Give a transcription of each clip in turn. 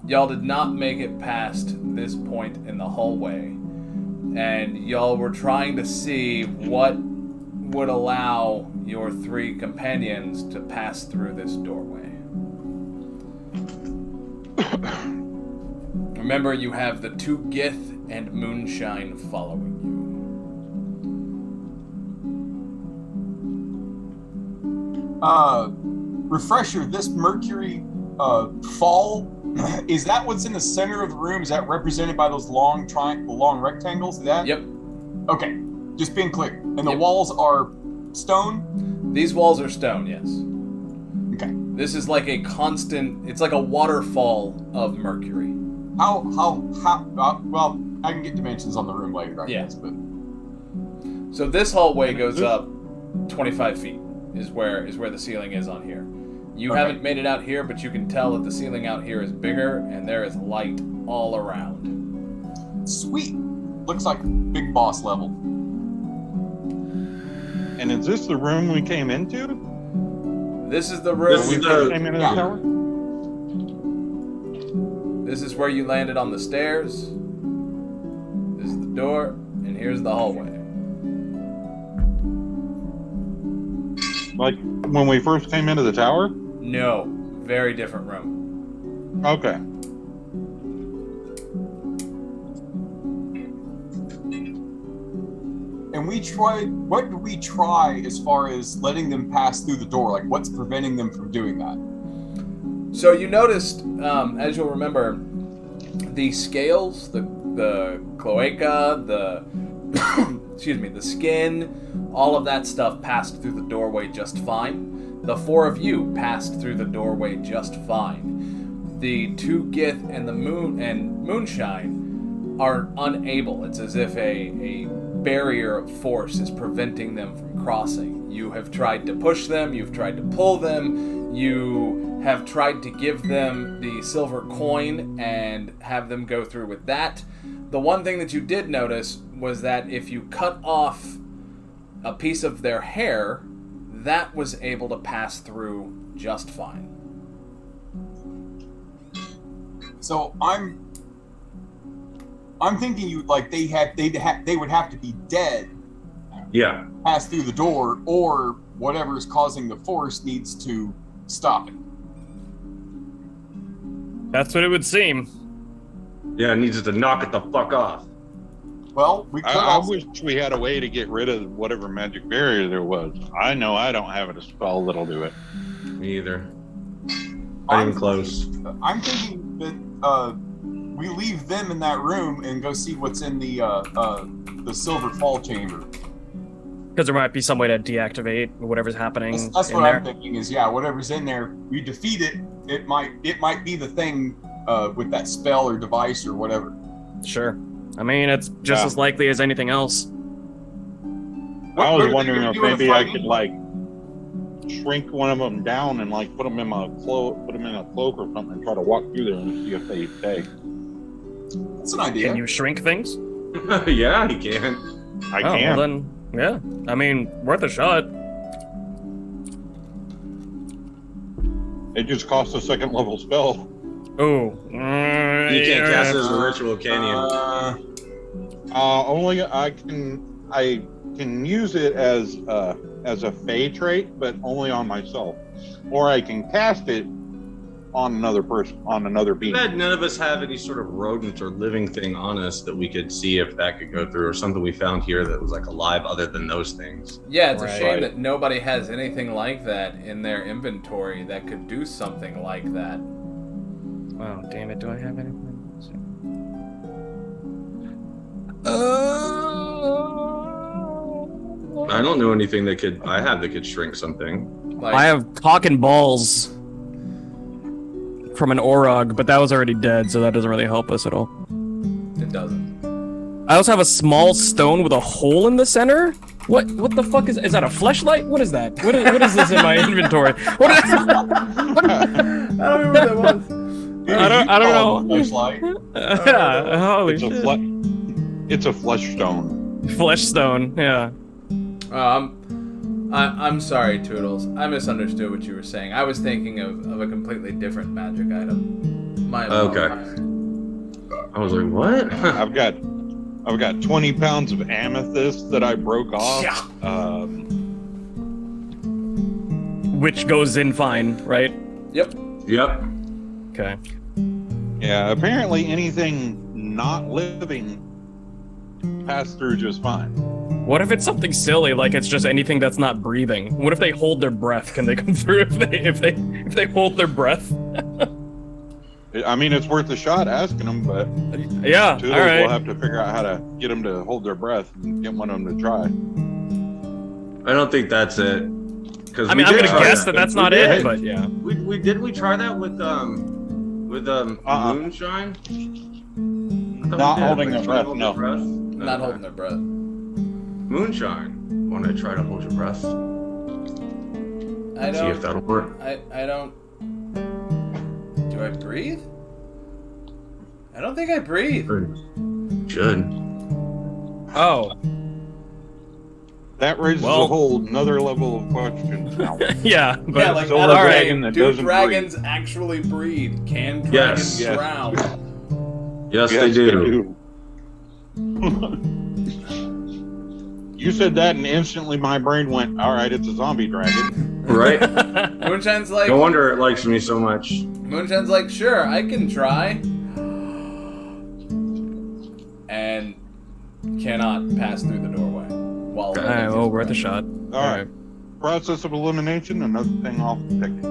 y'all did not make it past this point in the hallway, and y'all were trying to see what would allow your 3 companions to pass through this doorway. Remember, you have the 2 Gith and Moonshine following you. Refresher, this Mercury fall, is that what's in the center of the room? Is that represented by those long rectangles? Is that? Yep. Okay, just being clear. And the walls are stone? These walls are stone, yes. Okay. This is like a constant, it's like a waterfall of mercury. Well, I can get dimensions on the room later, I guess, but... So this hallway goes up 25 feet, is where the ceiling is on here. You haven't made it out here, but you can tell that the ceiling out here is bigger, and there is light all around. Sweet. Looks like big boss level. And is this the room we came into? This is the room we came into the tower? This is where you landed on the stairs. This is the door, and here's the hallway. Like when we first came into the tower? No, very different room. Okay. And what do we try as far as letting them pass through the door? Like, what's preventing them from doing that? So you noticed, as you'll remember, the scales, the cloaca, the the skin, all of that stuff passed through the doorway just fine. The 4 of you passed through the doorway just fine. The 2 Gith and the Moonshine are unable. It's as if a barrier of force is preventing them from crossing. You have tried to push them, you've tried to pull them, you have tried to give them the silver coin and have them go through with that. The one thing that you did notice was that if you cut off a piece of their hair, that was able to pass through just fine. So I'm thinking they would have to be dead. Yeah. Pass through the door, or whatever is causing the force needs to stop it. That's what it would seem. Yeah, it needs to knock it the fuck off. Well, we could I wish we had a way to get rid of whatever magic barrier there was. I know I don't have a spell that'll do it. Me either. Not even close. I'm thinking that we leave them in that room and go see what's in the silver fall chamber. Because there might be some way to deactivate whatever's happening. That's what I'm thinking is, whatever's in there, we defeat it. It might be the thing with that spell or device or whatever. Sure. I mean, it's just as likely as anything else. I was wondering if maybe I could shrink one of them down and put them in a cloak or something, and try to walk through there and see if they stay. That's an idea. Can you shrink things? Yeah, he can. I can. Well then, yeah. I mean, worth a shot. It just costs a 2nd level spell. Oh. You can't cast it as a ritual, can you? Only I can use it as a fey trait, but only on myself. Or I can cast it on another person, on another being. None of us have any sort of rodent or living thing on us that we could see if that could go through, or something we found here that was alive other than those things. Yeah, it's a shame that nobody has anything like that in their inventory that could do something like that. Oh, damn it, do I have anything? I don't know anything that could shrink something. I have cock and balls from an Orog, but that was already dead, so that doesn't really help us at all. It doesn't. I also have a small stone with a hole in the center. What the fuck is that? A fleshlight? What is that? What is this in my inventory? What is I don't remember what that was. I don't know. Flashlight. Yeah, holy shit. It's a flesh stone. Flesh stone, yeah. I'm sorry, Toodles. I misunderstood what you were saying. I was thinking of a completely different magic item. My Okay. apologies. I was like, what? I've got 20 pounds of amethyst that I broke off. Yeah. Which goes in fine, right? Yep. Yep. Okay. Yeah, apparently anything not living passed through just fine. What if it's something silly, like it's just anything that's not breathing? What if they hold their breath? Can they come through if they hold their breath? I mean, it's worth a shot asking them, but Yeah, Toodles all right. will have to figure out how to get them to hold their breath and get one of them to try. I don't think that's it. I mean, I'm gonna guess that that's not it, but yeah. We try that with moonshine. I thought Not we did. holding Like, their breath, hold no. Not holding their breath. Moonshine. Want to try to hold your breath? I See if don't. that'll work. I don't. Do I breathe? I don't think I breathe. Should. Oh, That raises Well- a whole another level of questions now. yeah, but Yeah, like so that a other dragon game, that do doesn't dragons actually breathe? Can dragons Yes. drown? Yes, they do. You said that, and instantly my brain went, "All right, it's a zombie dragon." Right? Moonshine's like, No wonder it likes me so much. Moonshine's like, sure, I can try. And cannot pass through the doorway. While all right, well, worth a shot. All right. Process of elimination, another thing off the ticket.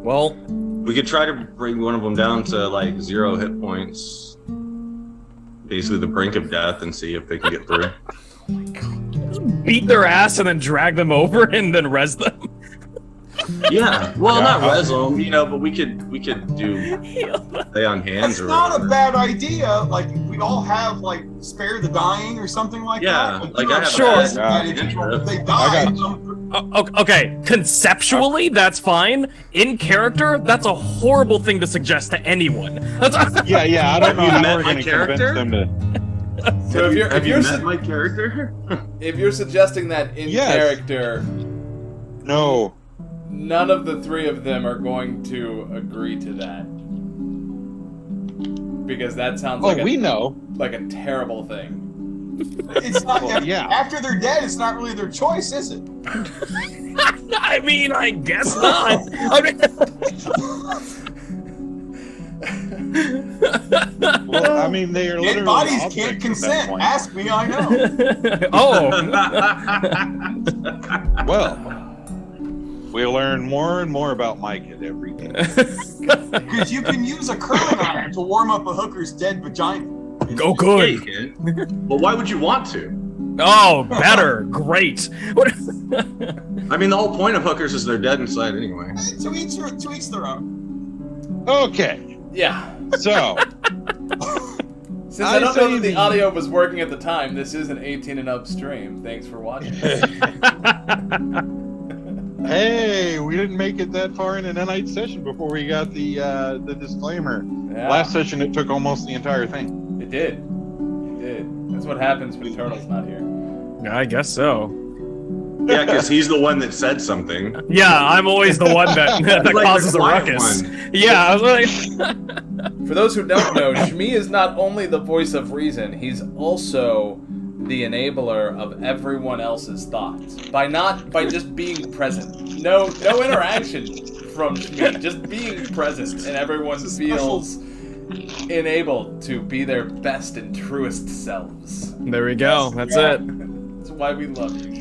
Well, We could try to bring one of them down to like 0 hit points, basically the brink of death, and see if they can get through. beat their ass and then drag them over and then res them. Yeah, well, Yeah. not res them, but we could do lay on hands That's or not whatever. a bad idea. Like, we all have, like, spare the dying or something like Yeah, that. like, I have Sure. that if they die, Okay, conceptually, that's fine. In character, that's a horrible thing to suggest to anyone. Yeah, I don't know Have you how met we're my going to convince character? them to. So if you're Have you met my character? if you're suggesting that in Yes. character, No. none of the three of them are going to agree to that. Because that sounds like we know. like a terrible thing. it's not. Well, yeah. After they're dead, it's not really their choice, is it? I mean, I guess not. I mean, Well, I mean, they are Dead literally bodies objects can't at that consent. point. Ask me, I know. oh. Well, we learn more and more about my kid every day. Because you can use a curling iron to warm up a hooker's dead vagina. Oh, Yeah, you good. can. Well, why would you want to? Oh, better. Great. What? I mean, the whole point of hookers is they're dead inside anyway. To each their own. Okay, Yeah. so Since I don't say know that the the- audio was working at the time, this is an 18 and up stream. Thanks for watching. hey, we didn't make it that far in an night session before we got the disclaimer. Yeah, Last session, it took almost the entire thing. it did. It did. That's what happens when Turtle's not here. I guess so. Yeah, because he's the one that said something. Yeah, I'm always the one that, that Like the causes a quiet ruckus. one. Yeah, I was like, For those who don't know, Shmi is not only the voice of reason, he's also the enabler of everyone else's thoughts. By just being present. No interaction from Shmi, just being present, and everyone feels enabled to be their best and truest selves. there we go. That's it. That's why we love you, Shmi.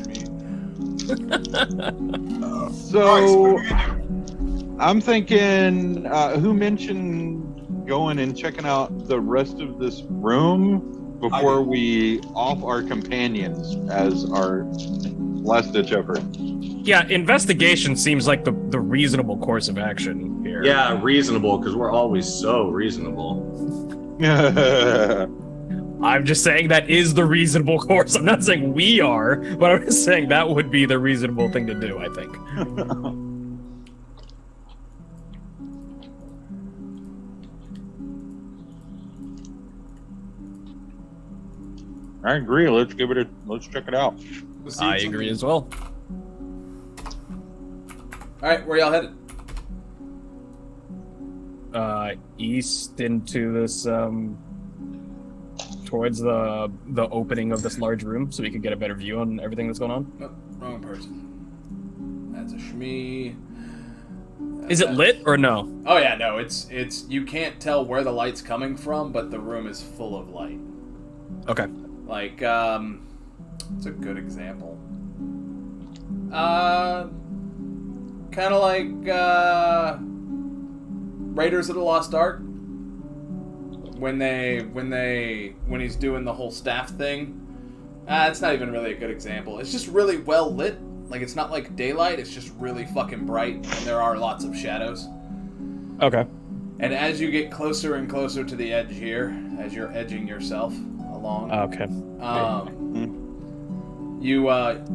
So Alright, so what are we gonna do? I'm thinking, who mentioned going and checking out the rest of this room before we off our companions as our last ditch effort? Yeah, investigation seems like the reasonable course of action here. Yeah, reasonable, because we're always so reasonable. I'm just saying that is the reasonable course. I'm not saying we are, but I'm just saying that would be the reasonable thing to do, I think. I agree. Let's check it out. I agree as well. All right, where y'all headed? East into this towards the opening of this large room, so we could get a better view on everything that's going on. Oh, wrong person. That's a Shmee. Is it lit or no? Oh yeah, no. It's you can't tell where the light's coming from, but the room is full of light. Okay. Like it's a good example. Kind of like Raiders of the Lost Ark. When he's doing the whole staff thing. It's not even really a good example. It's just really well lit. Like, it's not like daylight, it's just really fucking bright, and there are lots of shadows. Okay. And as you get closer and closer to the edge here, as you're edging yourself along, Okay.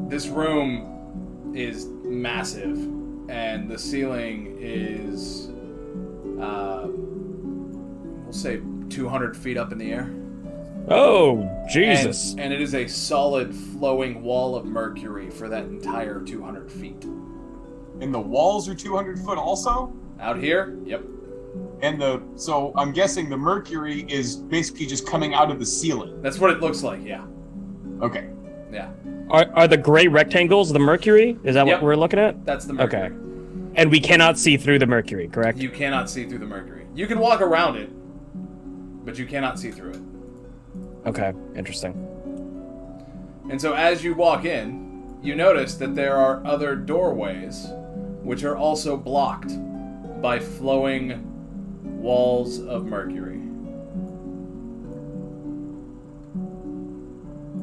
This room is massive, and the ceiling is, we'll say 200 feet up in the air. Oh, Jesus. And it is a solid flowing wall of mercury for that entire 200 feet. And the walls are 200 foot also? Out here? Yep. And so I'm guessing the mercury is basically just coming out of the ceiling. That's what it looks like, yeah. Okay. Yeah. Are the gray rectangles the mercury? Is that Yep. what we're looking at? That's the mercury. Okay. And we cannot see through the mercury, correct? You cannot see through the mercury. You can walk around it, but you cannot see through it. Okay, interesting. And so as you walk in, you notice that there are other doorways which are also blocked by flowing walls of mercury.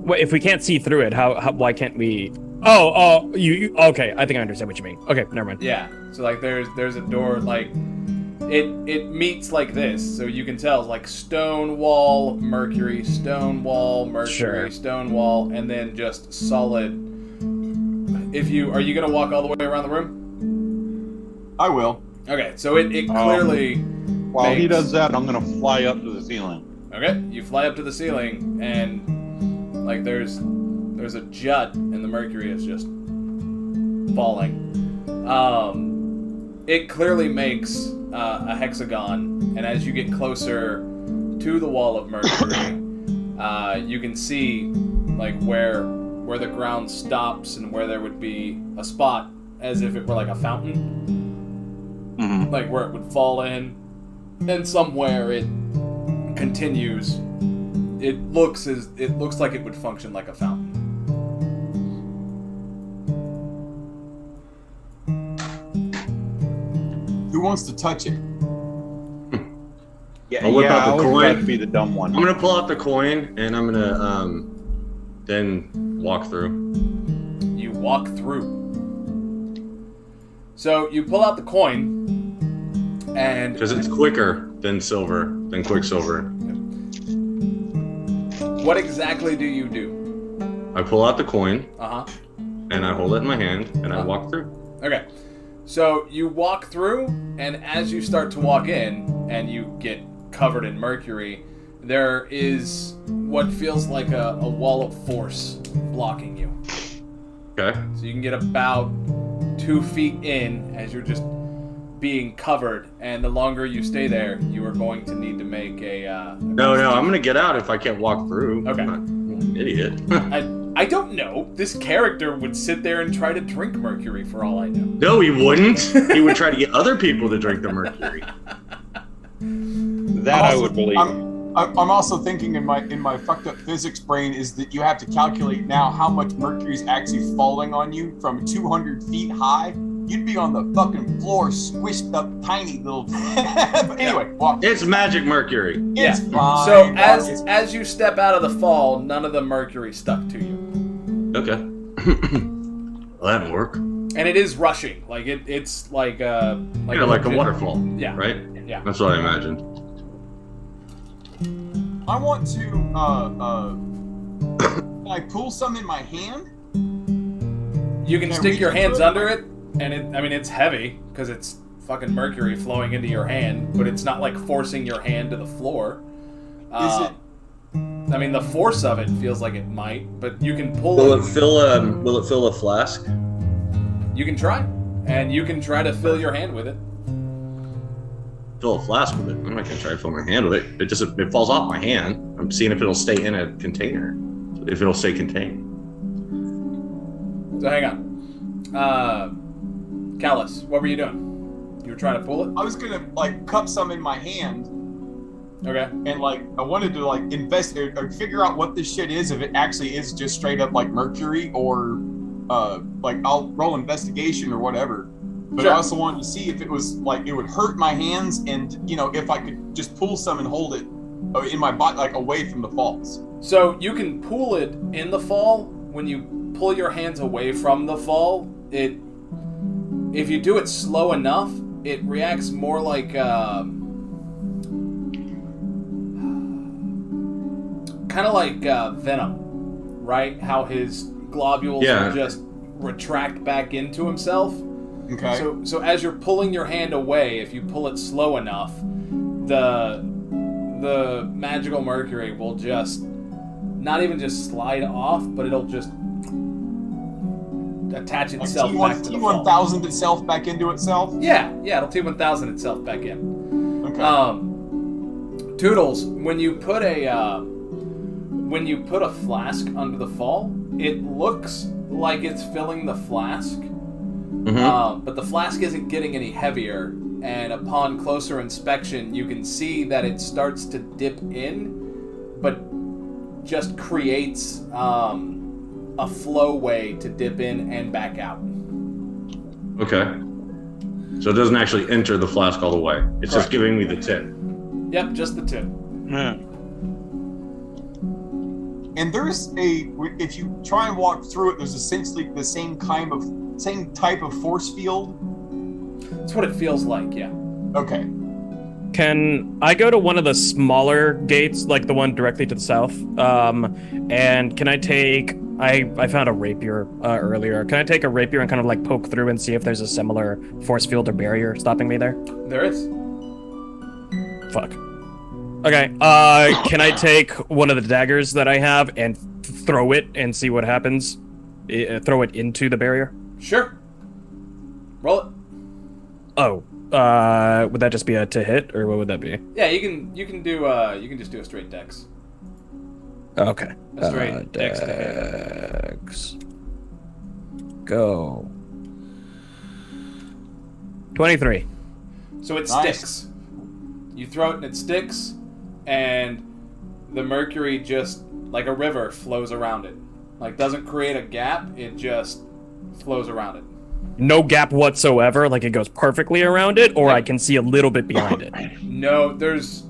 Wait, if we can't see through it, how why can't we? Oh, you okay? I think I understand what you mean. Okay, never mind. Yeah. So like there's a door like it meets like this, so you can tell it's like stone wall, mercury, stone wall, mercury, Sure. stone wall, and then just solid. Are you gonna walk all the way around the room? I will. Okay, so it clearly. While he makes- does that, I'm gonna fly up to the ceiling. Okay, you fly up to the ceiling, and like there's a jut, and the mercury is just falling. It clearly makes a hexagon, and as you get closer to the wall of mercury, you can see like where the ground stops and where there would be a spot as if it were like a fountain, Mm-hmm. like where it would fall in, and somewhere it continues. It looks like it would function like a fountain. Who wants to touch it? Yeah, I'll whip out the I was coin. about to be the dumb one. I'm gonna pull out the coin and I'm gonna then walk through. You walk through. So you pull out the coin, and Because it's quicker than Quicksilver. what exactly do you do? I pull out the coin Uh-huh. and I hold it in my hand and I walk through. Okay. So you walk through, and as you start to walk in, and you get covered in mercury, there is what feels like a wall of force blocking you. Okay. So you can get about 2 feet in as you're just being covered, and the longer you stay there, you are going to need to make a No, I'm gonna get out if I can't walk through. Okay. I'm not an idiot. I don't know. This character would sit there and try to drink mercury for all I know. No, he wouldn't. He would try to get other people to drink the mercury. That I would believe. I'm also thinking in my fucked up physics brain is that you have to calculate now how much mercury is actually falling on you from 200 feet high. You'd be on the fucking floor, squished up, tiny little. But anyway, walk. It's magic mercury. It's fine. So It's- as you step out of the fall, none of the mercury stuck to you, Okay. Well, that'd work. and it is rushing. Like it's like Like a legit- waterfall. Yeah. Right? Yeah. That's what I imagined. I want to. Can I pull some in my hand? You can Can I stick reach your into hands it? under it, and it's heavy because it's fucking mercury flowing into your hand, but it's not like forcing your hand to the floor. Is it? I mean, the force of it feels like it might, but you can pull Will it. Will it fill a flask? You can try, and you can try to fill your hand with it. Fill a flask with it. I'm not gonna try to fill my hand with it. It falls off my hand. I'm seeing if it'll stay in a container. If it'll stay contained. So hang on. Callus, what were you doing? You were trying to pull it? I was gonna like cup some in my hand, Okay. and like I wanted to like investigate or figure out what this shit is. If it actually is just straight up like mercury, or like I'll roll investigation or whatever. But Sure. I also wanted to see if it was like it would hurt my hands, and if I could just pull some and hold it in my body, like away from the falls. So you can pull it in the fall. When you pull your hands away from the fall, if you do it slow enough, it reacts more like kind of like Venom, right? How his globules Yeah. will just retract back into himself. Okay. So as you're pulling your hand away, if you pull it slow enough, the magical mercury will just not even just slide off, but it'll just attach like itself back to the fall. T1000 itself back into itself. Yeah, it'll T1000 itself back in. Okay. Toodles, when you put a flask under the fall, it looks like it's filling the flask, but the flask isn't getting any heavier. And upon closer inspection, you can see that it starts to dip in, but just creates a flow way to dip in and back out. Okay. So it doesn't actually enter the flask all the way. It's just giving me the tip. Yep, just the tip. Yeah. And there's if you try and walk through it, there's essentially the same type of force field. That's what it feels like, yeah. Okay. Can I go to one of the smaller gates, like the one directly to the south? And can I take... I found a rapier earlier. Can I take a rapier and kind of like poke through and see if there's a similar force field or barrier stopping me there? There is. Fuck. Okay, can I take one of the daggers that I have and throw it and see what happens? Throw it into the barrier? Sure. Roll it. Oh, would that just be a to hit, or what would that be? Yeah, you can just do a straight dex. Okay. A straight dex to hit. Dex. Go. 23. So it Nice. sticks. You throw it and it sticks, and the mercury just, like a river, flows around it. Like, doesn't create a gap, it just flows around it. No gap whatsoever, like it goes perfectly around it, or Yeah. I can see a little bit behind it. No, there's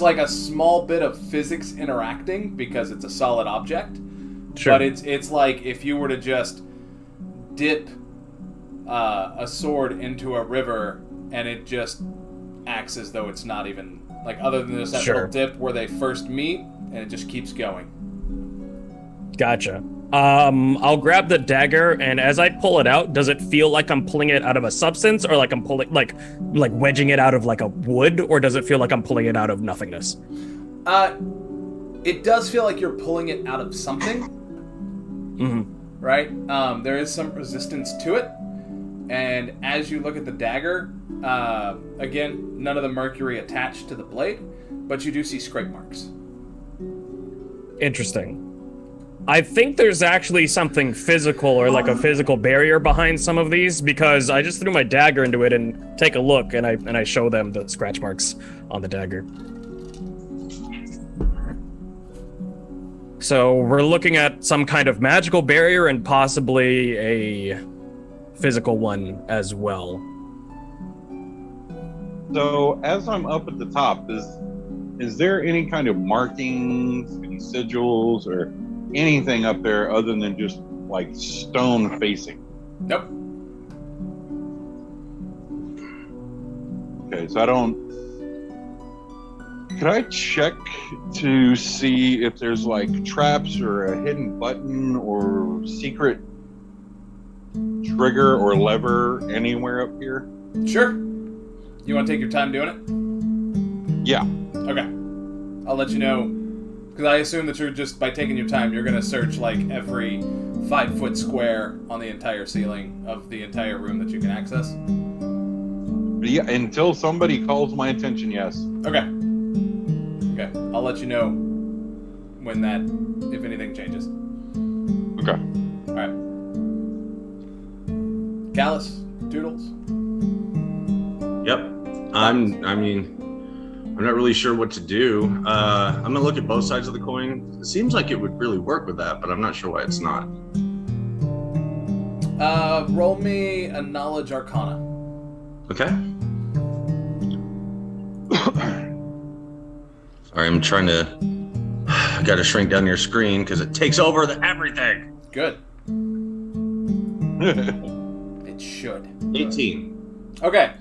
like a small bit of physics interacting because it's a solid object. Sure. But it's like if you were to just dip a sword into a river and it just acts as though it's not even, like, other than just that Sure. little dip where they first meet, and it just keeps going. Gotcha. I'll grab the dagger, and as I pull it out, does it feel like I'm pulling it out of a substance, or like I'm pulling, like wedging it out of like a wood, or does it feel like I'm pulling it out of nothingness? It does feel like you're pulling it out of something, Mm-hmm. right? There is some resistance to it, and as you look at the dagger, again, none of the mercury attached to the blade, but you do see scrape marks. Interesting. I think there's actually something physical, or like a physical barrier behind some of these, because I just threw my dagger into it and take a look, and I show them the scratch marks on the dagger. So we're looking at some kind of magical barrier and possibly a physical one as well. So as I'm up at the top, is there any kind of markings, any sigils, or anything up there other than just like stone facing? Nope. Okay, so I don't. Could I check to see if there's like traps or a hidden button or secret trigger or lever anywhere up here? Sure. You want to take your time doing it? Yeah. Okay. I'll let you know Because I assume that you're just, by taking your time, you're going to search like every 5-foot square on the entire ceiling of the entire room that you can access. Yeah, until somebody calls my attention, yes. Okay. Okay. I'll let you know when that, if anything changes. Okay. All right. Callus, Doodles. Yep. I'm not really sure what to do. I'm gonna look at both sides of the coin. It seems like it would really work with that, but I'm not sure why it's not. Roll me a knowledge arcana. Okay. Sorry, I'm trying to. I gotta shrink down your screen because it takes over everything. Good. It should. 18. Okay.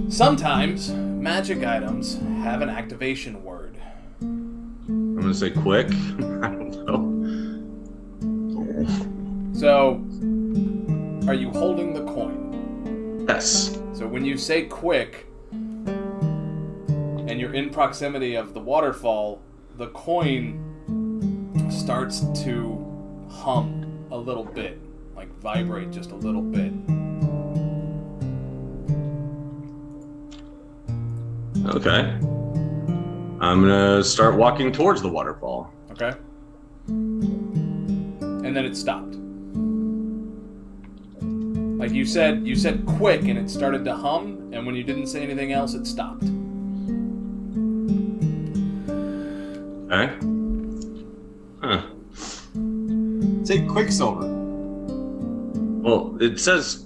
Sometimes magic items have an activation word. I'm gonna say quick. I don't know. So, are you holding the coin? Yes. So when you say quick, and you're in proximity of the waterfall, the coin starts to hum a little bit, like vibrate just a little bit. Okay. I'm gonna start walking towards the waterfall. Okay? And then it stopped. Like you said quick and it started to hum, and when you didn't say anything else, it stopped. Okay. Huh. Say Quicksilver. Well, it says.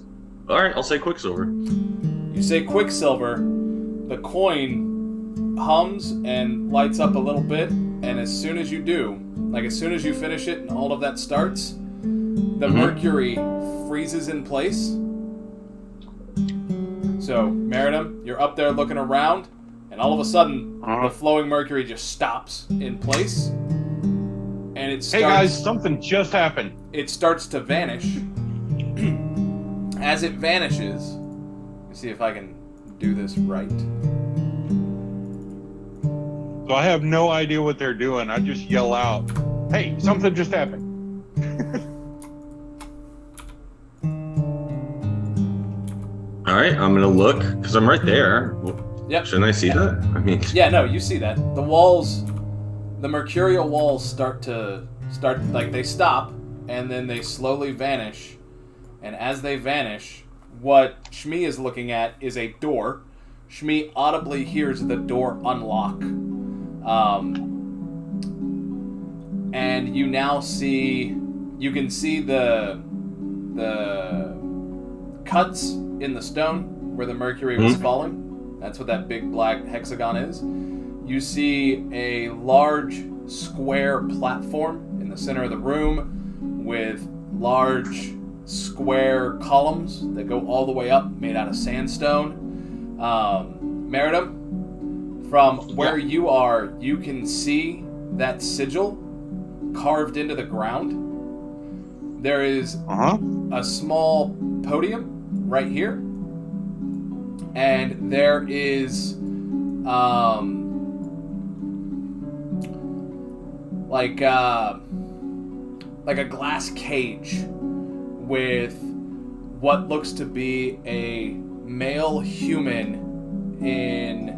Alright, I'll say Quicksilver. You say Quicksilver, the coin hums and lights up a little bit, and as soon as you do, like as soon as you finish it and all of that starts, the mercury freezes in place. So, Meridim, you're up there looking around, and all of a sudden, the flowing mercury just stops in place, and it starts... Hey guys, something just happened. It starts to vanish. As it vanishes, let me see if I can do this right. So I have no idea what they're doing. I just yell out, "Hey, something just happened." All right, I'm gonna look because I'm right there. Yep. Shouldn't I see that? I mean, Yeah, no, you see that. The walls, the mercurial walls start like they stop, and then they slowly vanish. And as they vanish, what Shmi is looking at is a door. Shmi audibly hears the door unlock. And you now you can see the cuts in the stone where the mercury was falling. That's what that big black hexagon is. You see a large square platform in the center of the room with large square columns that go all the way up, made out of sandstone. Meridim, from where you are, you can see that sigil carved into the ground. There is a small podium right here, and there is like a glass cage with what looks to be a male human in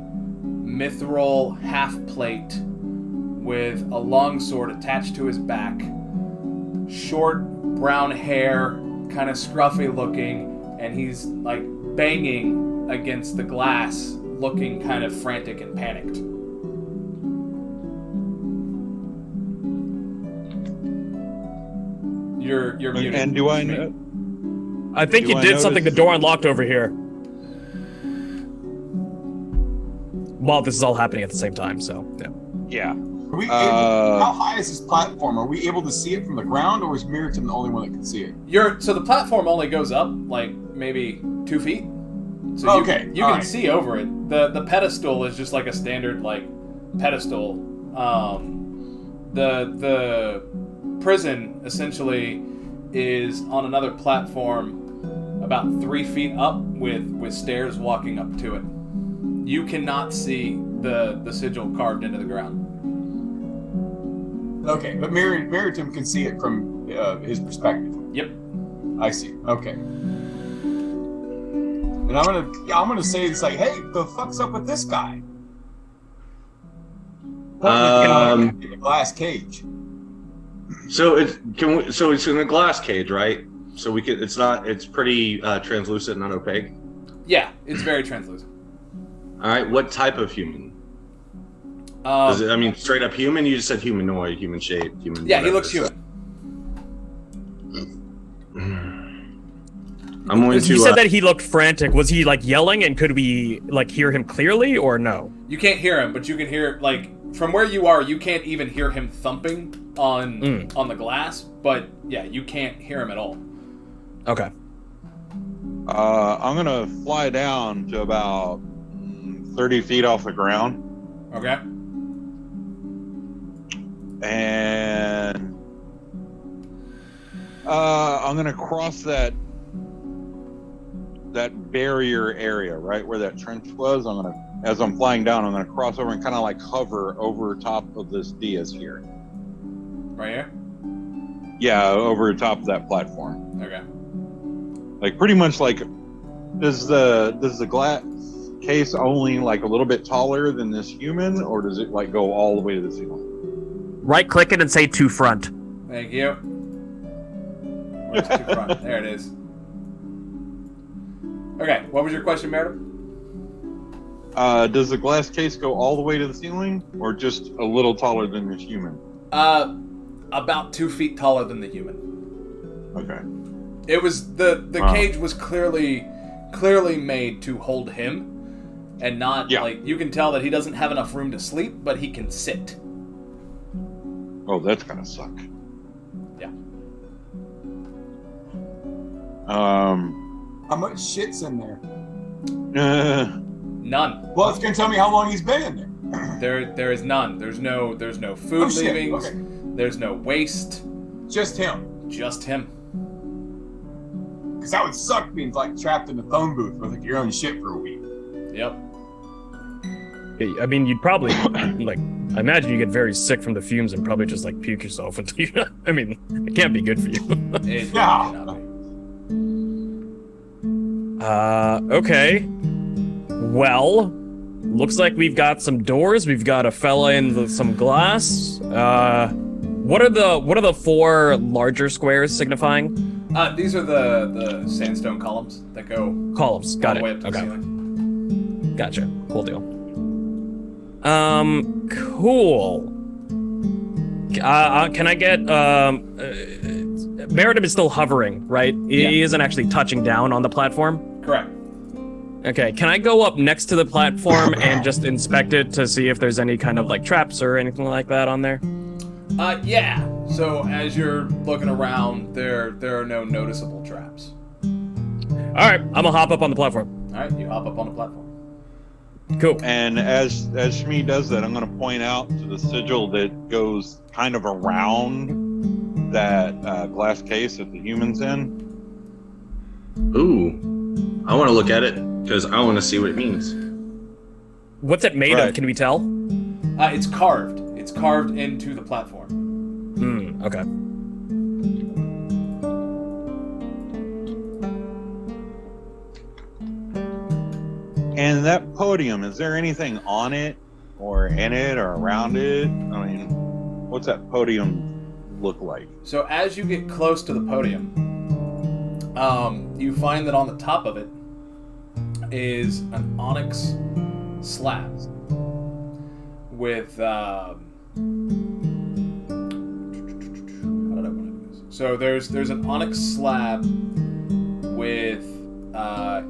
mithril half plate with a longsword attached to his back. Short brown hair, kind of scruffy looking, and he's like banging against the glass, looking kind of frantic and panicked. You're muted. And do I know? I think you did something. The door unlocked over here. While this is all happening at the same time, so yeah. Yeah. Are we how high is this platform? Are we able to see it from the ground, or is Miriam the only one that can see it? So the platform only goes up like maybe 2 feet. So Okay, you can see over it. The pedestal is just like a standard like pedestal. The prison essentially is on another platform about 3 feet up with stairs walking up to it. You cannot see the sigil carved into the ground. Okay, but Meritum can see it from his perspective. Yep. I see. Okay. And I'm gonna say it's like, hey, the fuck's up with this guy? Pointing at the glass cage. So it's in a glass cage, right? So we could. It's pretty translucent, not opaque. Yeah, it's very translucent. All right. What type of human? Does it? I mean, straight up human. You just said humanoid, human shape, human. Yeah, he whatever. looks human. I'm going to. You said that he looked frantic. Was he like yelling, and could we like hear him clearly, or no? You can't hear him, but you can hear like from where you are. You can't even hear him thumping on the glass. But yeah, you can't hear him at all. Okay. I'm gonna fly down to about 30 feet off the ground, Okay. and I'm gonna cross that barrier area, right where that trench was. As I'm flying down, I'm gonna cross over and kind of like hover over top of this Diaz here. Right here. Yeah, over top of that platform. Okay. Like pretty much like, does the glass case only like a little bit taller than this human, or does it like go all the way to the ceiling? Right click it and say to front. Thank you. Where's to front? There it is. Okay. What was your question, Meredith? Does the glass case go all the way to the ceiling, or just a little taller than this human? About 2 feet taller than the human. Okay. It was the cage was clearly made to hold him, and not like you can tell that he doesn't have enough room to sleep, but he can sit. Oh, that's gonna suck. Yeah. How much shit's in there? None. Well, it's gonna tell me how long he's been in there. There is none. There's no food leavings. Okay. There's no waste. Just him. Just him. Because that would suck being like trapped in the phone booth with like your own shit for a week. Yep. I mean, you'd probably like. I imagine you get very sick from the fumes and probably just like puke yourself until you. I mean, it can't be good for you. It Yeah. cannot be. Okay. Well, looks like we've got some doors. We've got a fella in some glass. What are the 4 larger squares signifying? These are the sandstone columns that go Columns. all Got the way it. up to the Okay. ceiling. Gotcha. Cool deal. Cool. Can I get Meritum is still hovering, right? He isn't actually touching down on the platform. Correct. Okay, can I go up next to the platform and just inspect it to see if there's any kind of like traps or anything like that on there? Yeah. So as you're looking around, there are no noticeable traps. All right, I'm gonna hop up on the platform. All right, you hop up on the platform. Cool. And as Shmi does that, I'm going to point out to the sigil that goes kind of around that glass case that the human's in. Ooh, I want to look at it because I want to see what it means. What's it made of? Can we tell? It's carved. It's carved into the platform. Okay. And that podium, is there anything on it or in it or around it? I mean, what's that podium look like? So as you get close to the podium, you find that on the top of it is an onyx slab with how did I want to do this? So there's an onyx slab with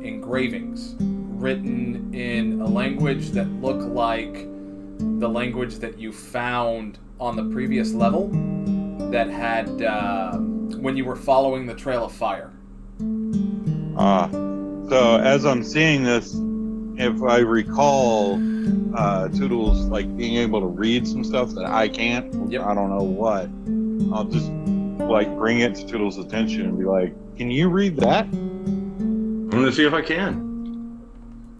engravings written in a language that look like the language that you found on the previous level that had when you were following the trail of fire. So as I'm seeing this, if I recall Toodles like being able to read some stuff that I can't, Yep. I don't know what, I'll just like bring it to Toodles' attention and be like, can you read that? I'm going to see if I can.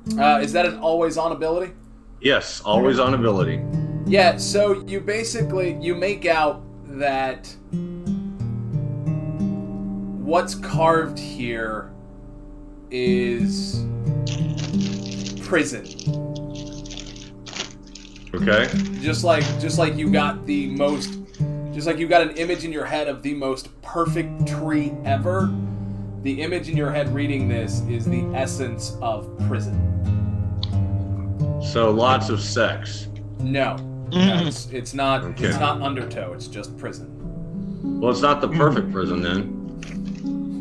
Is that an always-on ability? Yes, always on ability. Yeah, so you make out that what's carved here is prison. Okay. Just like you got an image in your head of the most perfect tree ever. The image in your head reading this is the essence of prison. So lots of sex. No, it's not. Okay. It's not Undertow. It's just prison. Well, it's not the perfect prison then.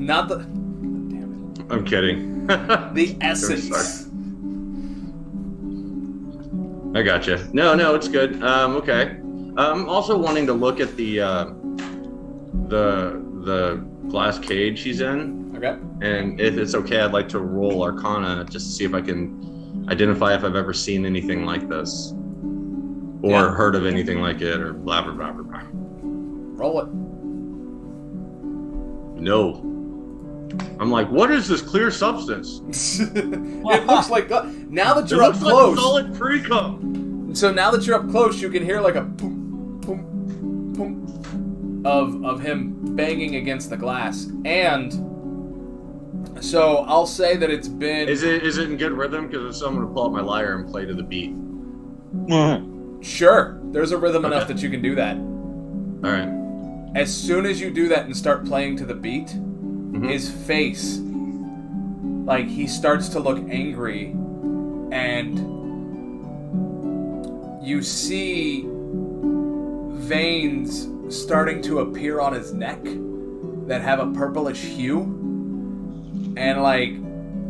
Not the. Damn I'm kidding. The essence. I gotcha. No, it's good. Okay. I'm also wanting to look at the glass cage he's in. Okay. And if it's okay, I'd like to roll Arcana just to see if I can identify if I've ever seen anything like this. Or heard of anything like it, or blah, blah, blah, blah, blah. Roll it. No. I'm like, what is this clear substance? It looks like now that It you're up looks close. like solid pre-cum. So now that you're up close, you can hear like a boom, boom, boom of him banging against the glass. And so I'll say that it's been. Is it in good rhythm? Because I'm gonna pull out my lyre and play to the beat. Sure, there's a rhythm enough Okay. that you can do that. All right. As soon as you do that and start playing to the beat, his face, like, he starts to look angry, and you see veins starting to appear on his neck that have a purplish hue, and like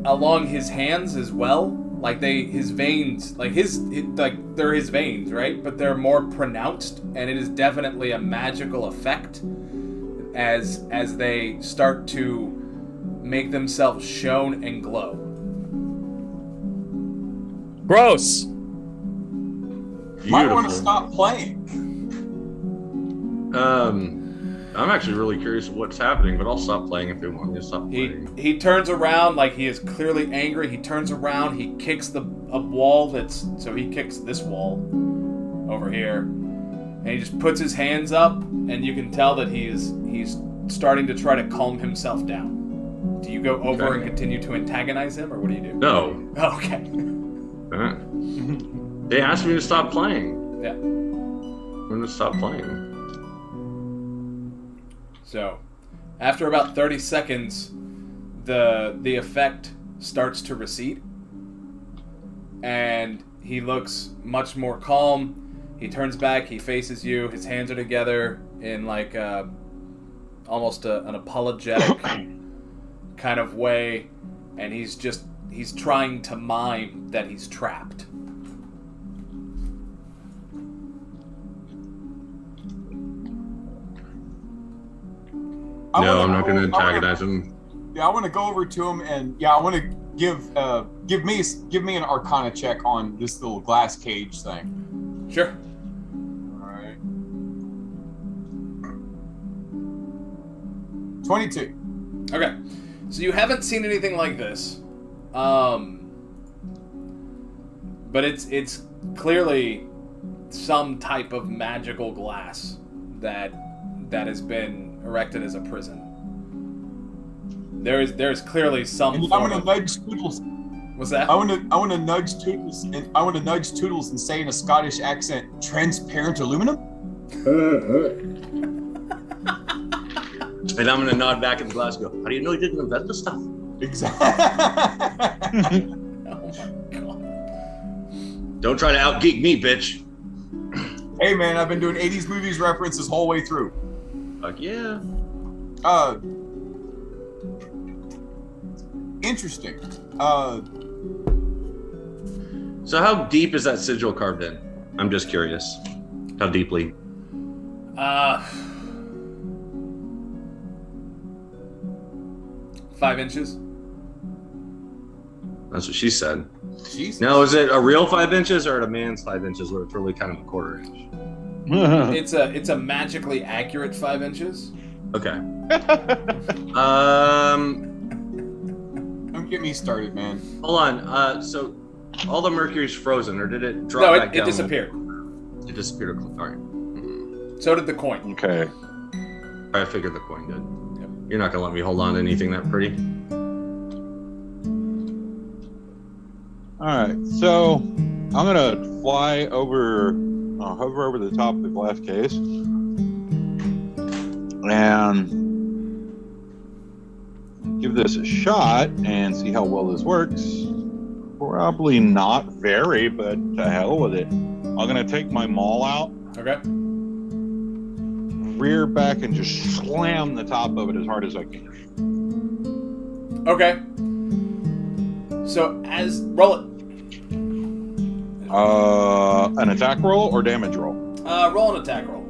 along his hands as well. Like his veins, like they're his veins, right? But they're more pronounced, and it is definitely a magical effect as they start to make themselves shown and glow. Gross. Might want to Beautiful. stop playing. I'm actually really curious what's happening, but I'll stop playing if they want me to stop playing. He turns around, like he is clearly angry. He turns around, he kicks a wall he kicks this wall over here, and he just puts his hands up, and you can tell that he's starting to try to calm himself down. Do you go over Okay. and continue to antagonize him, or what do you do? No. Okay. They asked me to stop playing. Yeah. I'm gonna stop playing. So, after about 30 seconds, the effect starts to recede, and he looks much more calm. He turns back, he faces you, his hands are together in like almost an apologetic kind of way, and he's trying to mime that he's trapped. No, I'm not going to antagonize him. Yeah, I want to go over to him, and I want to give me an Arcana check on this little glass cage thing. Sure. All right. 22. Okay. So you haven't seen anything like this. But it's clearly some type of magical glass that has been erected as a prison. There's clearly some. And I'm gonna nudge Toodles. What's that? I want to nudge Toodles, and I want to nudge Toodles and say in a Scottish accent, "Transparent aluminum." And I'm going to nod back in the glass and go, how do you know you didn't invent this stuff? Exactly. Oh my god. Don't try to out-geek me, bitch. Hey man, I've been doing 80s movies reference this whole way through. Fuck yeah. Interesting. So how deep is that sigil carved in? I'm just curious. How deeply? 5 inches. That's what she said. Jesus. Now, is it a real 5 inches or a man's 5 inches where it's really kind of a quarter inch? It's a magically accurate 5 inches. Okay. Don't get me started, man. Hold on. So all the mercury's frozen, or did it drop No, back down? it disappeared. It disappeared. All right. So did the coin. Okay. I figured the coin did. Yep. You're not gonna let me hold on to anything that pretty. All right. So I'm gonna fly over, hover over the top of the glass case, and give this a shot and see how well this works. Probably not very, but to hell with it. I'm gonna take my maul out, Okay. rear back, and just slam the top of it as hard as I can. Okay. So roll it. An attack roll or damage roll? Roll an attack roll.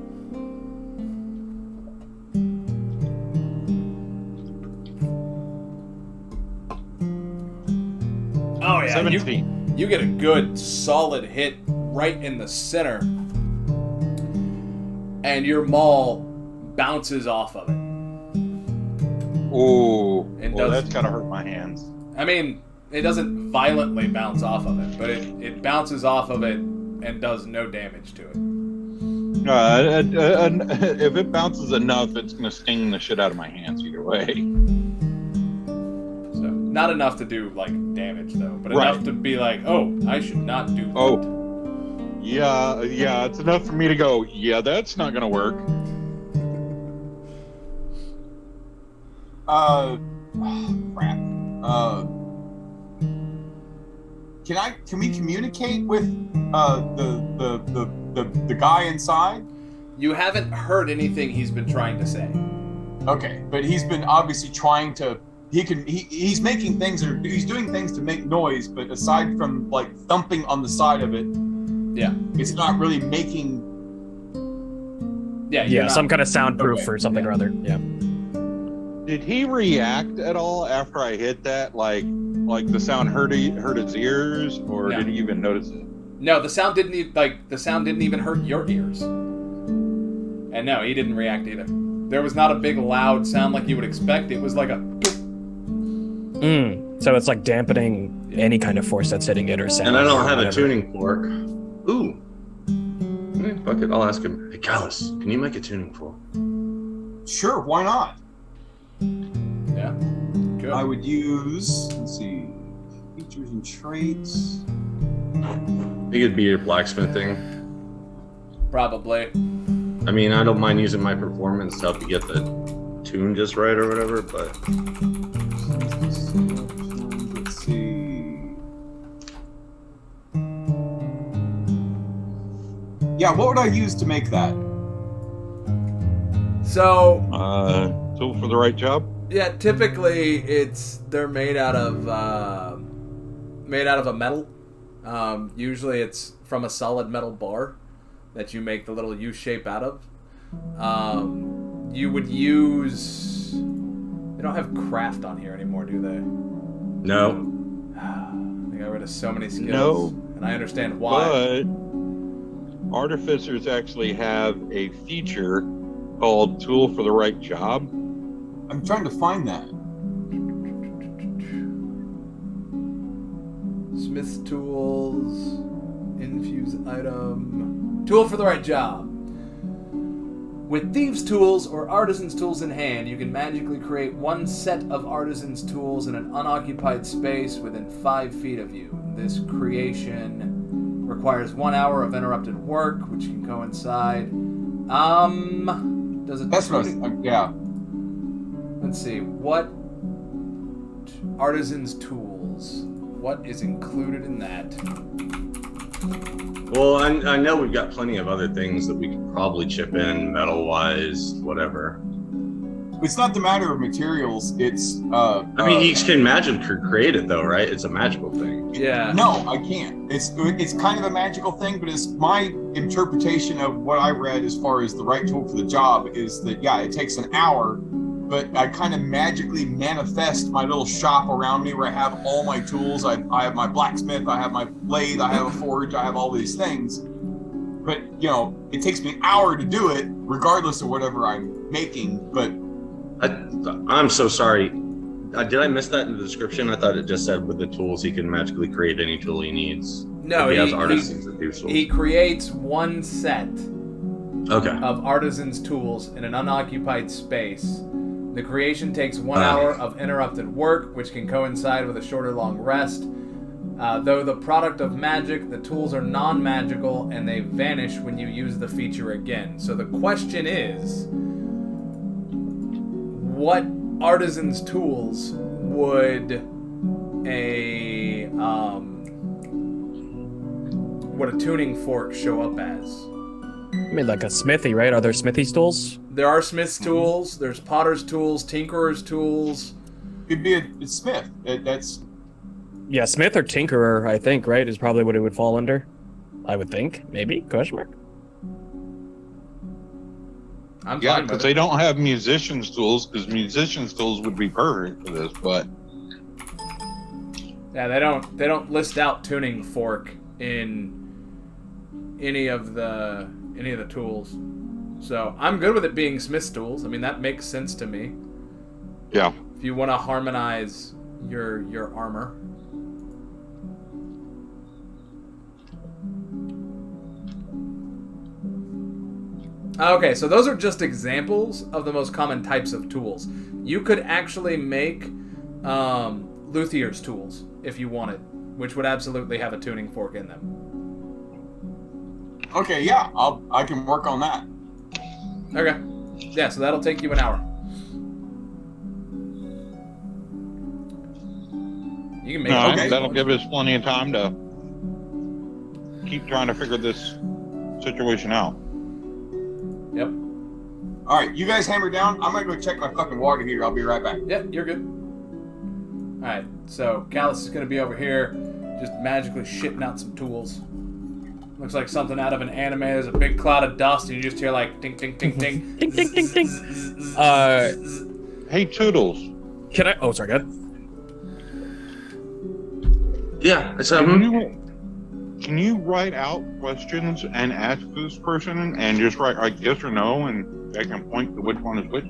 Oh yeah, 17. you get a good solid hit right in the center, and your maul bounces off of it. Ooh, And well, does- that's gotta hurt my hands. I mean, it doesn't violently bounce off of it, but it bounces off of it and does no damage to it. If it bounces enough, it's gonna sting the shit out of my hands either way. So not enough to do like damage though, but Right. enough to be like, oh, I should not do that. Oh, yeah, it's enough for me to go, yeah, that's not gonna work. Crap. Can we communicate with the guy inside? You haven't heard anything he's been trying to say. Okay, but he's been obviously trying to. He's making things he's doing things to make noise, but aside from like thumping on the side of it, Yeah. it's not really making. Yeah. you're Yeah, not- some kind of soundproof Okay, or something yeah. or other. Yeah. Did he react at all after I hit that? Like the sound hurt his ears, or No. did he even notice it? No, the sound didn't even hurt your ears. And no, he didn't react either. There was not a big loud sound like you would expect. It was like a. So it's like dampening any kind of force that's hitting it or sound. And I don't or have a whatever. tuning fork. Ooh. Fuck it, I'll ask him. Hey, Gallus, can you make a tuning fork? Sure, why not? Yeah. Good. I would use. Let's see, features and traits. It could be your blacksmithing. Probably. I mean, I don't mind using my performance to help you get the tune just right or whatever, but Let's see. Yeah, what would I use to make that? So Tool for the right job? yeah, typically they're made out of a metal. Usually it's from a solid metal bar that you make the little U shape out of. You would use. They don't have craft on here anymore, do they? no. They got rid of so many skills. No. And I understand why. But artificers actually have a feature called Tool for the Right Job. I'm trying to find that. Smith's tools, infuse item, tool for the right job. With thieves' tools or artisans' tools in hand, you can magically create one set of artisans' tools in an unoccupied space within 5 feet of you. This creation requires 1 hour of interrupted work, which can coincide. Does it? That's what yeah. Let's see. What artisans' tools? What is included in that? Well, I know we've got plenty of other things that we could probably chip in, metal-wise, whatever. It's not the matter of materials. It's. I mean, each can magically create it, though, right? It's a magical thing. Yeah. No, I can't. It's kind of a magical thing, but it's my interpretation of what I read as far as the right tool for the job is that yeah, it takes an hour, but I kind of magically manifest my little shop around me where I have all my tools. I have my blacksmith, I have my lathe, I have a forge, I have all these things. But you know, it takes me an hour to do it, regardless of whatever I'm making. But I'm so sorry. Did I miss that in the description? I thought it just said with the tools he can magically create any tool he needs. No, If he has he- artisans that do tools. He creates one set Okay. of artisans' tools in an unoccupied space. The creation takes 1 hour of interrupted work, which can coincide with a short or long rest. Though the product of magic, the tools are non-magical and they vanish when you use the feature again. So the question is, what artisan's tools would a tuning fork show up as? I mean, like a smithy, right? Are there smithy tools? There are smith's tools, there's potter's tools, tinkerer's tools. It'd be a smith. That's Yeah, smith or tinkerer, I think, right, is probably what it would fall under. I would think, maybe? Question mark. I'm Yeah, fine because with they it. don't have musicians' tools, because musicians' tools would be perfect for this, but Yeah, they don't list out tuning fork in any of the tools. So I'm good with it being smith's tools. I mean, that makes sense to me. yeah. If you want to harmonize your armor. Okay, so those are just examples of the most common types of tools. You could actually make luthier's tools if you wanted, which would absolutely have a tuning fork in them. okay. Yeah, I can work on that. Okay. Yeah, so that'll take you an hour. You can make No, it. Okay. that'll give us plenty of time to keep trying to figure this situation out. Yep. All right, you guys hammer down. I'm gonna go check my fucking water heater. I'll be right back. Yep, you're good. Alright, so Callus is going to be over here just magically shitting out some tools. Looks like something out of an anime. There's a big cloud of dust, and you just hear like ding, ding, ding, ding. Ding, ding, ding, ding. Hey, Toodles, Can I? Oh, sorry, good. Yeah, it's can you write out questions and ask this person and just write like yes or no, and I can point to which one is which?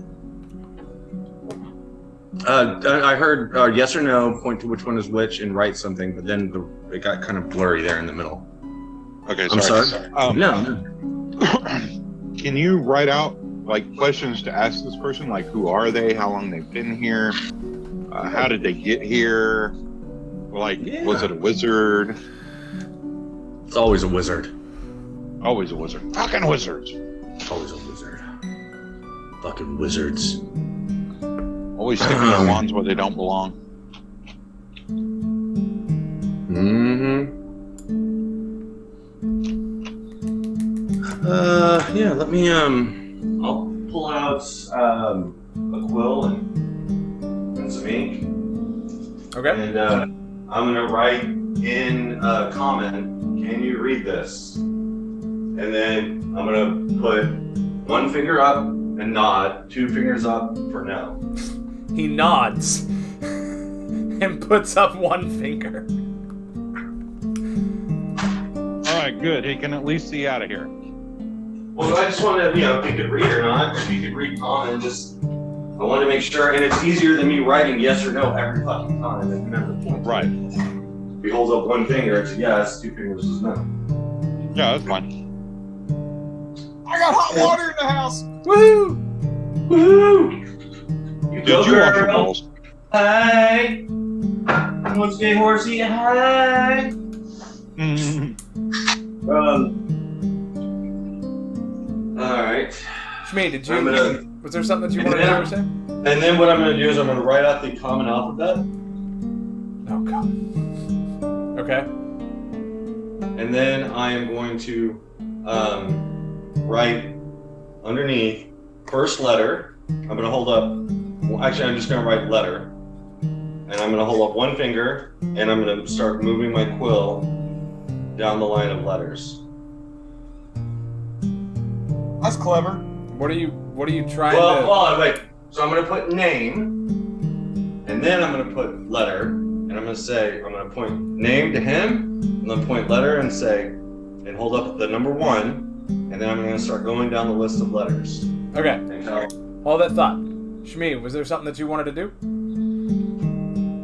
I heard yes or no, point to which one is which, and write something, but then it got kind of blurry there in the middle. Okay, I'm sorry. No. Can you write out like questions to ask this person, like who are they, how long they've been here, how did they get here, like was it a wizard? It's always a wizard. Always a wizard. Fucking wizards. Always a wizard. Fucking wizards. Always sticking their wands where they don't belong. Mm-hmm. Yeah, let me, I'll pull out, a quill and some ink. Okay. And, I'm gonna write in, comment, can you read this? And then I'm gonna put one finger up and nod, 2 fingers up for no. He nods and puts up one finger. All right, good. He can at least see out of here. Well, I just wanted to, if you could read or not, if you could read comment, I wanted to make sure, and it's easier than me writing yes or no every fucking time. And remember, Right. if he holds up one finger, it's a yes, 2 fingers is no. Yeah, that's fine. I got hot water in the house. Woohoo! Woo! You Did go, you wash your girl. balls? Hi. What's gay horsey? Hi. All right. Shmi, did I'm you? gonna- Was there something that you wanted to do or say? And then what I'm going to do is I'm going to write out the common alphabet, Oh god. Okay. and then I am going to write underneath first letter. I'm going to hold up. Well, actually, I'm just going to write letter, and I'm going to hold up one finger, and I'm going to start moving my quill down the line of letters. That's clever. What are you trying Well, to? hold on, wait. So I'm gonna put name, and then I'm gonna put letter, and I'm gonna point name to him, and then point letter and say, and hold up the number 1, and then I'm gonna start going down the list of letters. Okay. And how- Hold that thought. Shmi, was there something that you wanted to do?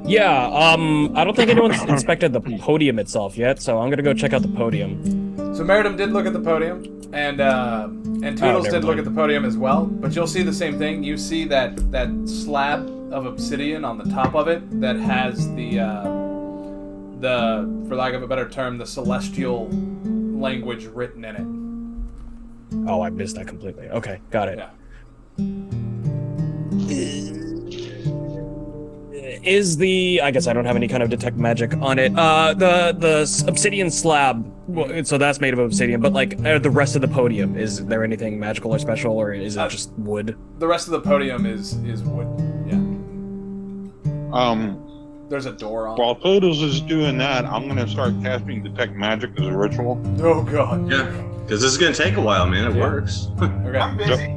Yeah, I don't think anyone's inspected the podium itself yet, so I'm gonna go check out the podium. So So Meridum did look at the podium, and Toodles never did look mind. at the podium as well. But you'll see the same thing. You see that slab of obsidian on the top of it that has the for lack of a better term, the celestial language written in it. Oh, I missed that completely. Okay, got it. Yeah. Is I guess I don't have any kind of detect magic on it. The obsidian slab, so that's made of obsidian, but like the rest of the podium, is there anything magical or special, or is it just wood? The rest of the podium is wood. Yeah. There's a door on. While Todos is doing that, I'm gonna start casting detect magic as a ritual. Oh god. Yeah, because this is gonna take a while, man. It works. Okay. I'm busy.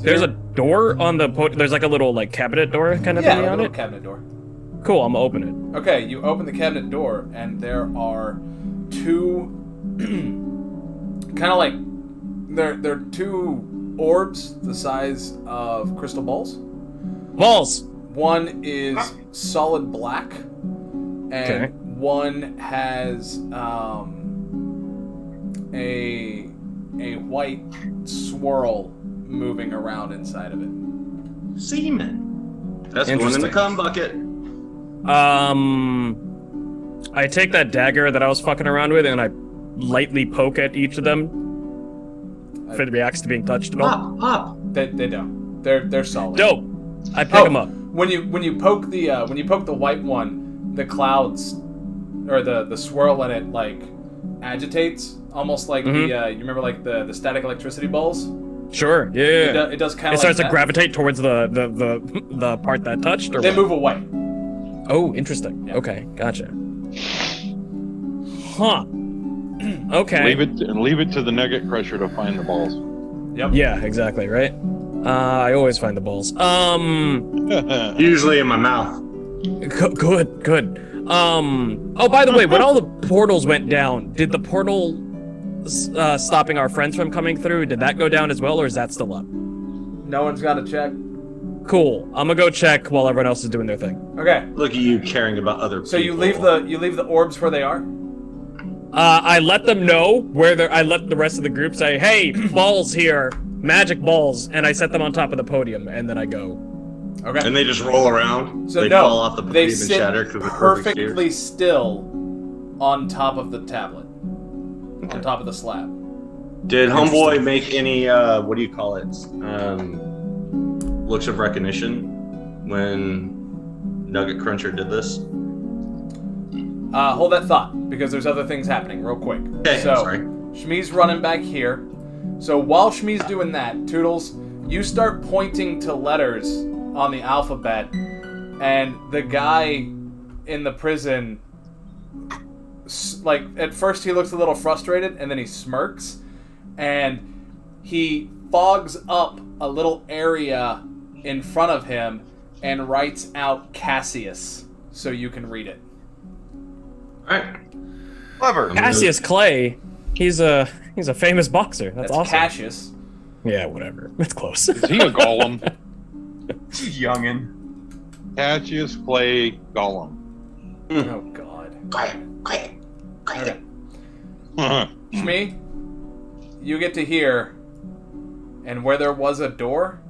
There's a door on the podium. There's like a little like cabinet door kind of Yeah, thing a on little it. cabinet door. Cool, I'm gonna open it. Okay, you open the cabinet door, and there are two, kind of like, they're two orbs the size of crystal balls. Balls. One is solid black, and Okay. one has a white swirl moving around inside of it. Semen. That's going in the Interesting. cum bucket. I take that dagger that I was fucking around with and I lightly poke at each of them. If it reacts to being touched at all. Pop. They don't. They're solid. Dope. I pick Oh. them up. When you poke the white one, the clouds or the swirl in it like agitates, almost like Mhm. you remember like the static electricity balls. Sure. Yeah. It does kind It of. starts like to that. gravitate towards the part that touched, or They what? move away. Oh, interesting. Yeah. Okay, gotcha. Huh. Okay. Leave it to the Nugget Crusher to find the balls. Yep. Yeah, exactly. Right. I always find the balls. Usually in my mouth. Good. Oh, by the way, when all the portals went down, did the portal stopping our friends from coming through, did that go down as well, or is that still up? No one's got to check. Cool. I'm gonna go check while everyone else is doing their thing. Okay. Look at you caring about other people. So you leave the orbs where they are. I let them know where they're. I let the rest of the group say, "Hey, balls here, magic balls," and I set them on top of the podium, and then I go. Okay. And they just roll around. So they no, fall off the they podium and sit shatter because they're perfect perfectly still on top of the tablet, on top of the slab. Did Homeboy make any what do you call it? Looks of recognition when Nugget Cruncher did this? Hold that thought, because there's other things happening real quick. Okay, so, sorry. Shmi's running back here. So while Shmi's doing that, Toodles, you start pointing to letters on the alphabet, and the guy in the prison, like, at first he looks a little frustrated, and then he smirks, and he fogs up a little area in front of him and writes out Cassius so you can read it. Alright. Clever. Cassius Clay, he's a famous boxer. That's awesome. Cassius. Yeah, whatever. It's close. Is he a golem? Youngin. Cassius Clay Golem. Oh, God. Quiet. Okay. Shmi, you get to hear, and where there was a door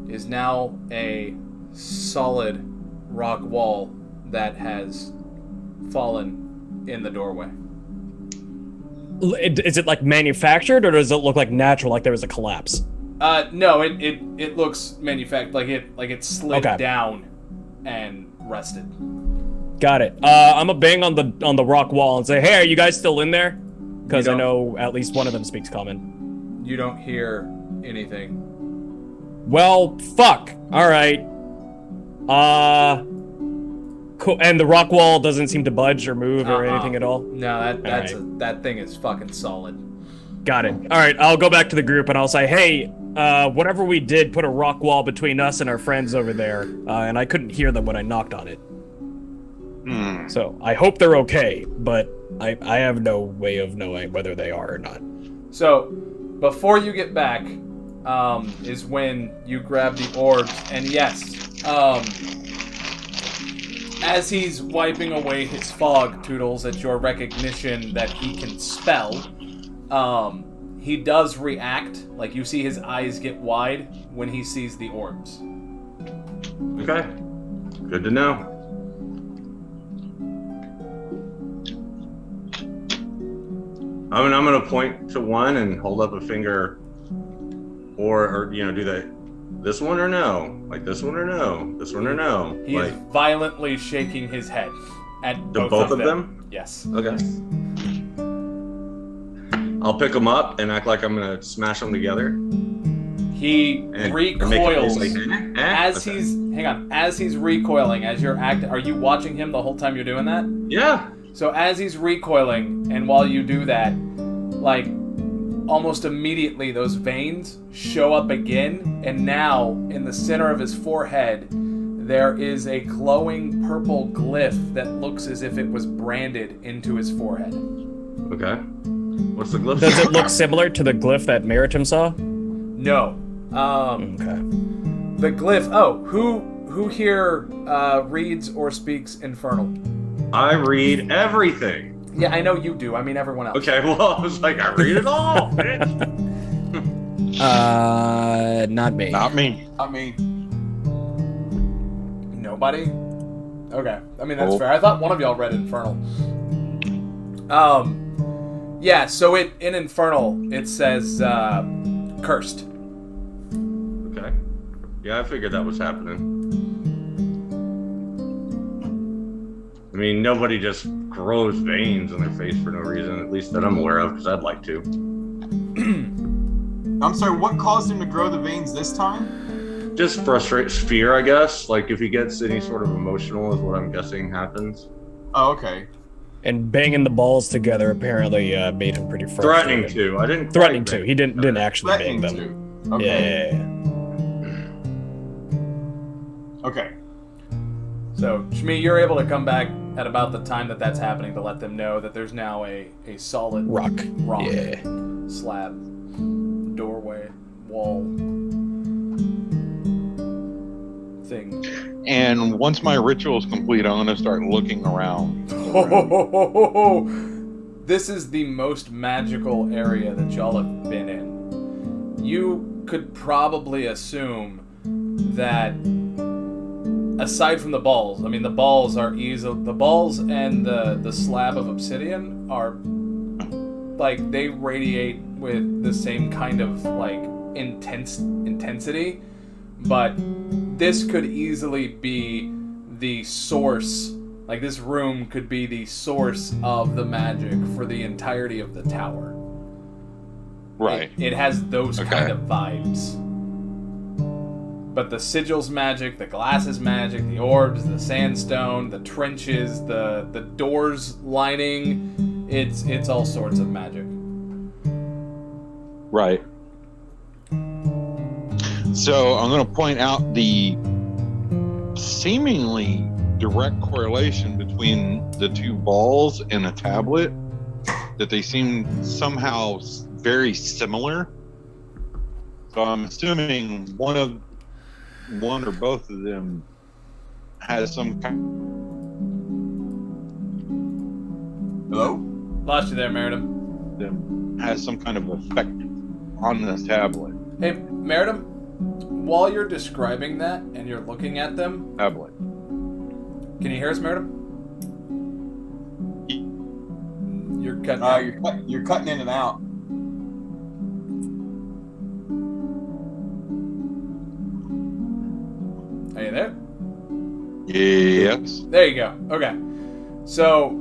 is now a solid rock wall that has fallen in the doorway. Is it like manufactured, or does it look like natural, like there was a collapse? No, it looks manufactured, like it slid Okay. down and rested. Got it. I'm gonna bang on the rock wall and say, "Hey, are you guys still in there?" Because You I don't- know at least one of them speaks common. You don't hear anything. Well, fuck. All right. Cool. And the rock wall doesn't seem to budge or move or anything at all. No, that's Alright. that thing is fucking solid. Got it. All right. I'll go back to the group and I'll say, "Hey, whatever we did put a rock wall between us and our friends over there, and I couldn't hear them when I knocked on it. So I hope they're okay, but I have no way of knowing whether they are or not." So, before you get back, is when you grab the orbs, and yes, as he's wiping away his fog, Toodles, at your recognition that he can spell, He does react. Like, you see his eyes get wide when he sees the orbs. Okay. Good to know. I'm going to point to one and hold up a finger, or do this one or no, like this one or no, this one or no. He is violently shaking his head at both of them. Yes. Okay. I'll pick them up and act like I'm going to smash them together. He recoils as Okay. as he's recoiling, as you're acting. Are you watching him the whole time you're doing that? Yeah. So as he's recoiling, and while you do that, like, almost immediately those veins show up again, and now in the center of his forehead there is a glowing purple glyph that looks as if it was branded into his forehead. Okay. What's the glyph? Does it look similar to the glyph that Meritum saw? No. Okay. The glyph. Oh, who here reads or speaks Infernal? I read everything. Yeah, I know you do. I mean, everyone else. Okay, well, I was like, I read it all, bitch. Not me. Not me. Not me. Nobody? Okay. I mean, that's Oh. fair. I thought one of y'all read Infernal. Yeah, so in Infernal, it says, cursed. Okay. Yeah, I figured that was happening. I mean, nobody just grows veins in their face for no reason, at least that I'm aware of, because I'd like to. I'm sorry, what caused him to grow the veins this time? Just fear, I guess. Like, if he gets any sort of emotional is what I'm guessing happens. Oh, okay. And banging the balls together apparently made him pretty frustrated. Threatening to. I didn't. Threatening to. He didn't actually bang Threatening them. to. Okay. Yeah. Okay. So, Shmi, you're able to come back at about the time that that's happening to let them know that there's now a solid Rock. rock Yeah. slab, doorway, wall thing. And once my ritual is complete, I'm going to start looking around. This is the most magical area that y'all have been in. You could probably assume that, aside from the balls, I mean, the balls and the slab of obsidian are, like, they radiate with the same kind of, like, intensity, but this could easily be the source. Like, this room could be the source of the magic for the entirety of the tower. Right. It has those Okay. kind of vibes. But the sigil's magic, the glass is magic, the orbs, the sandstone, the trenches, the doors lining, it's all sorts of magic. Right. So I'm going to point out the seemingly direct correlation between the two balls and a tablet, that they seem somehow very similar. So I'm assuming one or both of them has some kind Hello? Lost you there, Meritum. of effect on this tablet. Hey, Meritum, while you're describing that and you're looking at them, Tablet. can you hear us, Meritum? You're cutting out. You're cutting in and out. Are you there? Yes. There you go. Okay. So,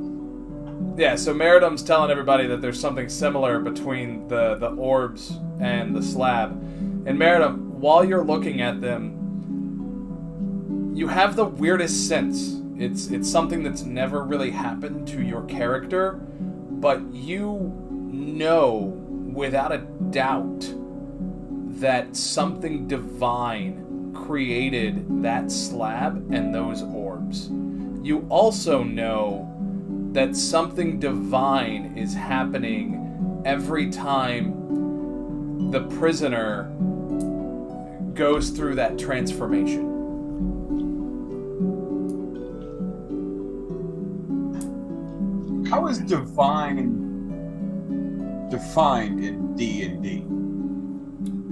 yeah, so Meritum's telling everybody that there's something similar between the orbs and the slab. And Meritum, while you're looking at them, you have the weirdest sense. It's something that's never really happened to your character, but you know without a doubt that something divine created that slab and those orbs. You also know that something divine is happening every time the prisoner goes through that transformation. How is divine defined in D&D?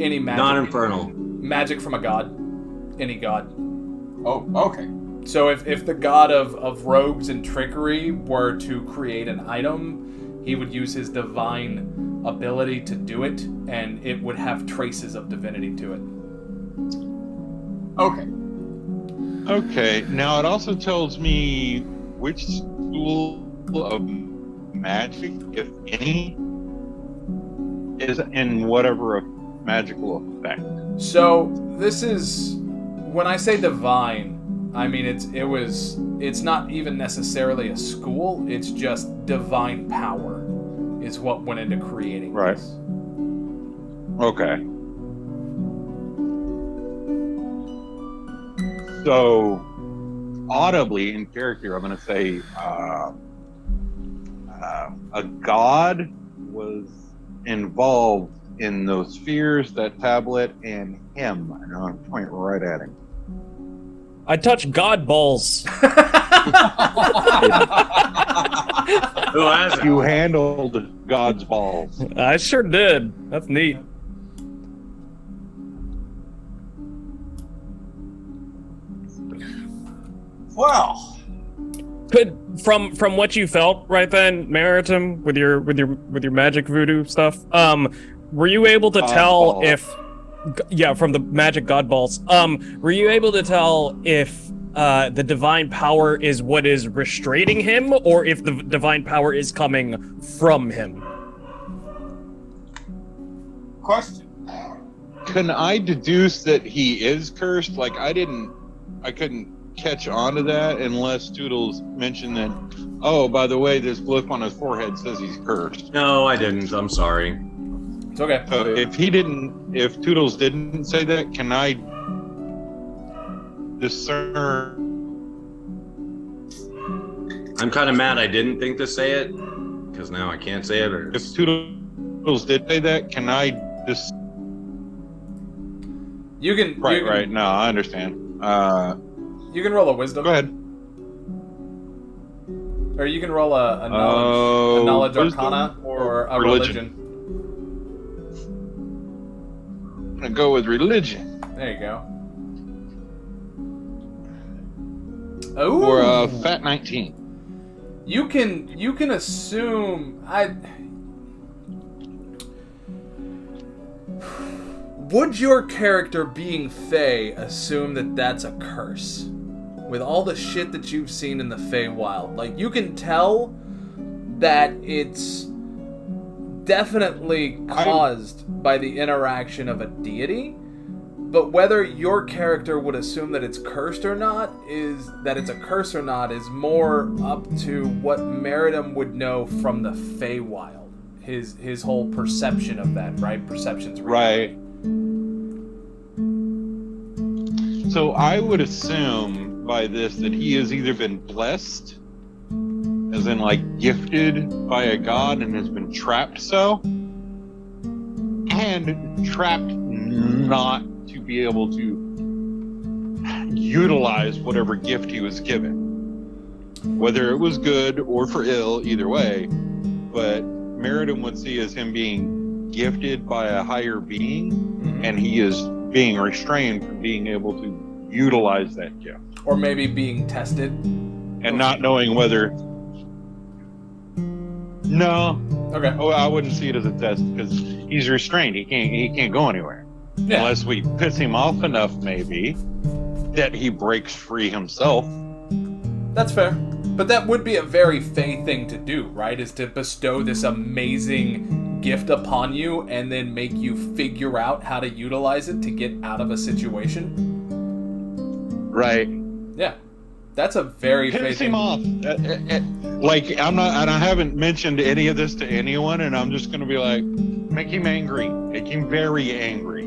Any magic. Non-infernal. Magic from a god. Any god. Oh, okay. So if the god of rogues and trickery were to create an item, he would use his divine ability to do it, and it would have traces of divinity to it. Okay. Okay. Now it also tells me which school of magic, if any, is in whatever magical effect. So this is, when I say divine, I mean it's not even necessarily a school. It's just divine power is what went into creating Right. this. Okay. So, audibly in character, I'm going to say a god was involved in those spheres, that tablet, and him. And I'm pointing right at him. I touch God balls. Who hasn't? You handled God's balls. I sure did. That's neat. Well, Could from what you felt right then, Meritum, with your magic voodoo stuff, were you able to tell balls. if from the magic god balls, were you able to tell if the divine power is what is restraining him, or if the divine power is coming from him? question. Can I deduce that he is cursed? Like, I couldn't catch on to that unless Toodles mentioned that, oh, by the way, this glyph on his forehead says he's cursed. No, I didn't. I'm sorry. It's okay. So if Toodles didn't say that, can I discern? I'm kind of mad I didn't think to say it, because now I can't say it. Or If Toodles did say that, can I just? You can Right. No, I understand. You can roll a wisdom. Go ahead. Or you can roll a knowledge wisdom arcana or a religion. I'm gonna go with religion. There you go. Oh, Or a fat 19. you can assume Would your character being Fey assume that that's a curse? With all the shit that you've seen in the Feywild, like, you can tell that it's definitely caused by the interaction of a deity, but whether your character would assume that it's cursed or not is more up to what Meritum would know from the Feywild. His whole perception of that, right? Perception's real. Right. So I would assume by this that he has either been blessed, as in like gifted by a god and has been trapped so, and trapped not to be able to utilize whatever gift he was given. Whether it was good or for ill, either way, but Meritum would see as him being gifted by a higher being, and he is being restrained from being able to utilize that gift. Or maybe being tested. And not knowing whether... No. Okay. Oh, I wouldn't see it as a test because he's restrained. He can't go anywhere. Yeah. Unless we piss him off enough, maybe, that he breaks free himself. That's fair. But that would be a very Fey thing to do, right? Is to bestow this amazing gift upon you and then make you figure out how to utilize it to get out of a situation. Right. Yeah. That's a very Fey Piss thing. him off. Like, I'm not, and I haven't mentioned any of this to anyone, and I'm just going to be like, make him angry. Make him very angry.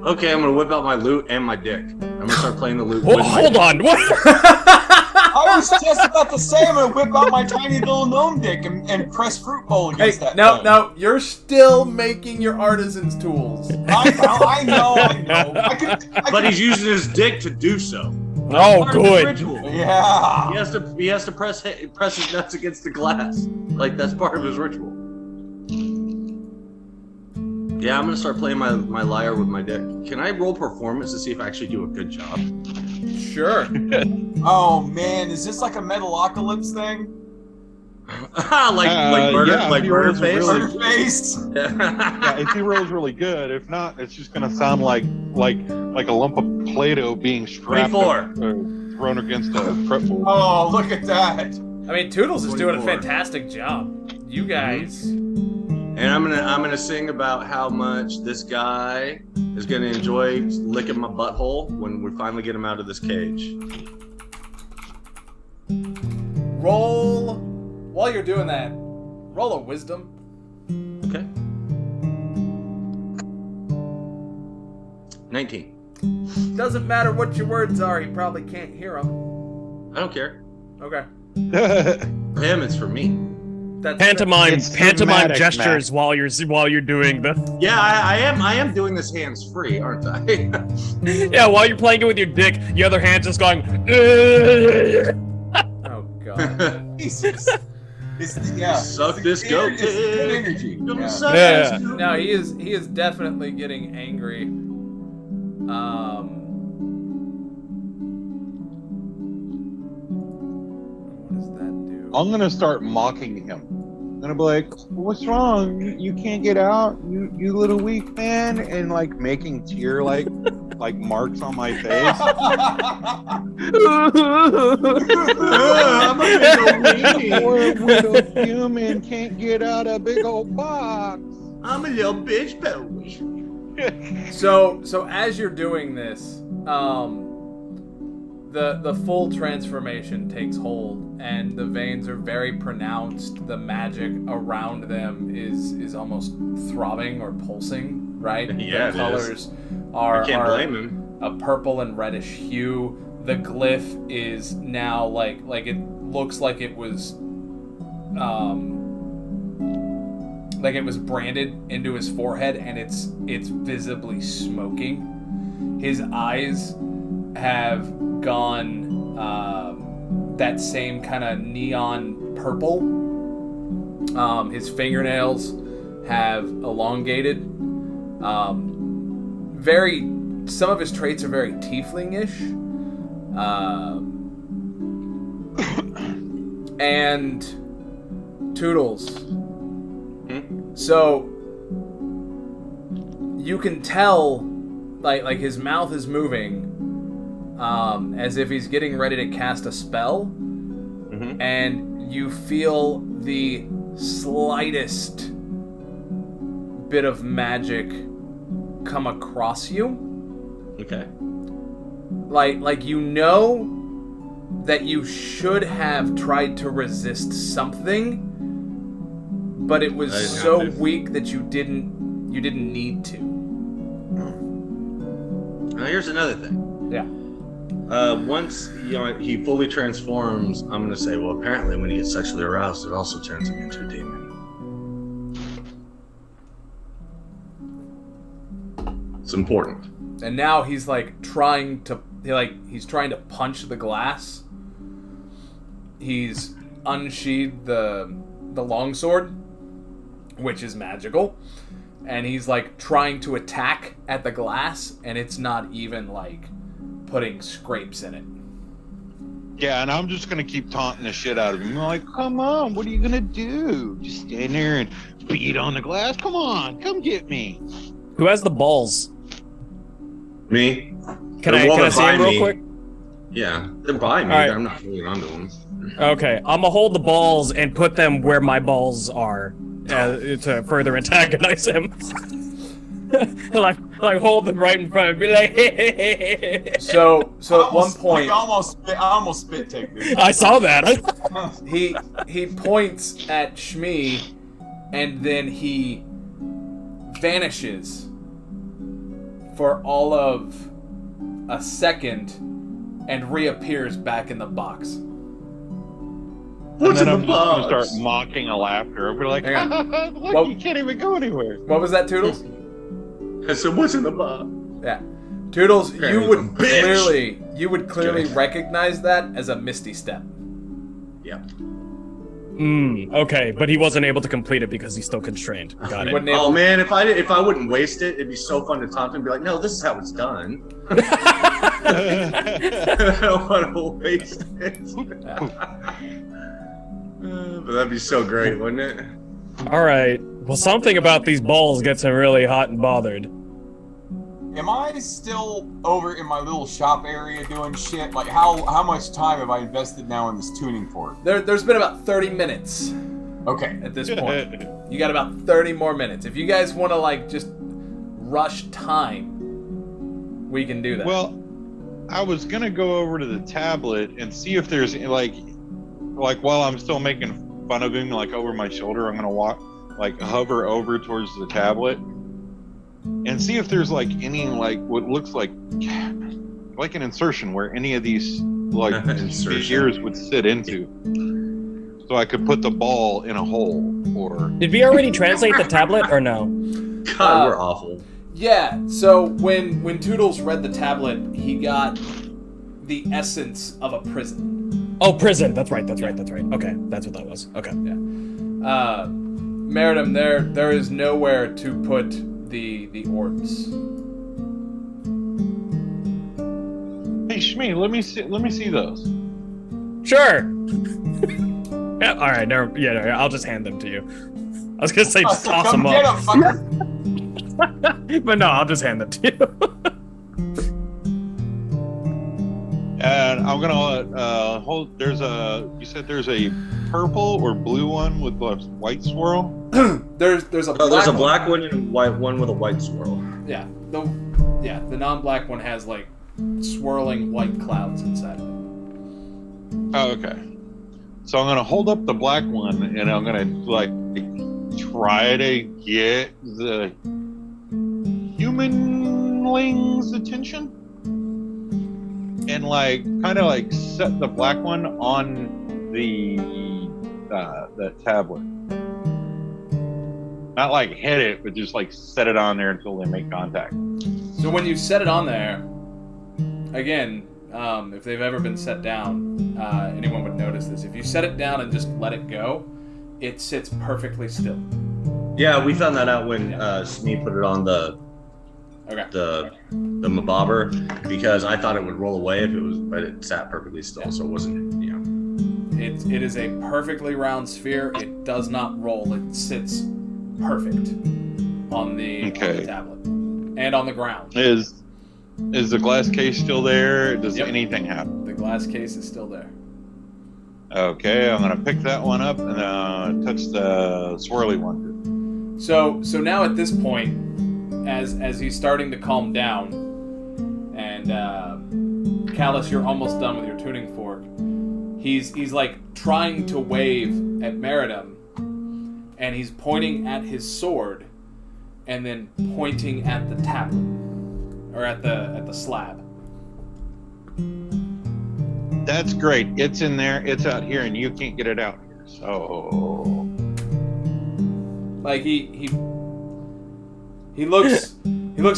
okay, I'm gonna whip out my lute and my dick. I'm gonna start playing the lute. Oh, with my hold dick. on. What? I was just about to say I'm gonna whip out my tiny little gnome dick and press fruit bowl Hey, against that. no, thing. no, you're still making your artisan's tools. I know. But he's using his dick to do so. Oh, Part of his good. ritual. Yeah. He has to press his nuts against the glass. Like, that's part of his ritual. Yeah, I'm gonna start playing my lyre with my dick. Can I roll performance to see if I actually do a good job? Sure. Oh man, is this like a Metalocalypse thing? like murder, yeah, like he murder rolls face. really- Murder face. Yeah, if he rolls really good. If not, it's just gonna sound like a lump of Play-Doh being strapped 24. thrown against a fretboard. Oh, look at that. I mean, Toodles is doing a 24. fantastic job. You guys. And I'm gonna sing about how much this guy is gonna enjoy licking my butthole when we finally get him out of this cage. Roll. While you're doing that, roll a wisdom. Okay. 19. Doesn't matter what your words are, he probably can't hear them. I don't care. Okay. For him, it's for me. That's Pantomime It's dramatic, gestures while you're doing the. Yeah, I am doing this hands free, aren't I? Yeah, while you're playing it with your dick, the other hand's just going. Oh god. Jesus. Yeah. Suck this goat. It's good energy. Yeah. Suck Yeah. this goat. No, he is definitely getting angry. What does that do? I'm gonna start mocking him. I'm gonna be like, "What's wrong? You can't get out, you little weak man," and like making tear like marks on my face. I'm a little weenie. Poor little human can't get out a big old box. I'm a little bitch boy. So as you're doing this, the full transformation takes hold, and the veins are very pronounced. The magic around them is almost throbbing or pulsing, right? Yeah, the it is. colors are I can't blame him. a purple and reddish hue. The glyph is now like it looks like it was branded into his forehead, and it's visibly smoking. His eyes have gone that same kind of neon purple. His fingernails have elongated. Some of his traits are very tiefling-ish. And Toodles. So you can tell, like his mouth is moving, as if he's getting ready to cast a spell, and you feel the slightest bit of magic come across you. Okay. Like you know that you should have tried to resist something, but it was so weak that you didn't need to. Now here's another thing. Yeah. Once he fully transforms, I'm gonna say, well, apparently when he gets sexually aroused, it also turns him into a demon. It's important. And now he's trying to punch the glass. He's unsheathed the longsword, which is magical, and he's trying to attack at the glass, and it's not even putting scrapes in it. Yeah, and I'm just gonna keep taunting the shit out of him. I'm like, come on, what are you gonna do? Just stand there and beat on the glass? Come on, come get me. Who has the balls? Me? Can I see him real quick? Yeah, they're by me. All right. I'm not holding on to them. Okay, I'm gonna hold the balls and put them where my balls are to further antagonize him. like hold them right in front and be like. So at one point, I almost spit take this. I saw that. he points at Shmi, and then he vanishes for all of a second and reappears back in the box. And then I'm just gonna start mocking a laughter. I'll be like, Hang on. look, Well- you can't even go anywhere. What was that, Toodles? I said, what's in the box? Yeah. Toodles, Okay, you would bitch. clearly Okay. recognize that as a misty step. Yeah. Okay, but he wasn't able to complete it because he's still constrained. Got it. Oh man, if I wouldn't waste it, it'd be so fun to talk to him and be like, no, this is how it's done. I don't want to waste it. But that'd be so great, wouldn't it? All right. Well, something about these balls gets him really hot and bothered. Am I still over in my little shop area doing shit? Like, how much time have I invested now in this tuning fork? There's been about 30 minutes Okay. at this point. You got about 30 more minutes. If you guys want to, like, just rush time, we can do that. Well, I was gonna go over to the tablet and see if there's like while I'm still making fun of him, like over my shoulder, I'm gonna hover over towards the tablet and see if there's like any like what looks like an insertion where any of these like spheres would sit into, so I could put the ball in a hole. Or did we already translate the tablet or no? God, we're awful. Yeah, so when Toodles read the tablet, he got the essence of a prison. Oh, prison. That's right. Okay, that's what that was. Okay. Yeah. Meridum, there is nowhere to put the orbs. hey, Shmi, let me see those. Sure. Yeah, all right. No, I'll just hand them to you. I was gonna say just toss them Come get up. 'em, fucker. But no, I'll just hand them to you. And I'm gonna hold. You said there's a purple or blue one with a white swirl. There's a black There's a black one and a white one with a white swirl. Yeah, the non-black one has like swirling white clouds inside of it. Oh, okay. So I'm gonna hold up the black one and I'm gonna like try to get the humanling's attention and like kind of like set the black one on the tablet. Not like hit it, but just like set it on there until they make contact. So when you set it on there, again, if they've ever been set down, anyone would notice this. If you set it down and just let it go, it sits perfectly still. Yeah, we found that out when Smee put it on the mabobber, because I thought it would roll away if it was, but it sat perfectly still, so it wasn't, you know. It is a perfectly round sphere. It does not roll. It sits perfect on the tablet and on the ground. Is the glass case still there? Does Yep. anything happen? The glass case is still there. Okay, I'm gonna pick that one up and touch the swirly one. So now at this point, as he's starting to calm down, and Callus, you're almost done with your tuning fork. He's like trying to wave at Meridum, and he's pointing at his sword, and then pointing at the tablet, or at the slab. That's great. It's in there. It's out here, and you can't get it out here. So, Like he looks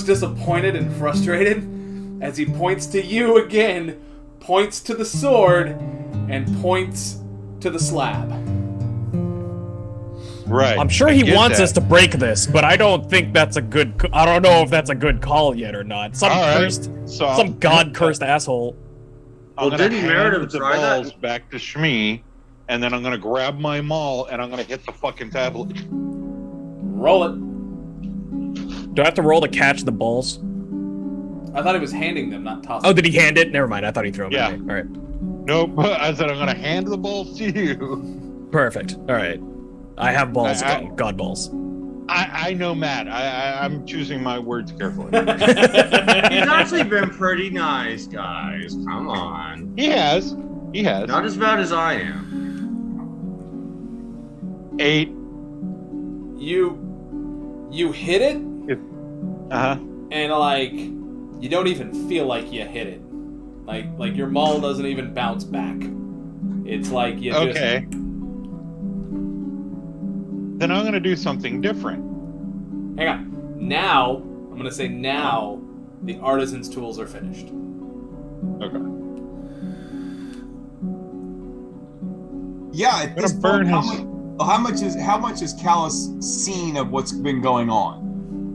disappointed and frustrated as he points to you again, points to the sword, and points to the slab. right. I'm sure I he get wants that. us to break this, but I don't think that's a good. I don't know if that's a good call yet or not. Some All right. cursed, So some god-cursed asshole. I'm Well, gonna didn't hand Meredith the try that? balls back to Shmi, and then I'm gonna grab my maul and I'm gonna hit the fucking tablet. Roll it. Do I have to roll to catch the balls? I thought he was handing them, not tossing. Oh, did he hand it? Never mind. I thought he threw them Yeah. at me. All right. Nope. I said I'm gonna hand the balls to you. Perfect. All right. I have balls I- again. God balls. I know, Matt. I'm choosing my words carefully. He's actually been pretty nice, guys. Come on. He has. Not as bad as I am. 8. You hit it, Uh-huh. and like you don't even feel like you hit it. Like your maul doesn't even bounce back. It's like you just Okay. Then I'm gonna do something different. hang on. Now I'm gonna say now the artisan's tools are finished. Okay. Yeah, at this burn point, how much has Callus seen of what's been going on?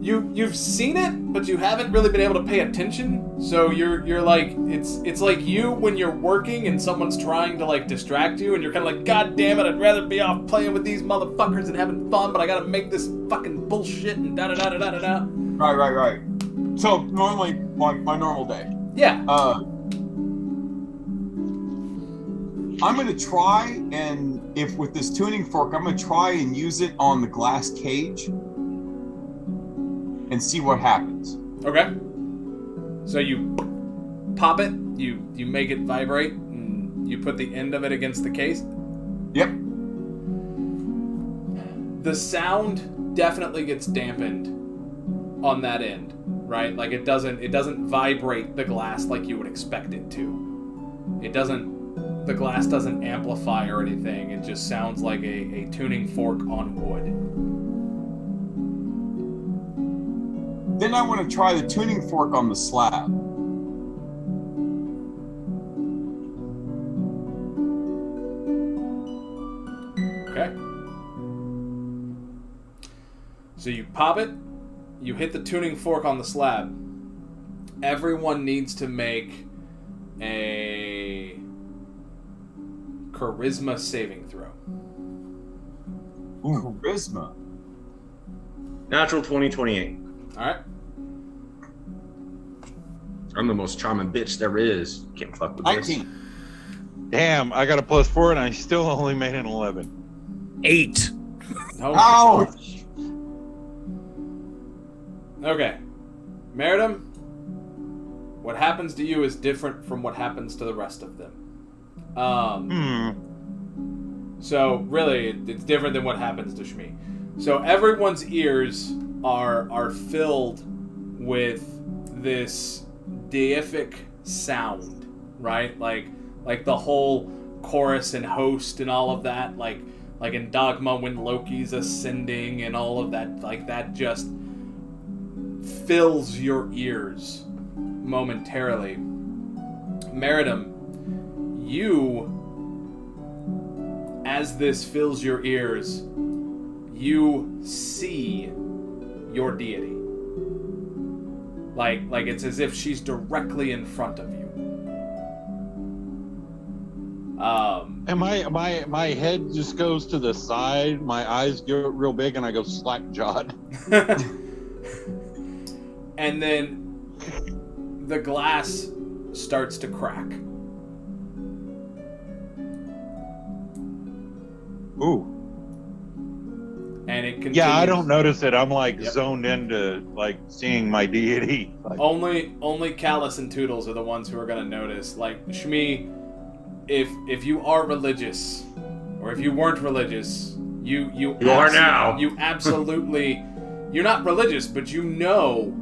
You've seen it, but you haven't really been able to pay attention. So you're like it's like you when you're working and someone's trying to like distract you, and you're kind of like, God damn it, I'd rather be off playing with these motherfuckers and having fun, but I gotta make this fucking bullshit and da da da da da da. Right. So normally my normal day. Yeah. I'm gonna try, and if with this tuning fork, I'm gonna try and use it on the glass cage and see what happens. Okay. So you pop it, you make it vibrate, and you put the end of it against the case. Yep. The sound definitely gets dampened on that end, right? Like it doesn't vibrate the glass like you would expect it to. The glass doesn't amplify or anything. It just sounds like a tuning fork on wood. Then I want to try the tuning fork on the slab. Okay. So you pop it, you hit the tuning fork on the slab. Everyone needs to make a charisma saving throw. Ooh, charisma. Natural 2028. Alright. I'm the most charming bitch there is. Can't fuck with 19. this. Damn, I got a +4 and I still only made an 11. 8. Oh, Ouch! okay. Meridum, what happens to you is different from what happens to the rest of them. So really, it's different than what happens to Shmi. So everyone's ears are filled with this deific sound, right? Like the whole chorus and host and all of that, like in Dogma when Loki's ascending and all of that, like that just fills your ears momentarily. Meridum, you, as this fills your ears, you see your deity. Like it's as if she's directly in front of you. And my head just goes to the side, my eyes get real big, and I go slack-jawed. And then the glass starts to crack. Ooh. And it continues. Yeah, I don't notice it. I'm like zoned into like seeing my deity. Like, Only Callus and Toodles are the ones who are gonna notice. Like Shmi, if you are religious, or if you weren't religious, you are now. You absolutely, you're not religious, but you know,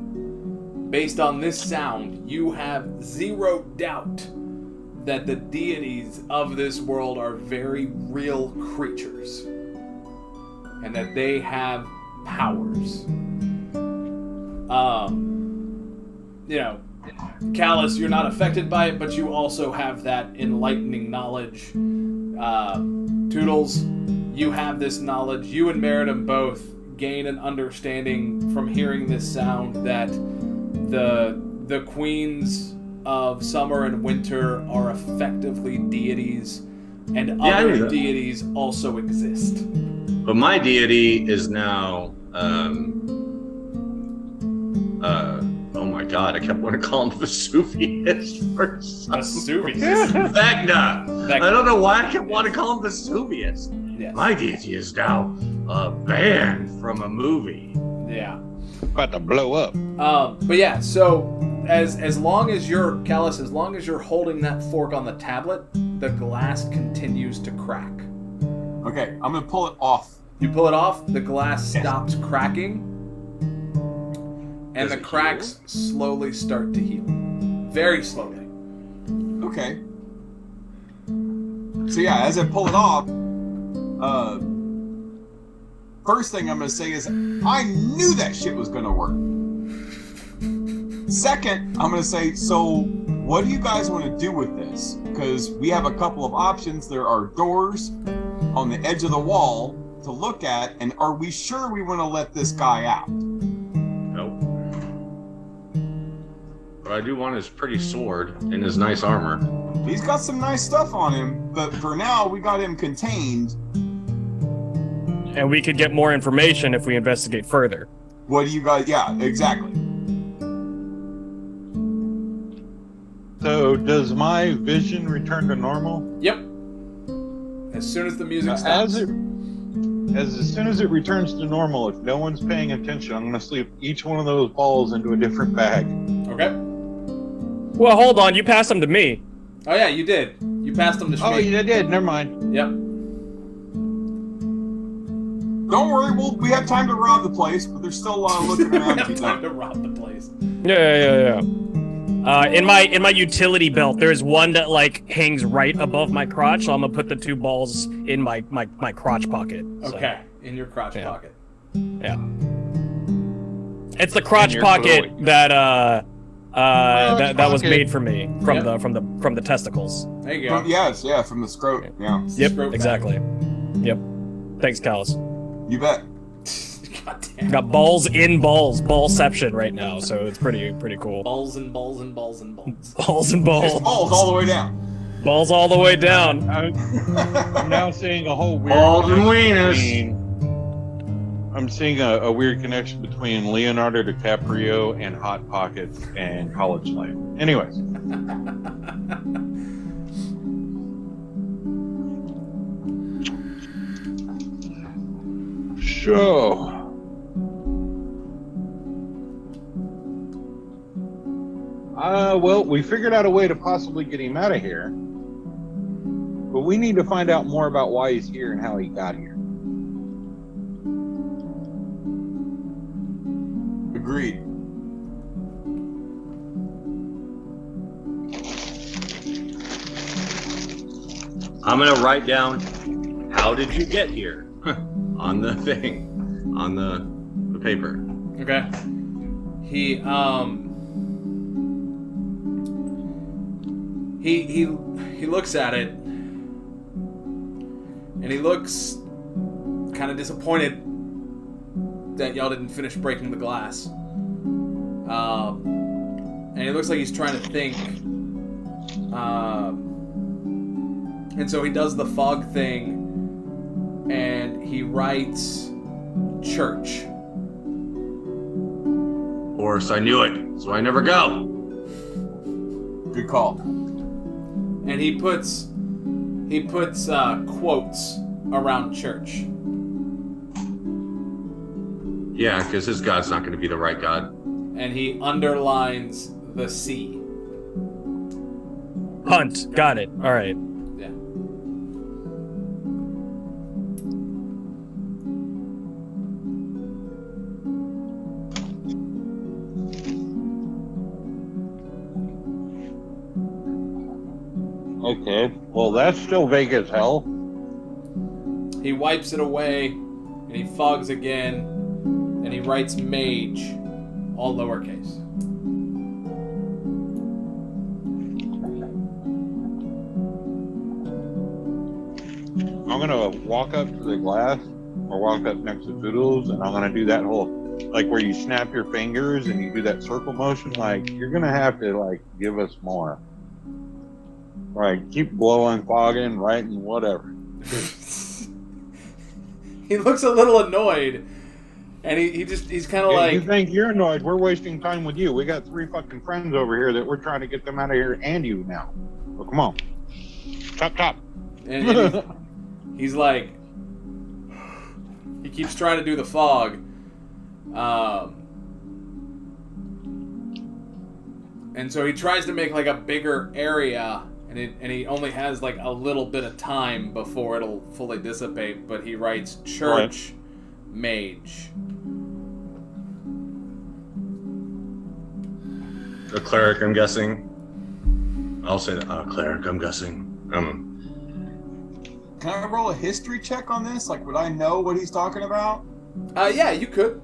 based on this sound, you have zero doubt that the deities of this world are very real creatures. And that they have powers. You know, Callus, you're not affected by it, but you also have that enlightening knowledge. Toodles, you have this knowledge. You and Meridum both gain an understanding from hearing this sound that the queens of summer and winter are effectively deities, and other deities also exist. But my deity is now, oh my god, I kept wanting to call him Vesuvius for some Vesuvius? Vecna! I don't know why I kept wanting to call him Vesuvius. Yes. My deity is now a band from a movie. Yeah. about to blow up. But yeah, so as long as you're, Callus, as long as you're holding that fork on the tablet, the glass continues to crack. Okay, I'm gonna pull it off. You pull it off, the glass stops cracking, and the cracks slowly start to heal. Very slowly. Okay. So yeah, as I pull it off, first thing I'm gonna say is I knew that shit was gonna work. Second, I'm gonna say, so What do you guys want to do with this? Because we have a couple of options. There are doors on the edge of the wall to look at, and are we sure we want to let this guy out? Nope. But I do want his pretty sword and his nice armor. He's got some nice stuff on him, but for now we got him contained. And we could get more information if we investigate further. What do you guys? Yeah, exactly. So, does my vision return to normal? Yep. As soon as the music stops. As soon as it returns to normal, if no one's paying attention, I'm going to sleep each one of those balls into a different bag. Okay. Well, hold on. You passed them to me. Oh yeah, you did. You passed them to Shmi. Oh, you did. Never mind. Yep. Don't worry, we have time to rob the place, but there's still a lot of looking around to be Time to done. rob the place. Yeah. In my utility belt, there's one that like hangs right above my crotch, so I'm gonna put the 2 balls in my crotch pocket. So, Okay, in your crotch Yeah. pocket. yeah. It's the crotch your pocket clothing. that was pocket. made for me from Yep. from the testicles. There you go. Yes, yeah, from the scrot. Yeah, Yep, Scrote exactly. Yep. Thanks, Callus. you bet. God damn. Got balls in balls, ballception right now, so it's pretty cool. Balls and balls and balls and balls. Balls and There's balls, balls all the way down. balls all the way down. I'm now seeing a whole weird. Balls and connection wieners. I'm seeing a weird connection between Leonardo DiCaprio and Hot Pockets and College Life. Anyways, so well, we figured out a way to possibly get him out of here, but we need to find out more about why he's here and how he got here. Agreed. I'm gonna write down, how did you get here? On the thing. On the paper. Okay. He looks at it, and he looks kind of disappointed that y'all didn't finish breaking the glass. And he looks like he's trying to think. And so he does the fog thing, and he writes church. Of course, I knew it, so I never go. Good call. And he puts quotes around church. Yeah, because his god's not going to be the right god. And he underlines the C. Hunt. Got it. All right. Yeah. Okay, well, that's still vague as hell. He wipes it away, and he fogs again, and he writes mage, all lowercase. I'm gonna walk up to the glass or walk up next to Toodles, and I'm gonna do that whole, like, where you snap your fingers and you do that circle motion. Like, you're gonna have to, like, give us more. Right, keep blowing, fogging, writing, whatever. He looks a little annoyed, and he's kind of Yeah, like, you think you're annoyed? We're wasting time with you. We got 3 fucking friends over here that we're trying to get them out of here, and you now. Well, come on, top. and he's like, he keeps trying to do the fog, and so he tries to make like a bigger area, and he only has like a little bit of time before it'll fully dissipate. But he writes church, mage. A cleric, I'm guessing. I'll say that. Cleric, I'm guessing. Can I roll a history check on this? Like, would I know what he's talking about? Yeah, you could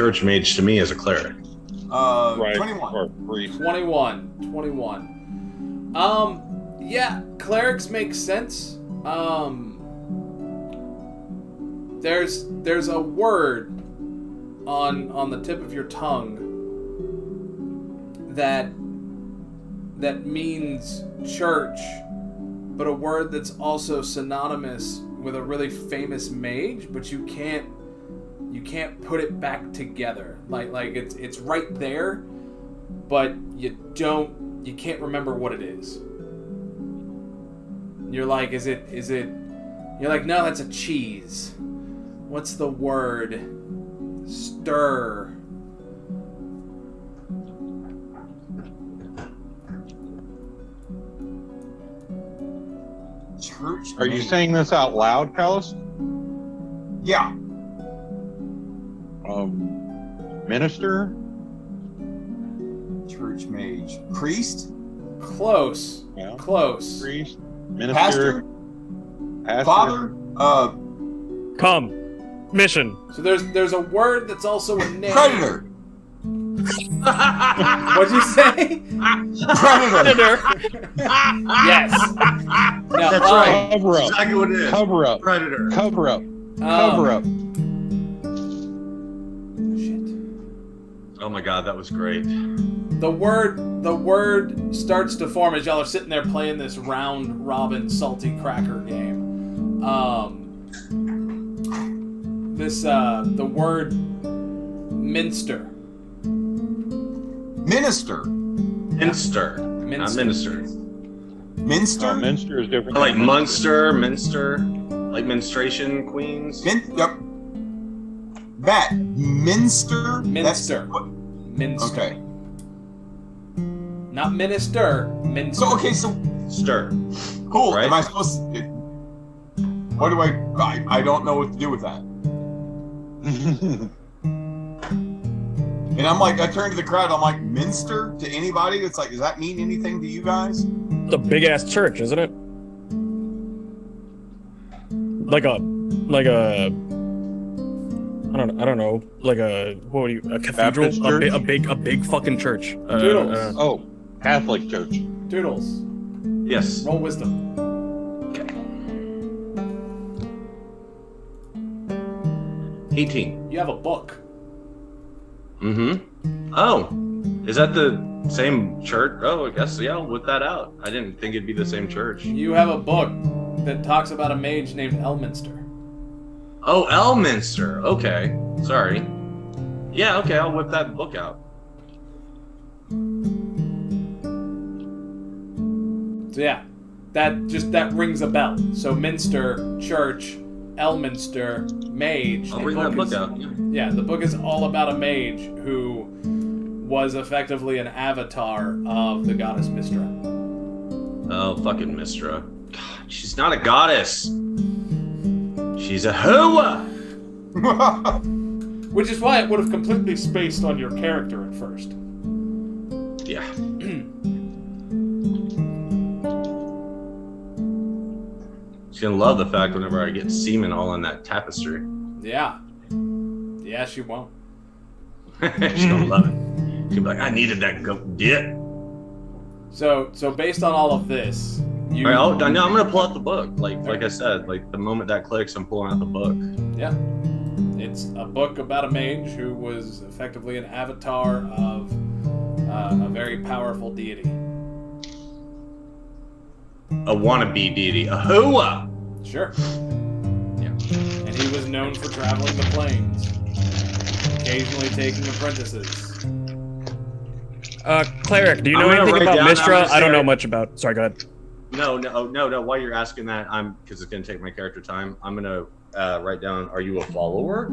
church mage to me is a cleric. Right. 21. Or priest. 21. Yeah, clerics make sense. There's a word on the tip of your tongue that means church, but a word that's also synonymous with a really famous mage, but you can't put it back together. Like it's right there, but you can't remember what it is. You're like, is it you're like, no, that's a cheese. What's the word? Stir. Church. Are you saying this out loud, Callus? Yeah. Minister? Church mage. Priest? Close. Yeah. Close. Priest? Minister? Pastor? Father? Come. Mission. So there's a word that's also a name. Predator. What'd you say? Predator. Yes. No, That's right. Cover up. Exactly what it is. Cover up. Predator. Cover up. Cover up. Shit. Oh my god, that was great. The word starts to form as y'all are sitting there playing this round robin salty cracker game. The word minster. Minister. Minster. Not minister. Minster? Minster is different. I like than Munster, Minster, like menstruation queens. Yep. Matt. Minster? Minster. That's what- Minster. Okay. Not minister. Minster. So, okay, so, Stir. cool. Right. Am I supposed to... What do I don't know what to do with that. And I'm like, I turn to the crowd, I'm like, Minster to anybody? It's like, does that mean anything to you guys? It's a big ass church, isn't it? Like a I don't know, like a cathedral, Baptist church? a big fucking church. Doodles. Oh, Catholic Church. Doodles. Yes. Roll wisdom. 18. You have a book. Mm-hmm. Oh, is that the same church? Oh, I guess, yeah, I'll whip that out. I didn't think it'd be the same church. You have a book that talks about a mage named Elminster. Oh, Elminster. Okay. Sorry. Yeah, okay, I'll whip that book out. So yeah, that rings a bell. So Minster, church, Elminster, mage. I'll The bring that book is- out. Yeah, the book is all about a mage who was effectively an avatar of the goddess Mistra. Oh, fucking Mistra. God, she's not a goddess. She's a hoa. Which is why it would have completely spaced on your character at first. Yeah. She's gonna love the fact whenever I get semen all in that tapestry. Yeah. Yeah, she won't. She's gonna love it. She'll be like, I needed that dip. So based on all of this, you All right, I'm gonna pull out the book. Like I said, like the moment that clicks, I'm pulling out the book. yeah. It's a book about a mage who was effectively an avatar of a very powerful deity. A wannabe deity, a hoa. Sure. Yeah. And he was known for traveling the plains, occasionally taking apprentices. Cleric, do you I'm know gonna anything write about down- I'm Mistra? gonna I don't say- know much about. Sorry, go ahead. No. While you're asking that, because it's gonna take my character time. I'm gonna write down. Are you a follower?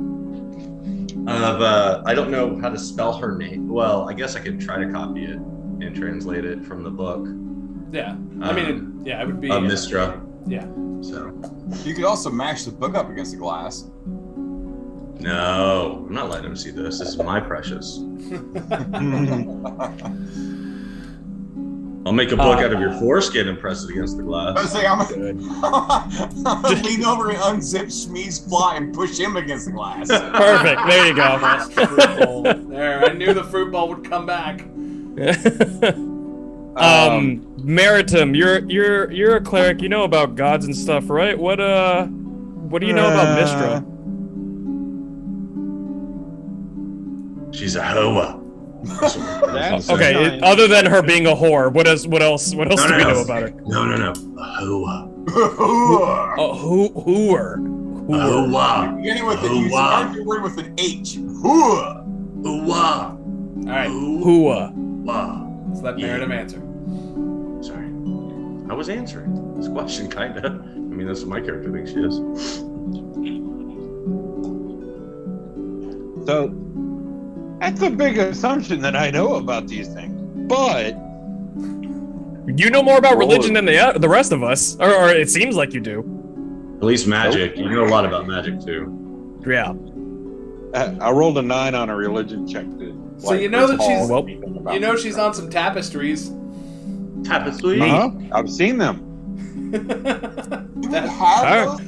Of I don't know how to spell her name. Well, I guess I could try to copy it and translate it from the book. Yeah. I mean, it would be Mistra. Yeah. So You could also mash the book up against the glass. no, I'm not letting him see this. This is my precious. I'll make a book out of your foreskin and press it against the glass. I was like, I'm gonna lean over and unzip Shmee's fly and push him against the glass. Perfect. There you go. Fruit bowl. There, I knew the fruit bowl would come back. Meritum, you're a cleric. You know about gods and stuff, right? What do you know about Mistra? She's a hoa. Okay, other than her being a whore, what else do we know about her? No. A hoa. A hooer. A hoa. Beginning with an use every word with an H. Hooah. Hoa. Alright, Hooah. let's let Meritum answer. Sorry. I was answering this question, kinda. I mean, that's what my character thinks she is. So that's a big assumption that I know about these things. But You know more about religion than the rest of us, or it seems like you do. At least magic. You know a lot about magic, too. Yeah. I rolled a 9 on a religion check. So you know that she's she's on some tapestries. Tapestry? I've seen them. You have those?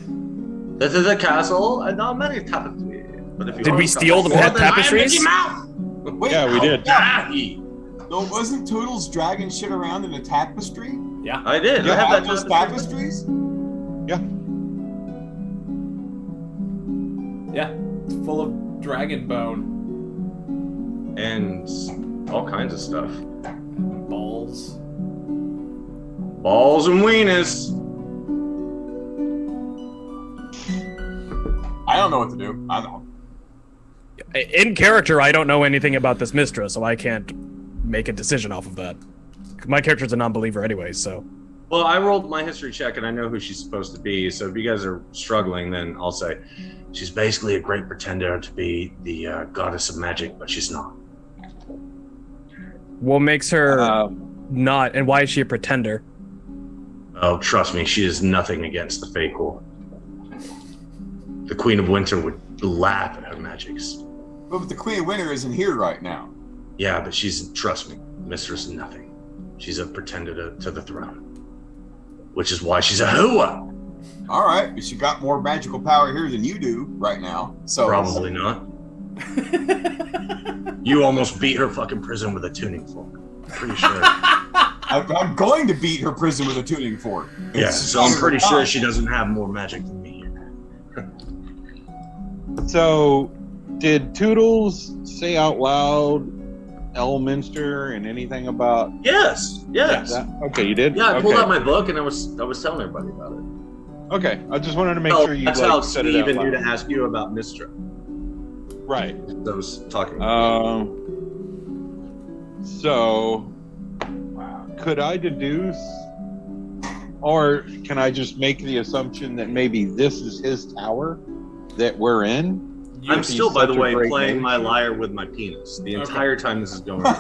This is a castle and not many tapestries. But if you Did we steal the pet tapestries? Wait, Yeah, we did. No, wasn't Toodles dragging shit around in a tapestry? Yeah. I did. You I have have that those tapestries? Yeah. Yeah. It's full of dragon bone. And all kinds of stuff. Balls. Balls and wieners. I don't know what to do. I don't know. In character, I don't know anything about this Mistra, so I can't make a decision off of that. My character's a non-believer anyway, so. Well, I rolled my history check and I know who she's supposed to be. So if you guys are struggling, then I'll say she's basically a great pretender to be the goddess of magic, but she's not. What makes her not, and why is she a pretender? Oh, trust me, she is nothing against the Faithful. The Queen of Winter would laugh at her magics. But the Queen of Winter isn't here right now. Yeah, but trust me, Mistress Nothing. She's a pretender to the throne. Which is why she's a hoa. All right, but she got more magical power here than you do right now. So Probably not. You almost beat her fucking prison with a tuning fork. I'm pretty sure. I'm going to beat her prison with a tuning fork. Yeah, so I'm pretty sure she doesn't have more magic than me. So, did Toodles say out loud Elminster and anything about? Yes. Okay, you did. Yeah, I pulled Okay. out my book and I was telling everybody about it. Okay, I just wanted to make Oh, sure you that's how said it Steve out and you to loud. ask you about Mistra. Right. I was talking. So, could I deduce, or can I just make the assumption that maybe this is his tower that we're in? I'm He's still, by the such a way, great playing my mage. lyre with my penis the Okay. entire time this is going on.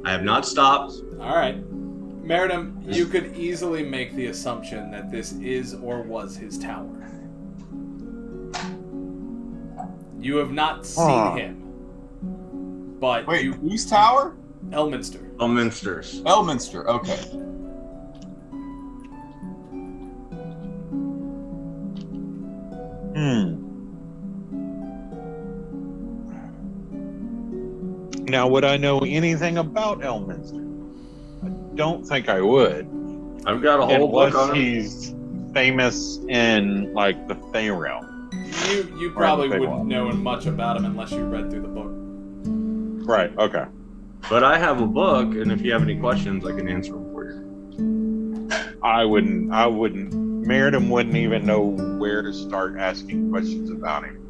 I have not stopped. All right. Meritum, you could easily make the assumption that this is or was his tower. You have not seen him. But Wait, whose tower? Elminster. Elminster's. Elminster. Okay. Now, would I know anything about Elminster? I don't think I would. I've got a whole book Unless on it. he's famous in, like, the Fey realm. You probably Right, wouldn't know much about him unless you read through the book. Right, okay. But I have a book, and if you have any questions, I can answer them for you. I wouldn't. Meritum wouldn't even know where to start asking questions about him.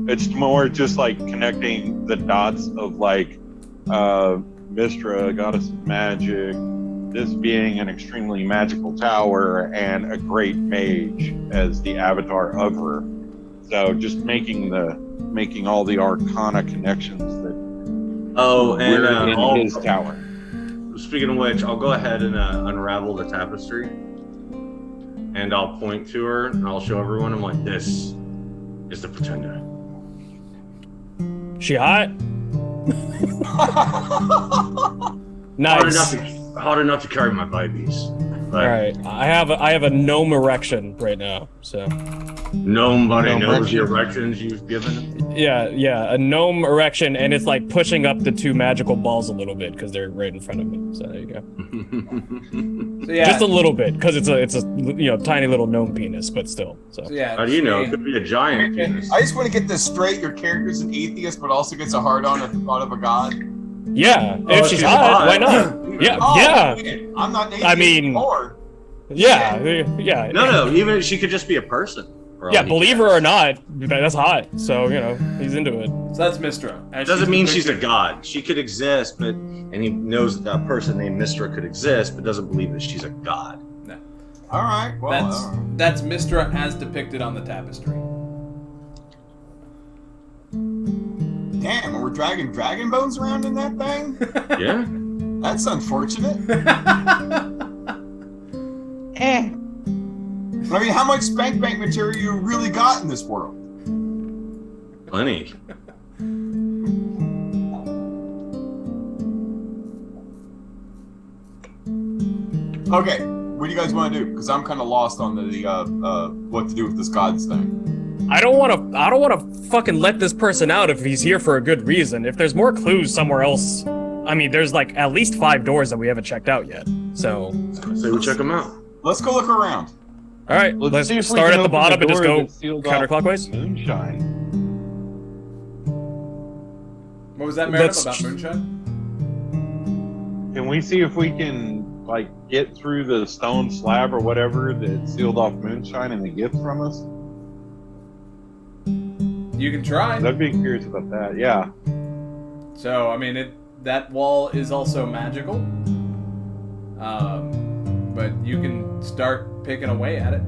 It's more just like connecting the dots of like Mistra, goddess of magic, this being an extremely magical tower, and a great mage as the avatar of her. So just making all the arcana connections that Oh, and we're in his tower. speaking of which, I'll go ahead and unravel the tapestry, and I'll point to her, and I'll show everyone. I'm like, this is the pretender. She hot? Nice. Hard enough to carry my babies. All right, I have a gnome erection right now, so. Nobody Gnome knows the erection. erections you've given him. Yeah, a gnome erection, and it's like pushing up the two magical balls a little bit because they're right in front of me. So there you go. So yeah, Just a little bit because it's a tiny little gnome penis, but still. So yeah. How do you know? It Shmi, could be a giant penis. I just want to get this straight. Your character's an atheist, but also gets a hard-on at the thought of a god. yeah, Oh, if she's she's hot, hot. why not? Yeah, Oh, yeah, man, I'm not an atheist I mean- anymore. yeah. No, even she could just be a person. for all Yeah, he believe her cares. or not, that's hot. So he's into it. So that's Mistra. It doesn't mean she's a god. She could exist, and he knows that person named Mistra could exist, but doesn't believe that she's a god. No. All right. Well, That's Mistra as depicted on the tapestry. damn, we're dragging dragon bones around in that thing. Yeah. That's unfortunate. I mean, how much spank bank material you really got in this world? Plenty. Okay, what do you guys want to do? Because I'm kind of lost on the what to do with this gods thing. I don't want to fucking let this person out if he's here for a good reason. If there's more clues somewhere else, I mean, there's like at least 5 doors that we haven't checked out yet. So, Say we check them out. Let's go look around. all right, let's see if we start can at the open bottom and just door go that's sealed off counterclockwise. Moonshine. What was that, Meredith, Let's- about moonshine? Can we see if we can like get through the stone slab or whatever that sealed off moonshine and the gift from us? You can try. I'd be curious about that. Yeah. So, I mean, that wall is also magical. But you can start picking away at it.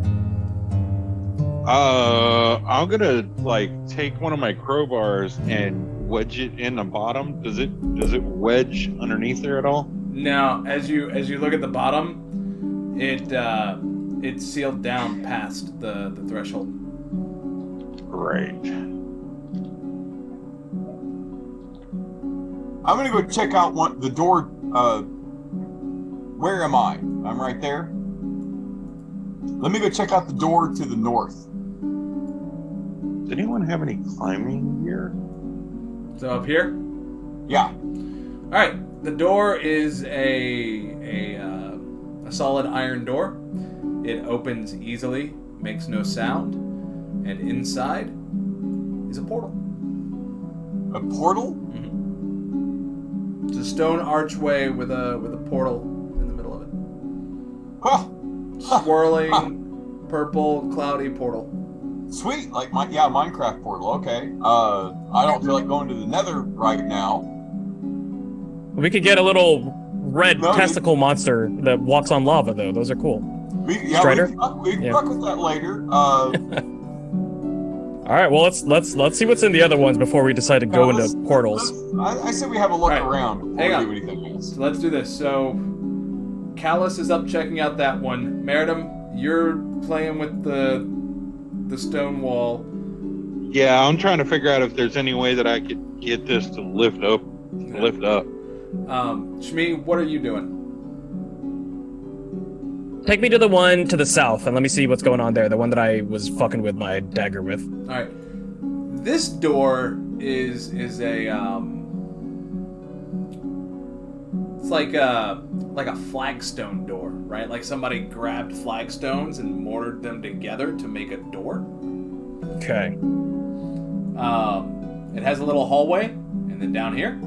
I'm gonna like take one of my crowbars and wedge it in the bottom. Does it wedge underneath there at all? Now, as you look at the bottom, it's sealed down past the threshold. Great. I'm gonna go check out the door. Where am I? I'm right there. Let me go check out the door to the north. Does anyone have any climbing gear? So up here, Yeah. all right. The door is a solid iron door. It opens easily, makes no sound, and inside is a portal. A portal? It's a stone archway with a portal in the middle of it. Huh. Swirling, purple, cloudy portal. Sweet. Like Minecraft portal. Okay. I don't feel like going to the Nether right now. We could get a little red No, testicle monster that walks on lava, though. Those are cool. Strider? We can Yeah. fuck with that later. All right, well let's see what's in the other ones before we decide to go into portals. I said we have a look All right. around before Hang we on. do anything else. So let's do this. So Callus is up checking out that one. Meridum, you're playing with the stone wall. Yeah, I'm trying to figure out if there's any way that I could get this to lift up. Shmi, what are you doing? Take me to the one to the south and let me see what's going on there. The one that I was fucking with my dagger with. All right. This door is a it's like a flagstone door, right? Like somebody grabbed flagstones and mortared them together to make a door. Okay. It has a little hallway, and then down here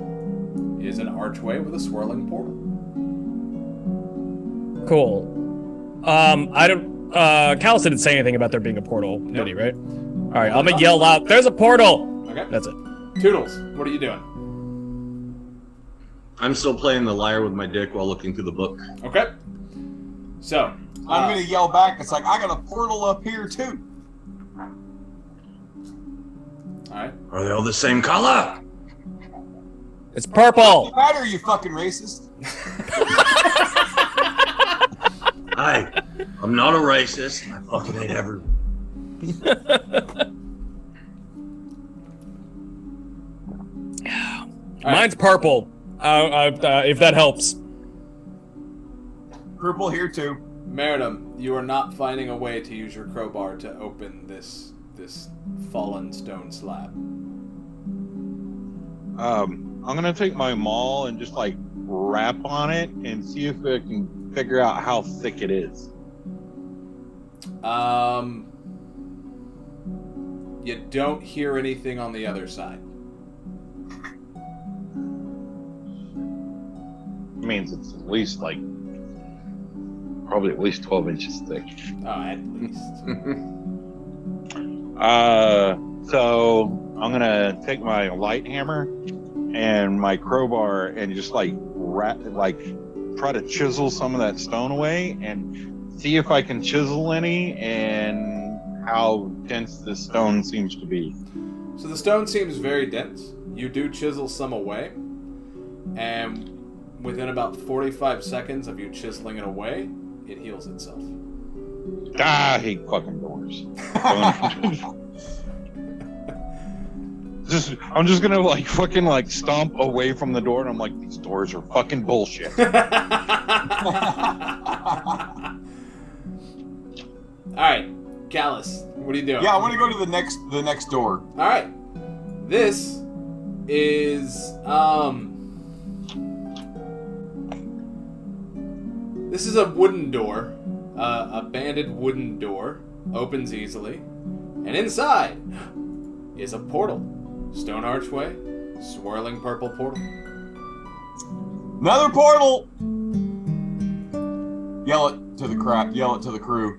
is an archway with a swirling portal. Cool. I don't. Callus didn't say anything about there being a portal, did he? Right? All right. I'm gonna yell out. There's a portal. Okay. That's it. Toodles, what are you doing? I'm still playing the liar with my dick while looking through the book. Okay. So I'm gonna yell back. It's like I got a portal up here too. all right. Are they all the same color? It's purple. What matter, you fucking racist? I'm not a racist. I fucking hate everyone. Mine's purple. If that helps. Cripple here too. Meridum, you are not finding a way to use your crowbar to open this fallen stone slab. I'm gonna take my maul and just like rap on it and see if I can figure out how thick it is. You don't hear anything on the other side. Means it's at least like probably at least 12 inches thick. Oh, at least. So I'm gonna take my light hammer and my crowbar and just like try to chisel some of that stone away and see if I can chisel any and how dense this stone seems to be. So the stone seems very dense. You do chisel some away, and within about 45 seconds of you chiseling it away, it heals itself. I hate fucking doors. I'm just gonna like fucking like stomp away from the door, and I'm like, these doors are fucking bullshit. Alright, Callus, what are you doing? Yeah, I want to go to the next door. Alright. This is this is a wooden door. A banded wooden door. Opens easily. And inside is a portal. Stone archway. Swirling purple portal. Another portal! Yell it to the crew.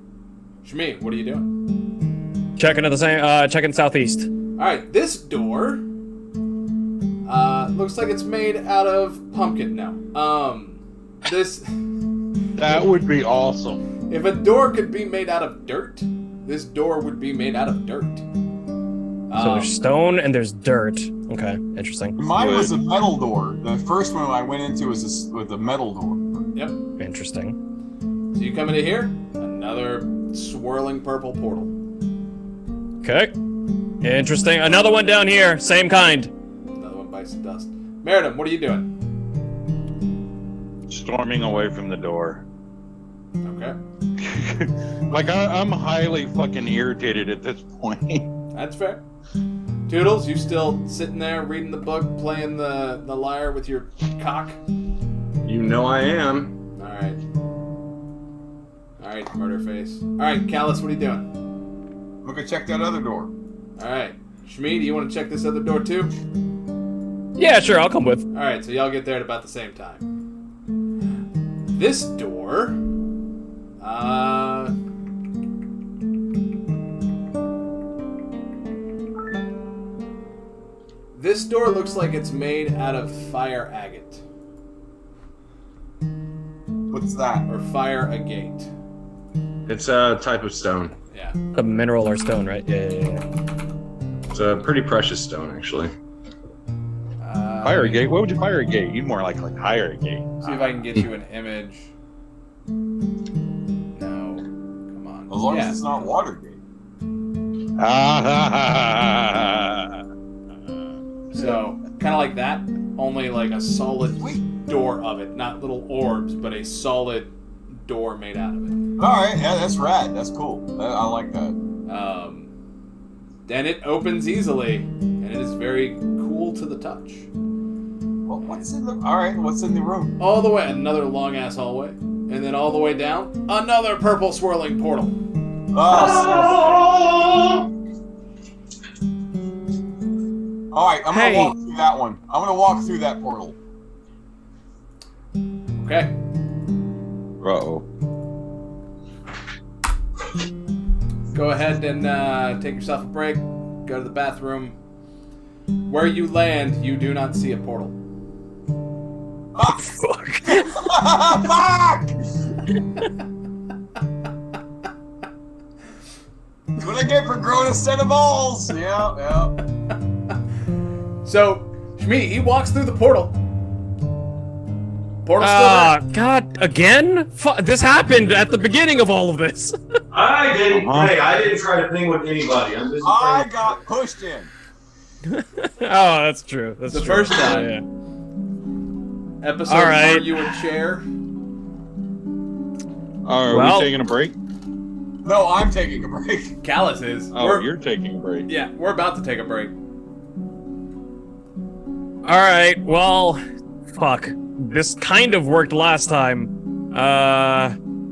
Shmi, what are you doing? Checking to the same. Checking southeast. Alright, this door looks like it's made out of pumpkin. No. This That would be awesome. if a door could be made out of dirt, this door would be made out of dirt. So there's stone and there's dirt. Okay, interesting. Mine was a metal door. The first one I went into was a metal door. Yep. Interesting. So you come into here, another swirling purple portal. Okay. Interesting. Another one down here. Same kind. Another one bites the dust. Meridum, what are you doing? Storming away from the door. Okay. Like I'm highly fucking irritated at this point. That's fair. Toodles, you still sitting there reading the book, playing the lyre with your cock? You know I am. Alright. Alright, murder face. Alright, Callus, what are you doing? I'm gonna check that other door. Alright. Shmi, do you want to check this other door too? Yeah, sure. I'll come with. Alright, so y'all get there at about the same time. This door... This door looks like it's made out of fire agate. What's that? Or fire agate. It's a type of stone. Yeah. A mineral or stone, right? Yeah. It's a pretty precious stone, actually. Fire gate? What would you fire a gate? You'd more like hire a gate. See if I can get you an image. No. Come on. As long as it's not Watergate. So, kind of like that, only like a solid door of it. Not little orbs, but a solid door made out of it. Alright, yeah, that's rad. That's cool. I like that. And it opens easily, and it is very cool to the touch. Well, what's in the... Alright, what's in the room? All the way, another long-ass hallway. And then all the way down, another purple swirling portal. Oh, alright, I'm gonna walk through that one. I'm gonna walk through that portal. Okay. Uh-oh. Go ahead and take yourself a break. Go to the bathroom. Where you land, you do not see a portal. Ah! Fuck. Fuck! That's what I get for growing a set of balls. Yeah. So, Shmi, he walks through the portal. Portal's still there. God, again? This happened at the beginning of all of this. I didn't. Hey, I didn't try to ping with anybody. I'm just. I got pushed in. Oh, that's true. That's The true. first time. Yeah. Episode All right. Are You in Chair? Are Well- we taking a break? No, I'm taking a break. Callus is. Oh, you're taking a break. Yeah, we're about to take a break. All right. Well, fuck. This kind of worked last time.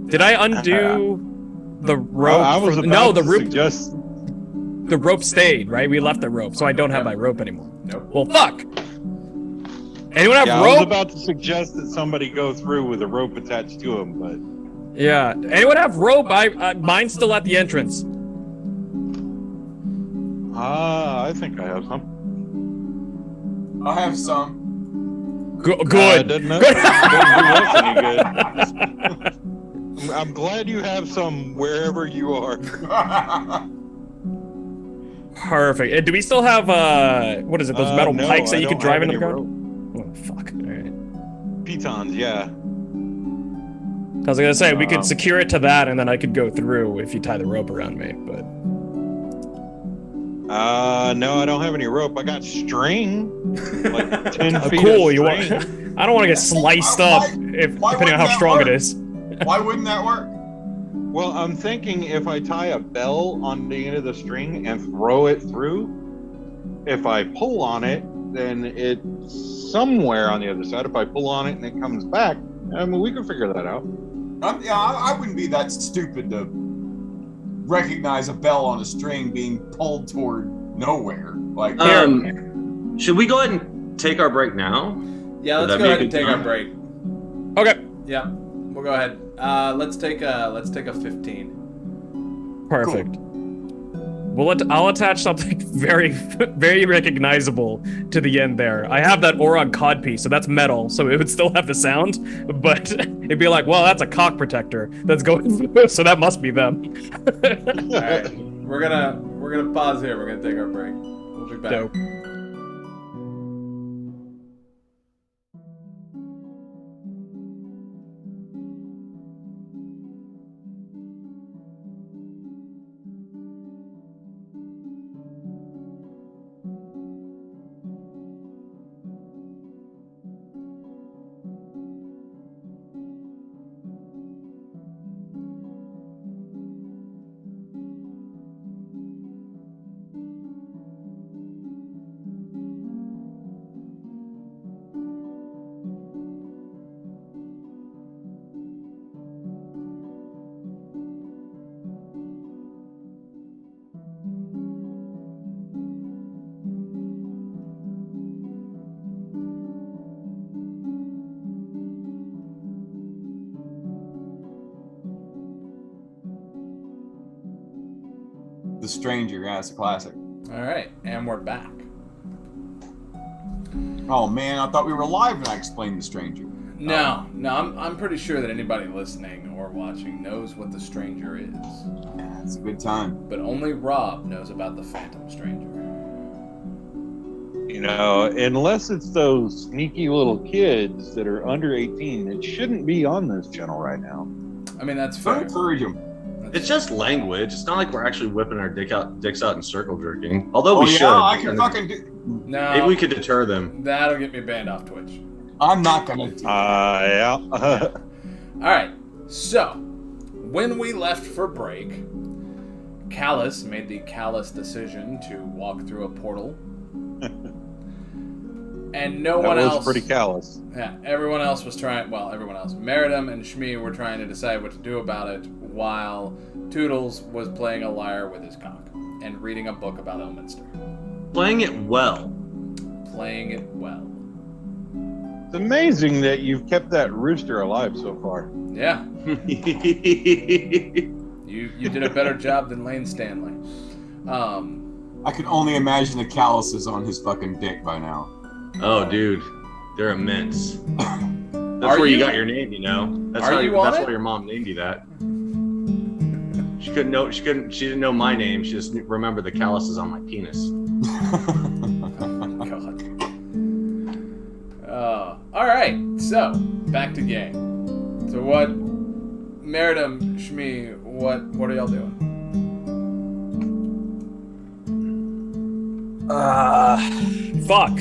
Did I undo the rope? I was about no, the to rope. suggest. The rope stayed, right? We left the rope, so I don't have my rope anymore. Nope. Well, fuck. Anyone have Yeah, I was rope? about to suggest that somebody go through with a rope attached to him, but Yeah. Anyone have rope? Mine's still at the entrance. I think I have some. I have some. Good. Doesn't do us any good. I'm glad you have some wherever you are. Perfect. Do we still have what is it? Those metal no, pikes that I you could don't drive have into the any ground? rope. Oh fuck. All right. Pitons, yeah. I was gonna say we could secure it to that, and then I could go through if you tie the rope around me. But No, I don't have any rope. I got string, like 10 feet cool. of You want? string. I don't want to get sliced up if why depending on how wouldn't that strong work? it is. Why wouldn't that work? Well, I'm thinking if I tie a bell on the end of the string and throw it through, if I pull on it, then it's somewhere on the other side. If I pull on it and it comes back, I mean, we can figure that out. I wouldn't be that stupid to recognize a bell on a string being pulled toward nowhere. Like, Should we go ahead and take our break now? Yeah, Would let's that go be a ahead and good take our time? break. Okay. Yeah, we'll go ahead. Let's take a 15. Perfect. I'll attach something very, very recognizable to the end there. I have that Orog codpiece, so that's metal, so it would still have the sound, but it'd be like, well, that's a cock protector that's going through, so that must be them. All right, we're gonna pause here. We're gonna take our break. We'll be back. Dope. The Stranger, yeah, it's a classic. All right, and we're back. Oh man, I thought we were live when I explained The Stranger. No, I'm pretty sure that anybody listening or watching knows what the Stranger is, Yeah, it's a good time. but only Rob knows about the Phantom Stranger. You know, unless it's those sneaky little kids that are under 18, it shouldn't be on this channel right now. I mean, that's Don't fair. encourage them. It's just language. It's not like we're actually whipping our dicks out and circle jerking. Although we should. I can fucking do. No, Maybe we could deter them. that'll get me banned off Twitch. I'm not gonna do. Yeah. All right, so when we left for break, Callus made the callous decision to walk through a portal, and no That one was else. pretty callous. Yeah, everyone else was trying. Well, everyone else. Meridum and Shmi were trying to decide what to do about it, while Toodles was playing a lyre with his cock and reading a book about Elminster. Playing it well. Playing it well. It's amazing that you've kept that rooster alive so far. Yeah, you did a better job than Lane Stanley. I can only imagine the calluses on his fucking dick by now. Oh, dude, they're immense. That's Are where you you- got your name, you know. That's Are how. you on That's it? why your mom named you that. She couldn't know. She didn't know my name. She just remembered the calluses on my penis. God. All right, so back to game. So what, Meridum, Shmi, what are y'all doing? Fuck.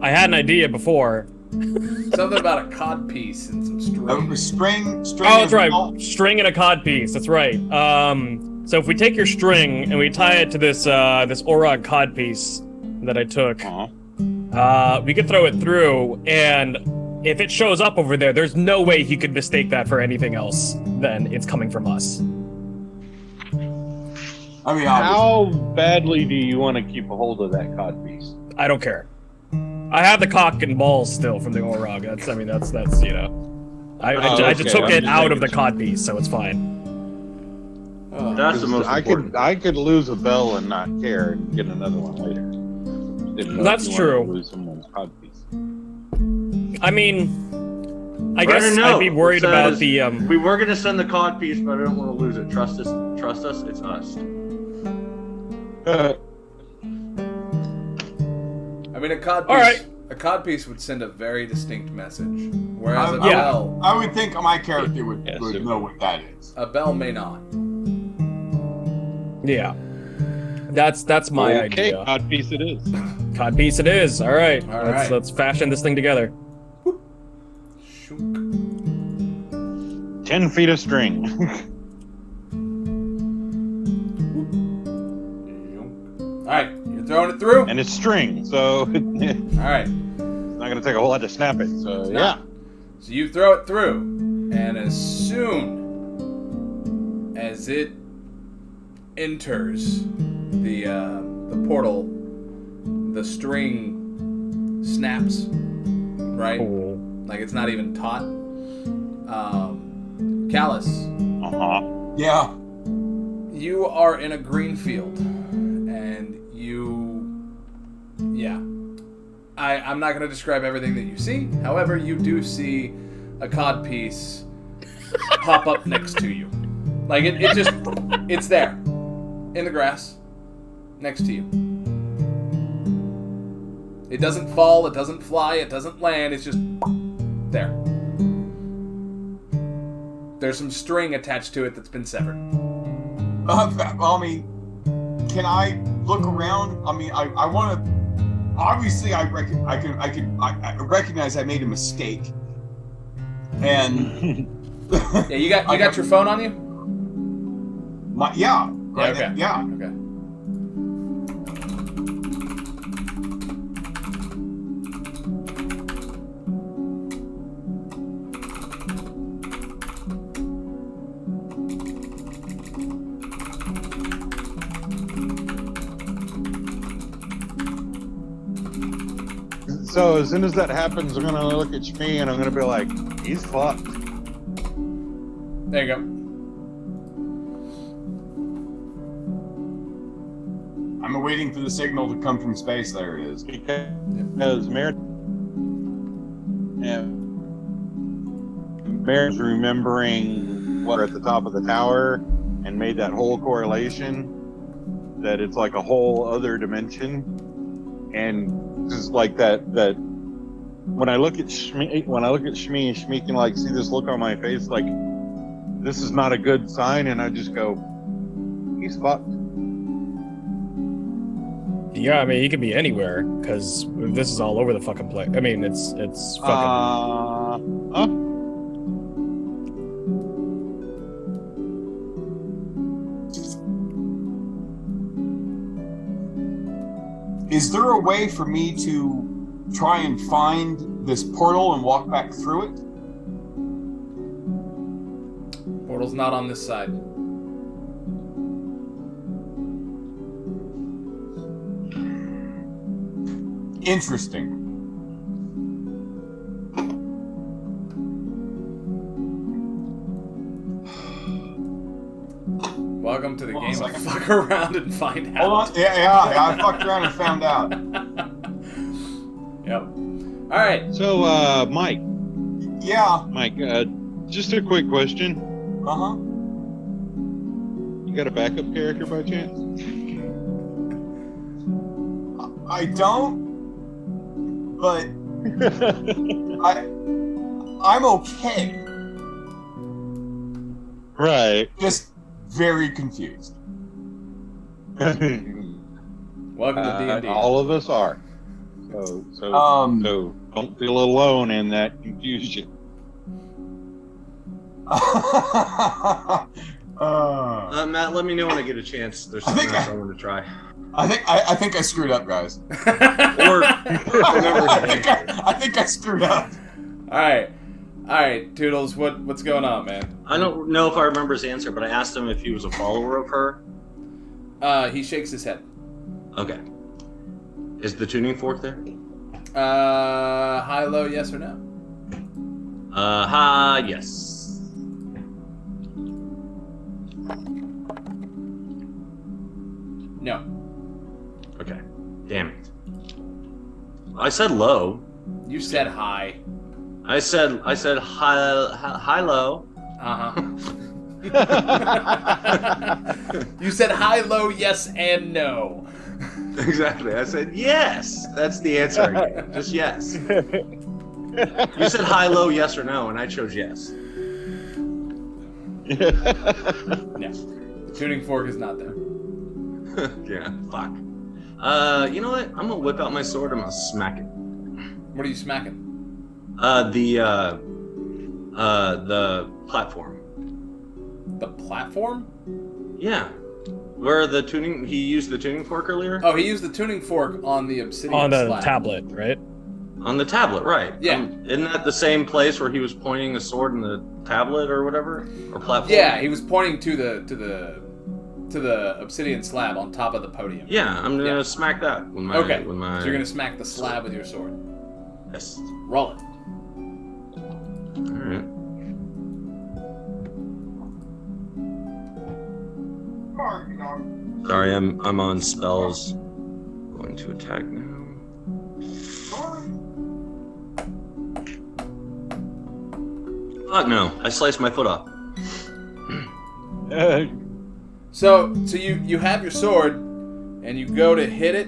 I had an idea before. Something about a cod piece and some string. String. Oh, that's right. String and a cod piece. That's right. So if we take your string and we tie it to this this Orog cod piece that I took, we could throw it through, and if it shows up over there, there's no way he could mistake that for anything else. Then it's coming from us. I mean, how badly do you want to keep a hold of that cod piece? I don't care. I have the cock and balls still from the Orog. That's you know. I just took it out of the cod piece, so it's fine. That's the most important. I could lose a bell and not care and get another one later. That's true. Lose someone's cod piece. I mean, I guess I'd be worried about the. We were gonna send the cod piece, but I don't want to lose it. Trust us. Trust us. It's us. I mean, a cod piece. All right. A cod piece would send a very distinct message, whereas a I bell. I would think my character would know what that is. A bell may not. Yeah, that's my idea. Cod piece it is. Cod piece it is. All right. All right. Let's fashion this thing together. Shunk. 10 feet of string. All right, you're throwing it through. And it's string, so All right. it's not going to take a whole lot to snap it. So, yeah. So you throw it through, and as soon as it enters the portal, the string snaps, right? Cool. Like it's not even taut. Callus, Yeah. you are in a green field, and I'm not going to describe everything that you see. However, you do see a cod piece pop up next to you. Like it's there, in the grass, next to you. It doesn't fall, it doesn't fly, it doesn't land, it's just there. There's some string attached to it that's been severed. I mean, can I look around? I mean, I want to. Obviously, I recognize I made a mistake, and Yeah, you got your phone on you? yeah. Yeah, okay. Yeah. Okay. So as soon as that happens, I'm gonna look at Shmi and I'm gonna be like, he's fucked. There you go. I'm waiting for the signal to come from space. There it is. Because Mary's remembering what at the top of the tower and made that whole correlation that it's like a whole other dimension. And just like that when I look at Shmi and Shmi can like see this look on my face like this is not a good sign, and I just go, he's fucked. Yeah, I mean, he could be anywhere because this is all over the fucking place. I mean, it's fucking. Is there a way for me to try and find this portal and walk back through it? Portal's not on this side. Interesting. Welcome to the Hold on game a of second. fuck around and find out. Hold on. Yeah, I fucked around and found out. Yep. All right. So Mike, Yeah. just a quick question. Uh-huh. You got a backup character by chance? I don't, but I'm okay. Right. Just very confused. Welcome to D&D. All of us are. So Don't feel alone in that confusion. Matt, let me know when I get a chance. There's something else I want to try. I think I screwed up, guys. Or I think I screwed up. All right, Toodles. What's going on, man? I don't know if I remember his answer, but I asked him if he was a follower of her. He shakes his head. Okay. Is the tuning fork there? High, low, yes or no? Yes. No. Okay. Damn it. I said low. You said high. I said high low. You said high, low, yes, and no. Exactly. I said yes. That's the answer I gave. Just yes. You said high, low, yes or no, and I chose yes. No. The tuning fork is not there. Yeah, fuck. You know what? I'm gonna whip out my sword. I'm gonna smack it. What are you smacking? The platform. The platform? Yeah. Where the tuning, he used the tuning fork earlier? Oh, he used the tuning fork on the obsidian On the slab. tablet, right? On the tablet, right. Yeah. Isn't that the same place where he was pointing the sword in the tablet or whatever? Or platform? Yeah, he was pointing to the obsidian slab on top of the podium. Yeah, I'm gonna smack that with my Okay. with my So you're gonna smack the slab with your sword. Yes. Roll it. Alright. Sorry, I'm on spells. Going to attack now. Fuck no! I sliced my foot off. So you have your sword, and you go to hit it,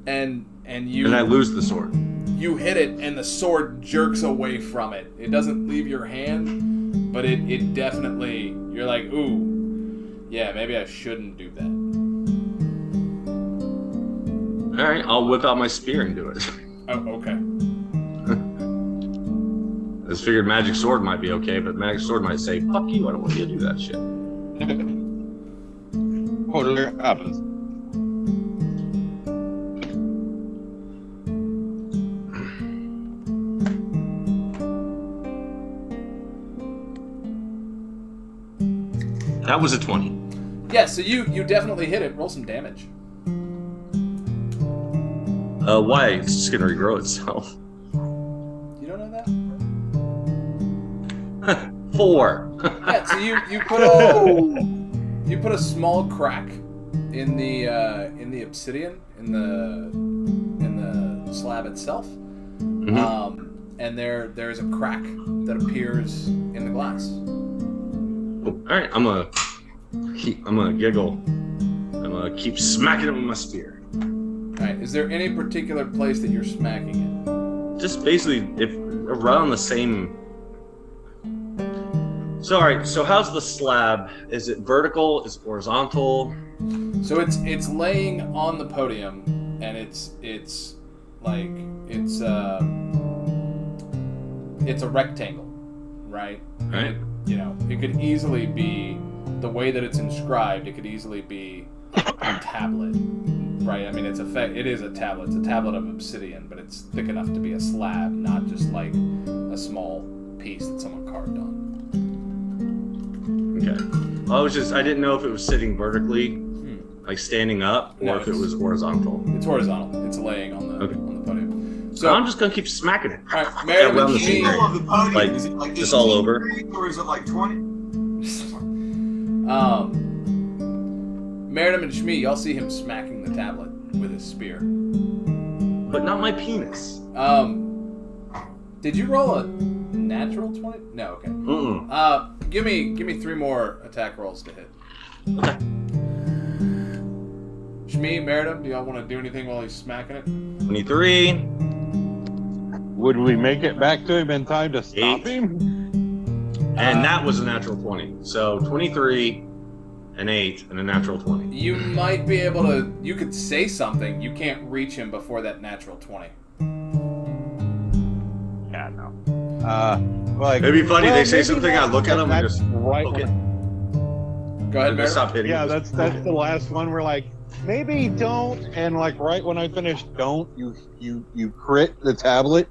and you And I lose the sword. you hit it, and the sword jerks away from it. It doesn't leave your hand, but it definitely, you're like, ooh, yeah, maybe I shouldn't do that. Alright, I'll whip out my spear and do it. Oh, okay. I just figured magic sword might be okay, but magic sword might say, fuck you, I don't want you to do that shit. Totally happens. That was a 20. Yeah, so you definitely hit it. Roll some damage. Why? It's just gonna regrow itself. You don't know that? 4. Yeah, so you put a small crack in the obsidian in the slab itself, and there's a crack that appears in the glass. Alright, I'm gonna giggle. I'm gonna keep smacking it with my spear. Alright, is there any particular place that you're smacking it? Just basically, if around the same. So alright, so how's the slab? Is it vertical? Is it horizontal? So it's laying on the podium, and it's a rectangle, right? Right. You know, it could easily be the way that it's inscribed. It could easily be a tablet, right? I mean, it is a tablet. It's a tablet of obsidian, but it's thick enough to be a slab, not just like a small piece that someone carved on. Okay. Well, I didn't know if it was sitting vertically, like standing up, or No, if it was horizontal. It's horizontal. It's laying on the podium. So I'm just gonna keep smacking it. All right, Merriman, around the Shmi, finger. Of the podium, Like, is it like just all 18 over? degrees, or is it like 20? Merriman and Shmi, y'all see him smacking the tablet with his spear. But not my penis. Did you roll a natural 20? No, okay. Give me 3 more attack rolls to hit. Okay. Shmi, Merida, do y'all want to do anything while he's smacking it? 23. Would we make it back to him in time to stop 8. him? And that was a natural 20. So 23, an 8, and a natural 20. You might be able to. You could say something. You can't reach him before that natural 20. Like It'd be funny. well, They say maybe something. I not, look at them and that's just right. okay. Go ahead, I'm gonna Bear. stop hitting. Yeah, them. that's the last one. We're like, maybe don't. And like right when I finish, don't you crit the tablet,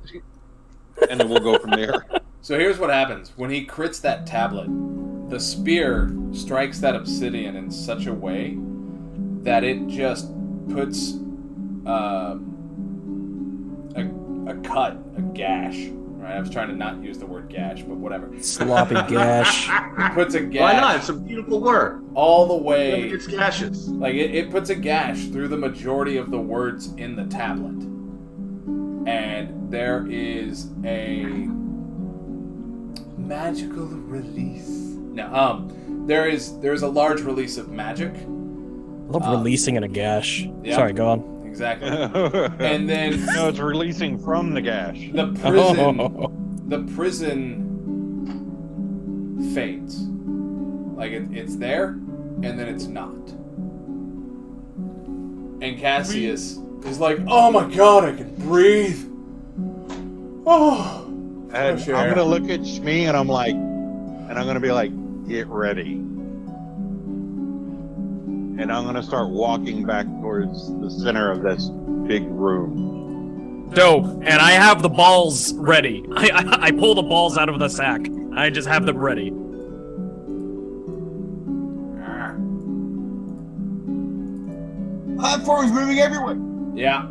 and then we'll go from there. So here's what happens. When he crits that tablet, the spear strikes that obsidian in such a way that it just puts a cut, a gash. Right? I was trying to not use the word gash, but whatever. Sloppy gash. It puts a gash. Why not? It's some beautiful work. All the way. It's gashes. Like it puts a gash through the majority of the words in the tablet. And there is a magical release. Now, there is a large release of magic. I love releasing in a gash. Yeah. Sorry, go on. Exactly. And then No, it's releasing from the gash. the prison fades. Like it's there, and then it's not. And Cassius is like, "Oh my god, I can breathe." Oh. And Fresh air. I'm gonna look at Shmi and I'm gonna be like, get ready. And I'm gonna start walking back towards the center of this big room. Dope. And I have the balls ready. I pull the balls out of the sack. I just have them ready. Platform's moving everywhere. Yeah.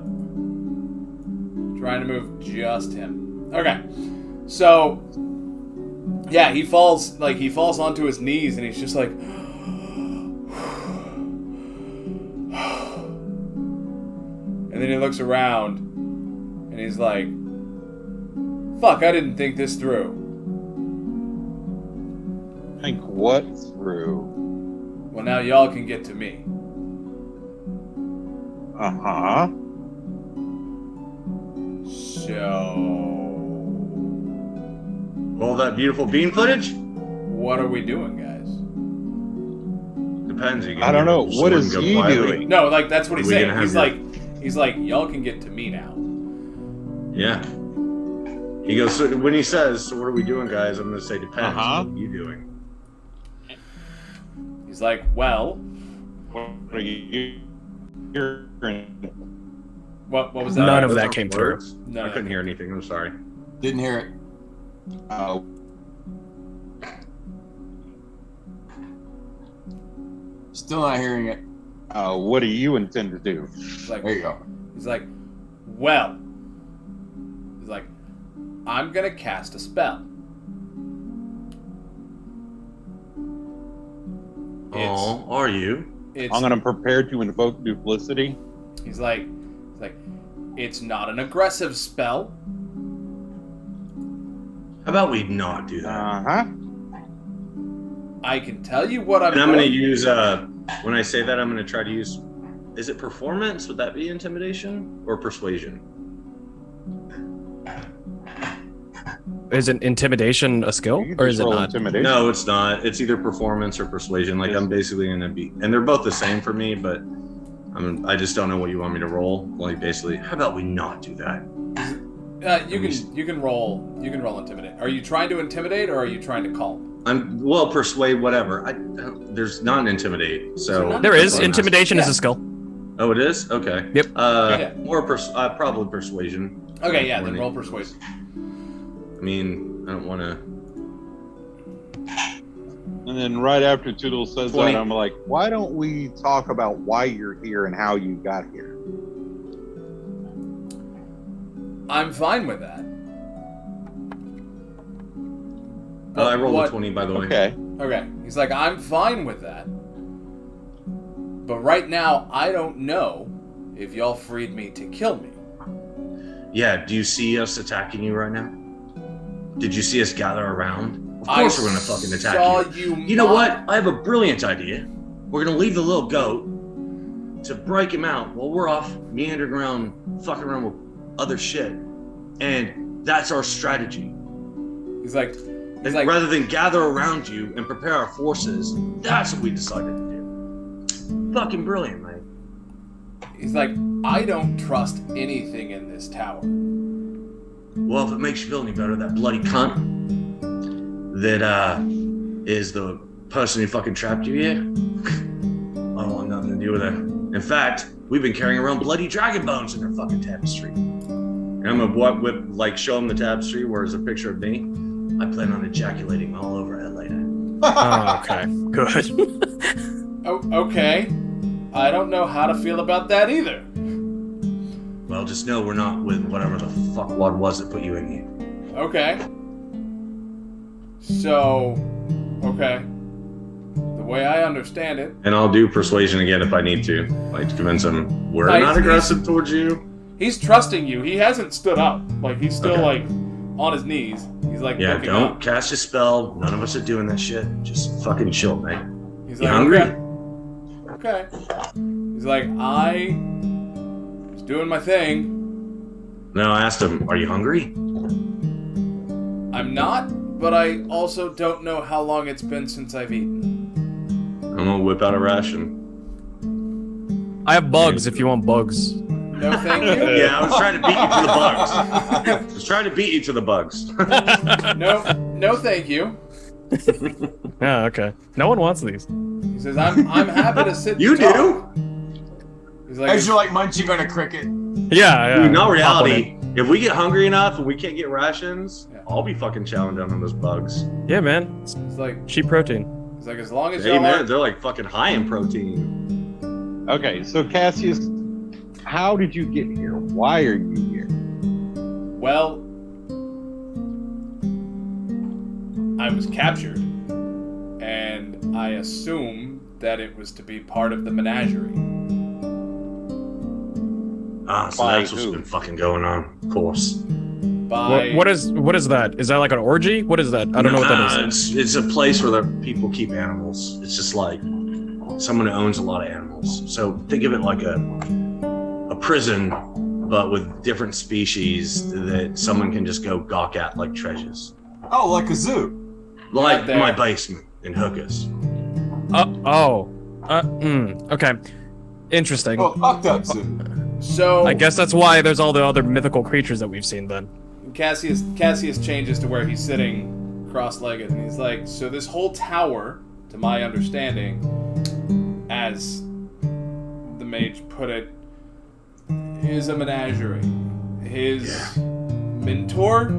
Trying to move just him. Okay. So yeah, he falls onto his knees and he's just like and then he looks around and he's like, fuck, I didn't think this through. Think what through? Well, now y'all can get to me. Uh-huh. So All that beautiful bean footage? what are we doing, guys? Depends. You I don't know. What is go he quietly? doing? No, like that's what he's Are we saying. gonna have He's like, y'all can get to me now. Yeah. He goes, so when he says, so what are we doing, guys? I'm going to say, depends. Uh-huh. What are you doing? He's like, well, What are you hearing? what was that? None of Those that aren't came through. words. No, I couldn't hear anything. I'm sorry. Didn't hear it. Still not hearing it. What do you intend to do? He's like, There you go. he's like, well, he's like, I'm gonna cast a spell. Oh, are you? It's I'm gonna prepare to invoke duplicity. he's like, it's not an aggressive spell. How about we not do that? Uh-huh. I can tell you what I'm. And I'm going to use, when I say that, I'm going to try to use, is it performance? Would that be intimidation or persuasion? Is it intimidation a skill, You can or just is it roll not? Intimidation. No, it's not. It's either performance or persuasion. Like, I'm basically going to be, and they're both the same for me, but I just don't know what you want me to roll. Like, basically, how about we not do that? You can roll intimidate. Are you trying to intimidate or are you trying to calm? Persuade, whatever. There's not an intimidate, so There is. that's what I'm Intimidation is Yeah. a skill. asking. Oh, it is. Okay. Yep. Yeah. More probably persuasion. Okay, yeah, More then than- roll persuasion. I mean, I don't want to. And then right after Toodle says 20. that, I'm like, why don't we talk about why you're here and how you got here? I'm fine with that. I rolled What- a 20, by the way. Okay. Okay. He's like, I'm fine with that. But right now, I don't know if y'all freed me to kill me. Yeah, do you see us attacking you right now? Did you see us gather around? Of course we're gonna fucking attack you. You know what? I have a brilliant idea. We're gonna leave the little goat to break him out while we're off meandering around, fucking around with other shit. And that's our strategy. He's like, Rather than gather around you and prepare our forces, that's what we decided to do. Fucking brilliant, mate. he's like, I don't trust anything in this tower. Well, if it makes you feel any better, that bloody cunt that is the person who fucking trapped you here, I don't want nothing to do with it. In fact, we've been carrying around bloody dragon bones in their fucking tapestry. And I'm gonna show him the tapestry where there's a picture of me. I plan on ejaculating all over it later. Oh, okay. Good. Oh, okay. I don't know how to feel about that either. Well, just know we're not with whatever the fuckwad was that put you in here. Okay. So, okay. The way I understand it, And I'll do persuasion again if I need to. Like, to convince him we're Like, not aggressive towards you. he's trusting you. He hasn't stood up. Like, he's still, Okay. like, on his knees. He's, like, Yeah, looking don't up. cast a spell. None of us are doing that shit. Just fucking chill, mate. He's You like, hungry? Okay. He's like, I was doing my thing. No, I asked him, are you hungry? I'm not, but I also don't know how long it's been since I've eaten. I'm gonna whip out a ration. I have bugs if you want bugs. No, thank you. Yeah, I was trying to beat you to the bugs. I was trying to beat you to the bugs. No, thank you. Yeah, okay. No one wants these. He says, I'm happy to sit. You and talk." do? He's like, As you're like munching on a cricket. Yeah, yeah. Dude, in all Hop on reality, if we get hungry enough and we can't get rations, Yeah. I'll be fucking chowing down on those bugs. it. Yeah, man. It's he's like, cheap protein. as long as Hey y'all man, aren't. they're like fucking high in protein. Okay, so Cassius, how did you get here? Why are you here? Well, I was captured, and I assume that it was to be part of the menagerie. Ah, so By that's what's who? been fucking going on, of course. By What is that? Is that like an orgy? What is that? I don't know what that is. It's a place where the people keep animals. It's just like someone who owns a lot of animals. So think of it like a prison, but with different species that someone can just go gawk at like treasures. Oh, like a zoo. Like there. my basement in hookers. Okay. Interesting. Oh, fucked up zoo. so I guess that's why there's all the other mythical creatures that we've seen then. Cassius changes to where he's sitting cross-legged, and he's like, so this whole tower, to my understanding, as the mage put it, is a menagerie. His mentor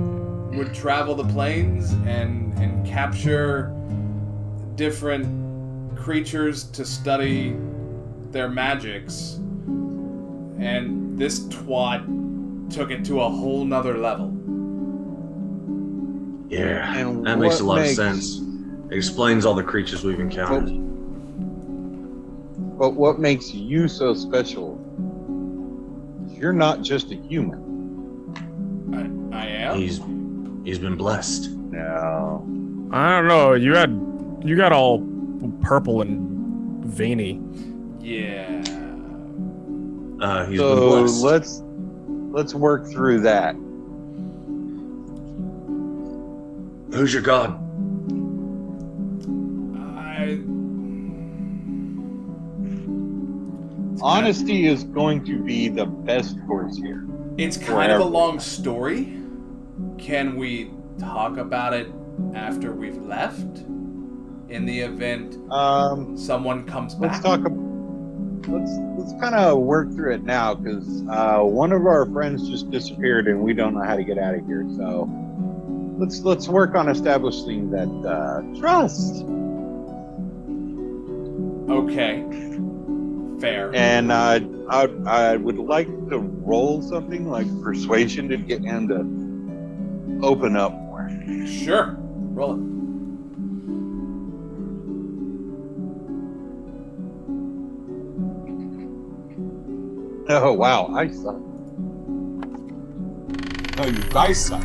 would travel the plains and capture different creatures to study their magics, and this twat took it to a whole nother level. Yeah, And that makes a what lot makes- of sense. It explains all the creatures we've encountered. But what makes you so special? You're not just a human. I am? He's been blessed. No. I don't know. You got all purple and veiny. Yeah. He's been So blessed. let's work through that. Who's your god? Honesty is going to be the best course here. It's kind of a Forever. long story. Can we talk about it after we've left? In the event someone comes Let's back? talk. Let's kind of work through it now because one of our friends just disappeared and we don't know how to get out of here. So let's work on establishing that trust. Okay. Fair. And I would like to roll something like persuasion to get him to open up more. Sure. Roll it. Oh wow, I suck. No, you guys suck.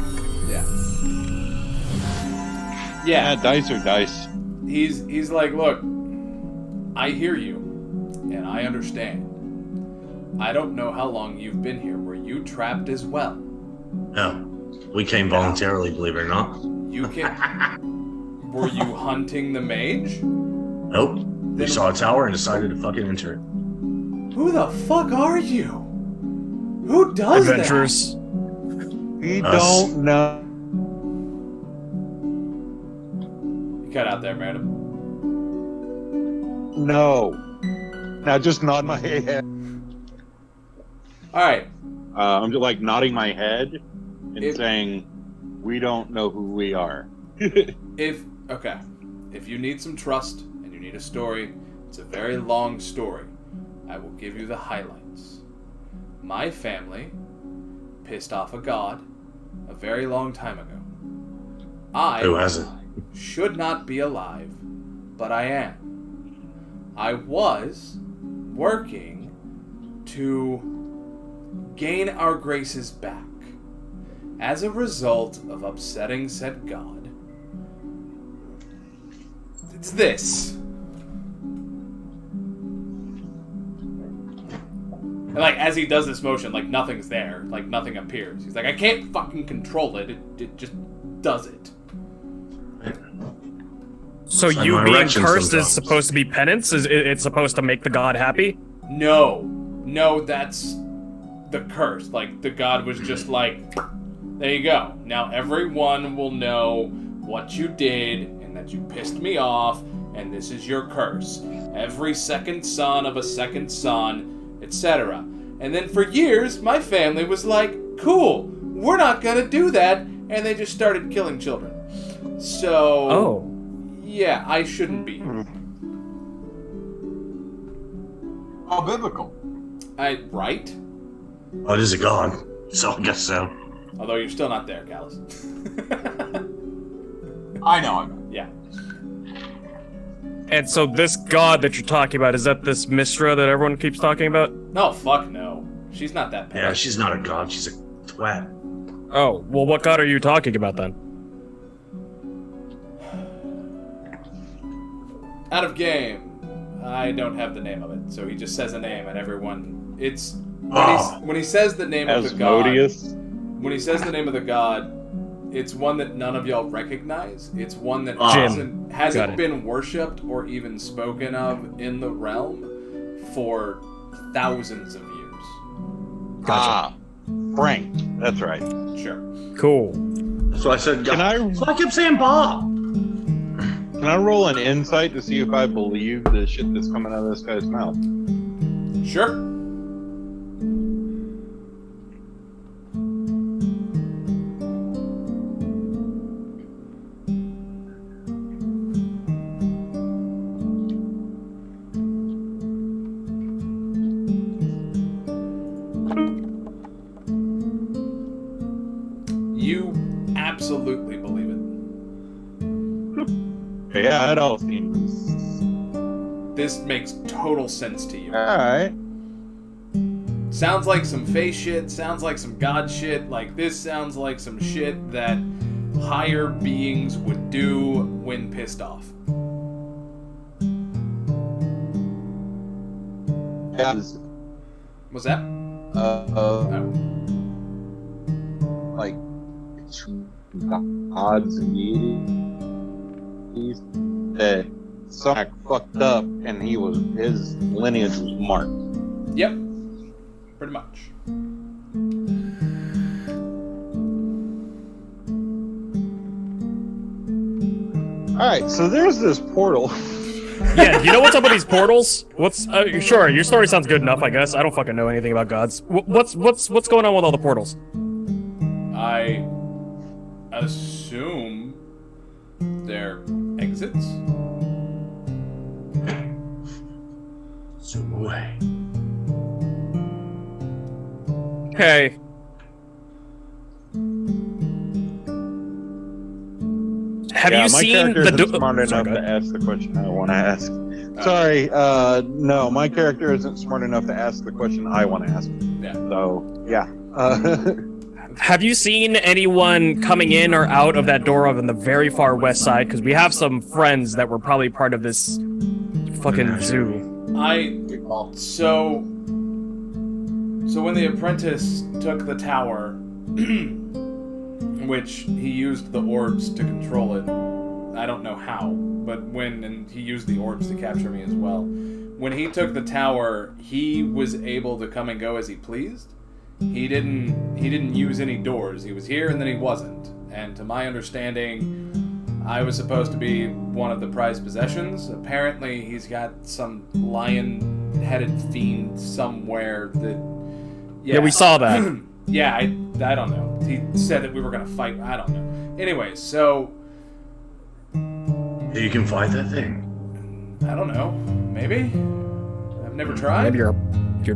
Yeah. Yeah, Yeah. dice are dice. He's like, look, I hear you, and I understand. I don't know how long you've been here. Were you trapped as well? No. We came voluntarily, believe it or not. You can. Were you hunting the mage? Nope. We saw a tower and decided to fucking enter it. Who the fuck are you? Who does Adventurers. We Us. don't know. You cut out there, madam. No. Now just nod my head. All right. I'm just like nodding my head and If- saying, "We don't know who we are." If you need some trust and you need a story, it's a very long story. I will give you the highlights. My family pissed off a god a very long time ago. Who hasn't? should not be alive, but I am. I was working to gain our graces back. As a result of upsetting said god, it's this. And like, as he does this motion, like nothing's there, like nothing appears. He's like, I can't fucking control it. It just does it. So It's like you my being erection cursed sometimes. is supposed to be penance? Is it's supposed to make the god happy? No, that's the curse. Like, the god was just like, there you go. Now everyone will know what you did and that you pissed me off, and this is your curse. Every second son of a second son, etc. And then for years, my family was like, cool, we're not gonna do that, and they just started killing children. So, yeah, I shouldn't be here. How biblical. Right? Oh, it is a god. So I guess so. Although you're still not there, Callus. I know. Yeah. And so this god that you're talking about, is that this Mistra that everyone keeps talking about? No, fuck no. She's not that bad. Yeah, she's not a god. She's a twat. Oh, well, what god are you talking about then? Out of game. I don't have the name of it, so he just says a name, and everyone. It's when he says the name of the god. Asmodeus. When he says the name of the god, it's one that none of y'all recognize. It's one that Jim. Got hasn't it. been worshipped or even spoken of in the realm for thousands of years. Gotcha. Frank. That's right. Sure. Cool. So I said, Can I so I kept saying Bob. can I roll an insight to see if I believe the shit that's coming out of this guy's mouth? Sure. You absolutely believe it. Yeah, it all seems. This makes total sense to you. All right. Sounds like some face shit, sounds like some god shit, like this sounds like some shit that higher beings would do when pissed off. As Was that? uh, Oh. like gods and deities that Sonic fucked up and his lineage was marked. Yep. Pretty much. Alright, so there's this portal. Yeah, you know what's up with these portals? What's sure, your story sounds good enough, I guess. I don't fucking know anything about gods. What's going on with all the portals? I assume they're exits. Zoom away. Okay. Have you my seen character the isn't smart enough to ask the question I want to ask. Sorry, no, my character isn't smart enough to ask the question I want to ask. Yeah. So, yeah. Have you seen anyone coming in or out of that door on the very far west side? Because we have some friends that were probably part of this fucking zoo. So when the apprentice took the tower, which he used the orbs to control it, I don't know how, but and he used the orbs to capture me as well. When he took the tower, he was able to come and go as he pleased. He didn't use any doors. He was here and then he wasn't. And to my understanding, I was supposed to be one of the prized possessions. Apparently, he's got some lion-headed fiend somewhere that... Yeah, we saw that. Yeah, I don't know. He said that we were going to fight. I don't know. Anyway, so... You can fight that thing. I don't know. Maybe? I've never tried. Maybe your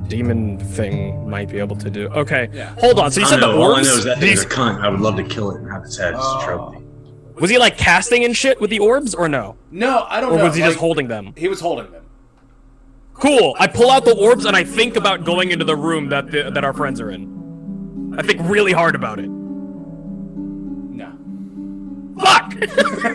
demon thing might be able to do. Okay, Yeah. hold on. So you said the All I know orbs? is that thing's a cunt. I would love to kill it and have its head as a trophy. Was he like casting and shit with the orbs or no? No, I don't know. Or was he just holding them? He was holding them. Cool. I pull out the orbs and I think about going into the room that our friends are in. I think really hard about it. No. Fuck!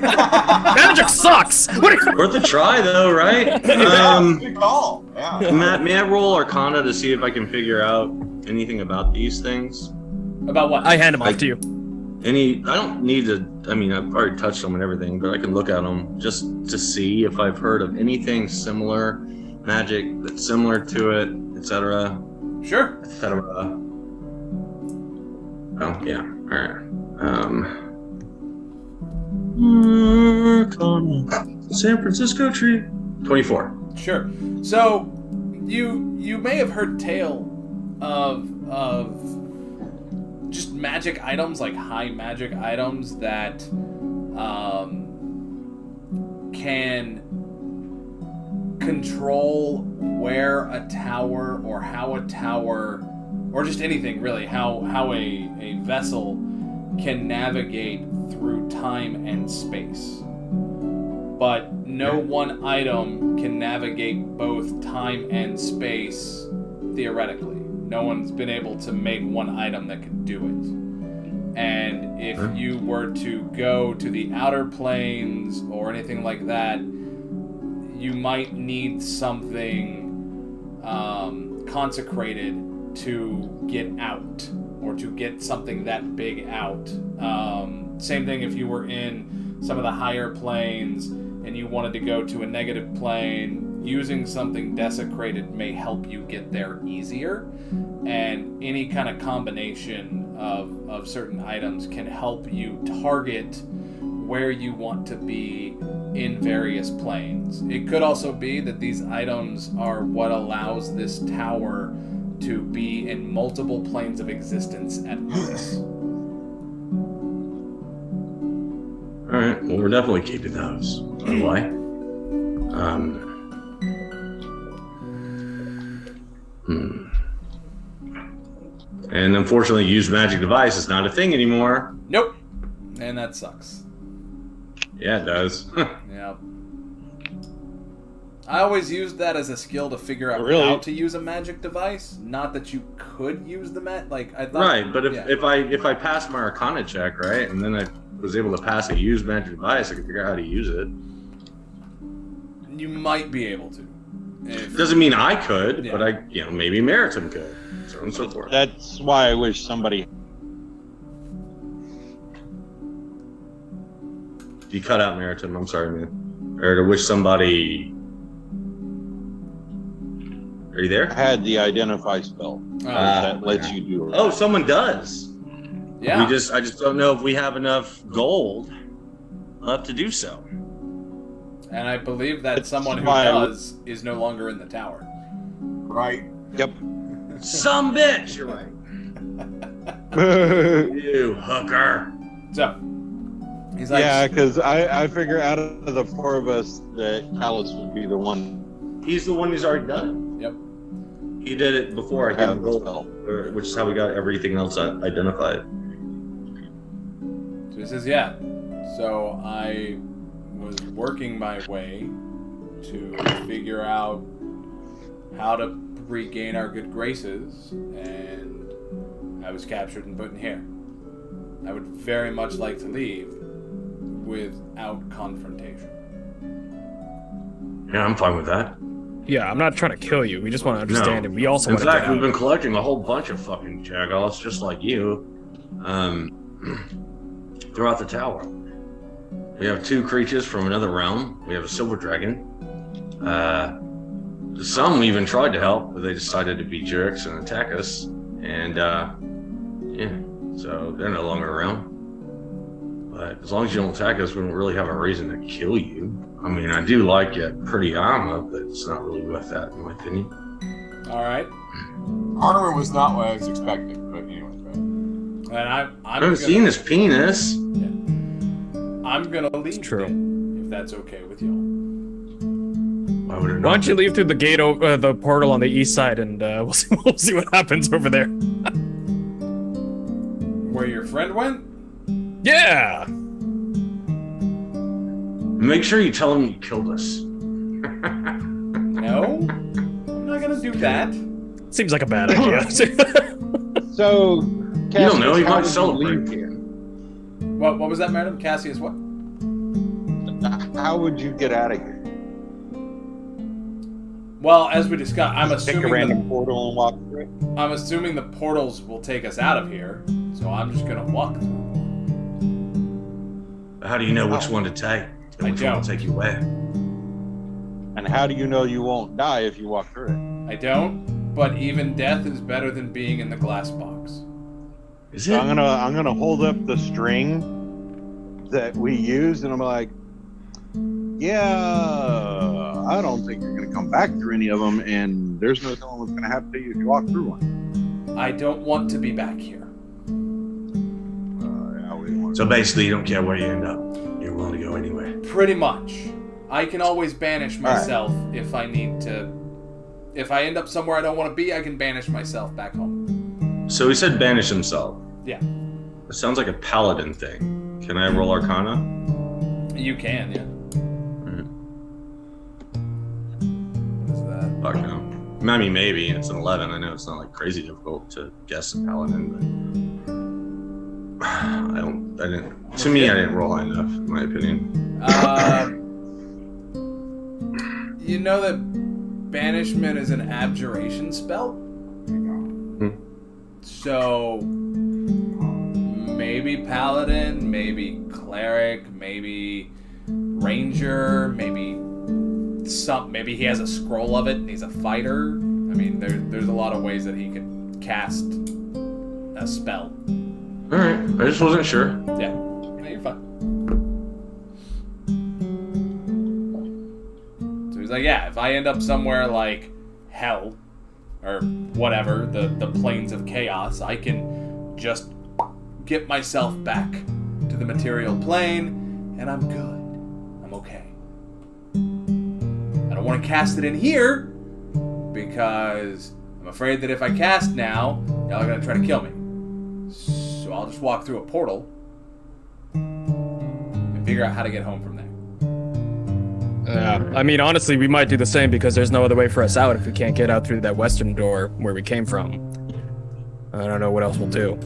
Magic sucks! What are Worth a try, though, right? Good call. Yeah. Matt, may I roll Arcana to see if I can figure out anything about these things? About what? I hand him off to you. I don't need to, I mean, I've already touched them and everything, but I can look at them just to see if I've heard of anything similar, magic that's similar to it, etc. Sure. etc. Oh, yeah. Alright. San Francisco tree. 24. Sure. So, you may have heard tale of just magic items, like high magic items that can control where a tower or how a tower, or just anything really, how a vessel can navigate through time and space. But no one item can navigate both time and space theoretically. No one's been able to make one item that can do it. And if you were to go to the outer planes or anything like that, you might need something consecrated to get out, or to get something that big out. Same thing if you were in some of the higher planes and you wanted to go to a negative plane, using something desecrated may help you get there easier. And any kind of combination of certain items can help you target where you want to be in various planes. It could also be that these items are what allows this tower to be in multiple planes of existence at once. Alright, well, we're definitely keeping those. Why? And unfortunately, use magic device is not a thing anymore. Nope. And that sucks. Yeah, it does. Yeah. I always used that as a skill to figure out Really? how to use a magic device. Not that you could use the I thought. Right, but if I passed my Arcana check, right, and then I was able to pass a use magic device, I could figure out how to use it. You might be able to. Doesn't mean I could, Yeah. but maybe Meritum could, so on and so forth. That's why I wish somebody. You cut out Meritum, I'm sorry, man. Or to wish somebody. Are you there? had the identify spell that lets you do it. Oh, someone does. Yeah. I just don't know if we have enough gold left to do so. And I believe that That's someone who why I does is no longer in the tower. Right. Yep. Some bitch, you're right. You hooker. So, he's like, Yeah, because I figure out of the four of us that Hallows would be the one. He's the one who's already done Yep. it. He did it before I gave him gold, which is how we got everything else identified. So he says, yeah. So I was working my way to figure out how to regain our good graces, and I was captured and put in here. I would very much like to leave without confrontation. Yeah, I'm fine with that. Yeah, I'm not trying to kill you. We just want to understand No. it. We also In want to fact, get we've out. been collecting a whole bunch of fucking jackals, just like you, throughout the tower. We have 2 creatures from another realm. We have a silver dragon. Some we even tried to help, but they decided to be jerks and attack us. And yeah, so they're no longer around. But as long as you don't attack us, we don't really have a reason to kill you. I mean, I do like your pretty armor, but it's not really worth that, in my opinion. All right. Armor was not what I was expecting, but anyways, right. And I haven't seen his penis. Yeah. I'm gonna leave true. it, if that's okay with y'all. Why would it not? Why don't you leave through the gate, the portal on the east side, and we'll see what happens over there. Where your friend went? Yeah. Make sure you tell him you killed us. No, I'm not gonna do that. Seems like a bad idea. So, You don't know. He Cassius, how might did you celebrate. leave here? What was that, madam? Cassius, what? How would you get out of here? Well, as we discussed, I'm Pick a assuming random portal and walk through it? the portals will take us out of here, so I'm just gonna walk through. How do you know which one to take? And I which one don't. to take you where? And how do you know you won't die if you walk through it? I don't, but even death is better than being in the glass box. Is So it? I'm gonna hold up the string that we used, and I'm like, yeah, I don't think you're gonna come back through any of them, and there's no telling what's gonna happen to you if you walk through one. I don't want to be back here. Yeah, we want So basically, you don't care where you end up. You're willing to go anywhere. Pretty much. I can always banish right. myself if I need to. If I end up somewhere I don't want to be, I can banish myself back home. So he said banish himself. Yeah. It sounds like a paladin thing. Can I roll Arcana? You can, yeah. What is that? Fuck no. I mean, maybe. It's an 11. I know it's not like crazy difficult to guess a paladin, but I didn't. To me, I didn't roll high enough, in my opinion. You know that banishment is an abjuration spell? So maybe paladin, maybe cleric, maybe ranger, maybe he has a scroll of it and he's a fighter. I mean, there's a lot of ways that he could cast a spell. All right, I just wasn't sure. Yeah, no, you're fine. So he's like, yeah, if I end up somewhere like hell or whatever, the plains of chaos, I can just get myself back to the material plane and I'm good. I'm okay. I don't want to cast it in here because I'm afraid that if I cast now, y'all are going to try to kill me. So I'll just walk through a portal and figure out how to get home from there. I mean, honestly, we might do the same because there's no other way for us out if we can't get out through that western door where we came from. I don't know what else we'll do.